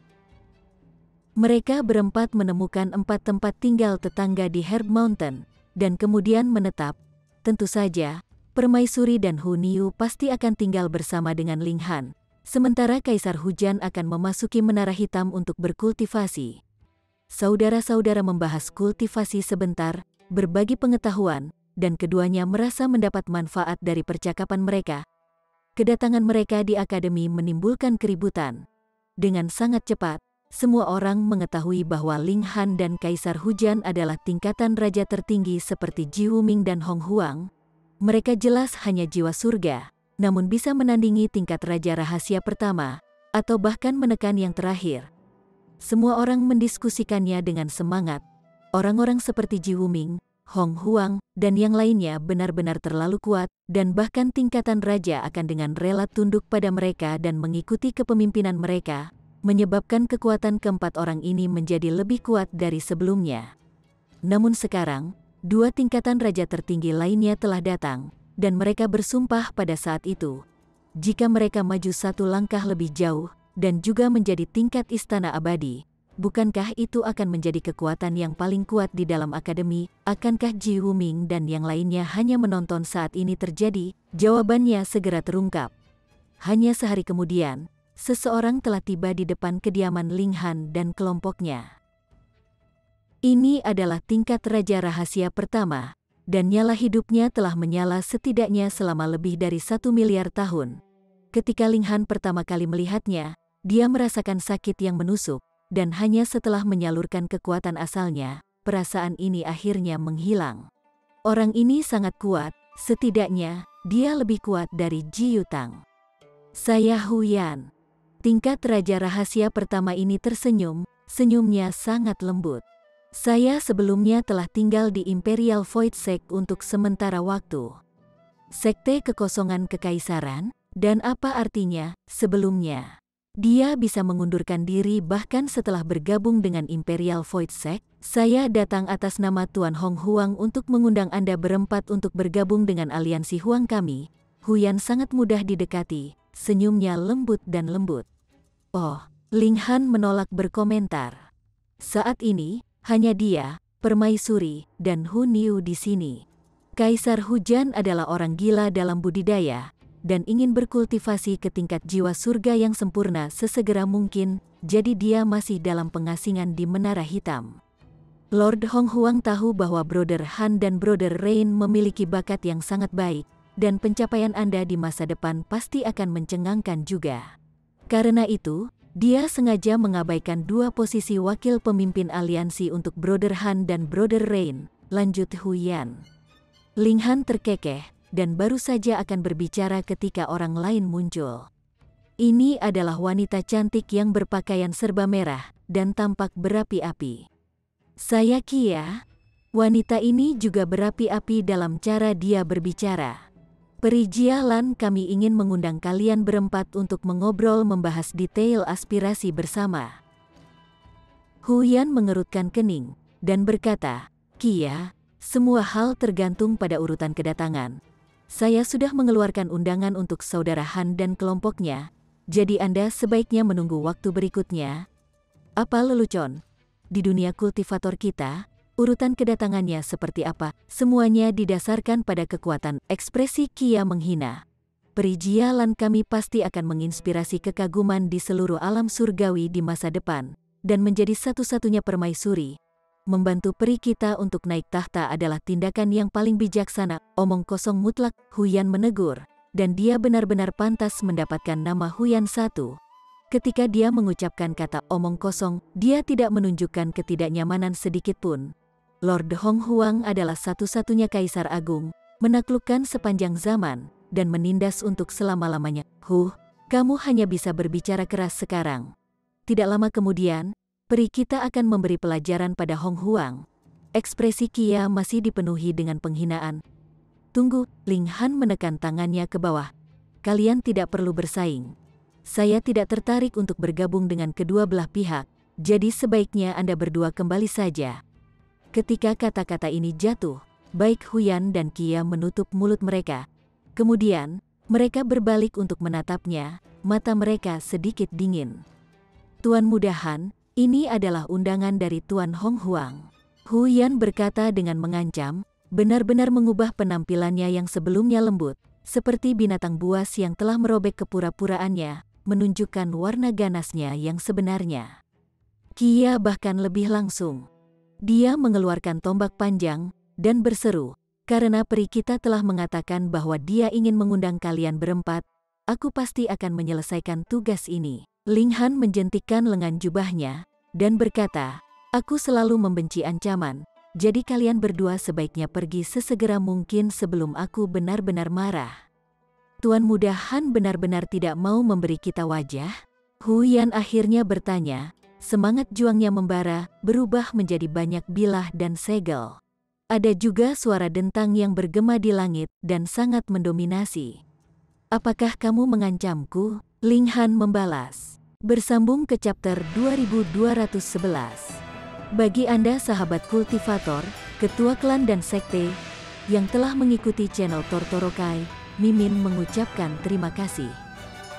Mereka berempat menemukan 4 tempat tinggal tetangga di Herb Mountain, dan kemudian menetap. Tentu saja, Permaisuri dan Hu Niu pasti akan tinggal bersama dengan Ling Han, sementara Kaisar Hujan akan memasuki Menara Hitam untuk berkultivasi. Saudara-saudara membahas kultivasi sebentar, berbagi pengetahuan, dan keduanya merasa mendapat manfaat dari percakapan mereka. Kedatangan mereka di akademi menimbulkan keributan. Dengan sangat cepat, semua orang mengetahui bahwa Ling Han dan Kaisar Hujan adalah tingkatan raja tertinggi seperti Ji Wuming dan Hong Huang. Mereka jelas hanya jiwa surga, namun bisa menandingi tingkat raja rahasia pertama, atau bahkan menekan yang terakhir. Semua orang mendiskusikannya dengan semangat. Orang-orang seperti Ji Wuming, Hong Huang, dan yang lainnya benar-benar terlalu kuat, dan bahkan tingkatan raja akan dengan rela tunduk pada mereka dan mengikuti kepemimpinan mereka, menyebabkan kekuatan keempat orang ini menjadi lebih kuat dari sebelumnya. Namun sekarang, 2 tingkatan raja tertinggi lainnya telah datang, dan mereka bersumpah pada saat itu, jika mereka maju 1 langkah lebih jauh, dan juga menjadi tingkat istana abadi, bukankah itu akan menjadi kekuatan yang paling kuat di dalam akademi? Akankah Ji Wuming dan yang lainnya hanya menonton saat ini terjadi? Jawabannya segera terungkap. Hanya sehari kemudian, seseorang telah tiba di depan kediaman Ling Han dan kelompoknya. Ini adalah tingkat raja rahasia pertama, dan nyala hidupnya telah menyala setidaknya selama lebih dari 1 miliar tahun. Ketika Ling Han pertama kali melihatnya, dia merasakan sakit yang menusuk, dan hanya setelah menyalurkan kekuatan asalnya, perasaan ini akhirnya menghilang. Orang ini sangat kuat, setidaknya dia lebih kuat dari Ji Yutang. Saya Huyan. Tingkat raja rahasia pertama ini tersenyum, senyumnya sangat lembut. Saya sebelumnya telah tinggal di Imperial Void Sect untuk sementara waktu. Sekte kekosongan kekaisaran, dan apa artinya sebelumnya? Dia bisa mengundurkan diri bahkan setelah bergabung dengan Imperial Void Sect. Saya datang atas nama Tuan Hong Huang untuk mengundang Anda berempat untuk bergabung dengan aliansi Huang kami. Huyan sangat mudah didekati, senyumnya lembut dan lembut. Oh, Ling Han menolak berkomentar. Saat ini, hanya dia, Permaisuri, dan Hu Niu di sini. Kaisar Hujan adalah orang gila dalam budidaya, dan ingin berkultivasi ke tingkat jiwa surga yang sempurna sesegera mungkin, jadi dia masih dalam pengasingan di Menara Hitam. Lord Hong Huang tahu bahwa Brother Han dan Brother Rain memiliki bakat yang sangat baik, dan pencapaian Anda di masa depan pasti akan mencengangkan juga. Karena itu, dia sengaja mengabaikan 2 posisi wakil pemimpin aliansi untuk Brother Han dan Brother Rain, lanjut Huyan. Ling Han terkekeh, dan baru saja akan berbicara ketika orang lain muncul. Ini adalah wanita cantik yang berpakaian serba merah, dan tampak berapi-api. Saya Kia. Wanita ini juga berapi-api dalam cara dia berbicara. Perijialan kami ingin mengundang kalian berempat untuk mengobrol membahas detail aspirasi bersama. Huyan mengerutkan kening, dan berkata, Kia, semua hal tergantung pada urutan kedatangan. Saya sudah mengeluarkan undangan untuk Saudara Han dan kelompoknya, jadi Anda sebaiknya menunggu waktu berikutnya. Apa lelucon? Di dunia kultivator kita, urutan kedatangannya seperti apa? Semuanya didasarkan pada kekuatan. Ekspresi Kia menghina. Perijialan kami pasti akan menginspirasi kekaguman di seluruh alam surgawi di masa depan, dan menjadi satu-satunya permaisuri. Membantu peri kita untuk naik tahta adalah tindakan yang paling bijaksana. Omong kosong mutlak, Huyan menegur, dan dia benar-benar pantas mendapatkan nama Huyan I. Ketika dia mengucapkan kata omong kosong, dia tidak menunjukkan ketidaknyamanan sedikit pun. Lord Hong Huang adalah satu-satunya kaisar agung, menaklukkan sepanjang zaman, dan menindas untuk selama-lamanya. Kamu hanya bisa berbicara keras sekarang. Tidak lama kemudian, peri kita akan memberi pelajaran pada Hong Huang. Ekspresi Kia masih dipenuhi dengan penghinaan. Tunggu, Ling Han menekan tangannya ke bawah. kalian tidak perlu bersaing. Saya tidak tertarik untuk bergabung dengan kedua belah pihak, jadi sebaiknya Anda berdua kembali saja. Ketika kata-kata ini jatuh, baik Huyan dan Kia menutup mulut mereka. Kemudian, mereka berbalik untuk menatapnya, mata mereka sedikit dingin. Tuan Muda Han, ini adalah undangan dari Tuan Hong Huang. Huyan berkata dengan mengancam, benar-benar mengubah penampilannya yang sebelumnya lembut, seperti binatang buas yang telah merobek kepura-puraannya, menunjukkan warna ganasnya yang sebenarnya. Kia bahkan lebih langsung. Dia mengeluarkan tombak panjang, dan berseru, karena peri kita telah mengatakan bahwa dia ingin mengundang kalian berempat, aku pasti akan menyelesaikan tugas ini. Ling Han menjentikkan lengan jubahnya, dan berkata, aku selalu membenci ancaman, jadi kalian berdua sebaiknya pergi sesegera mungkin sebelum aku benar-benar marah. Tuan Muda Han benar-benar tidak mau memberi kita wajah? Huyan akhirnya bertanya, semangat juangnya membara, berubah menjadi banyak bilah dan segel. Ada juga suara dentang yang bergema di langit dan sangat mendominasi. Apakah kamu mengancamku? Ling Han membalas. Bersambung ke chapter 2211. Bagi Anda sahabat kultivator, ketua klan dan sekte, yang telah mengikuti channel Tortorokai, Mimin mengucapkan terima kasih.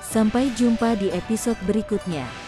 Sampai jumpa di episode berikutnya.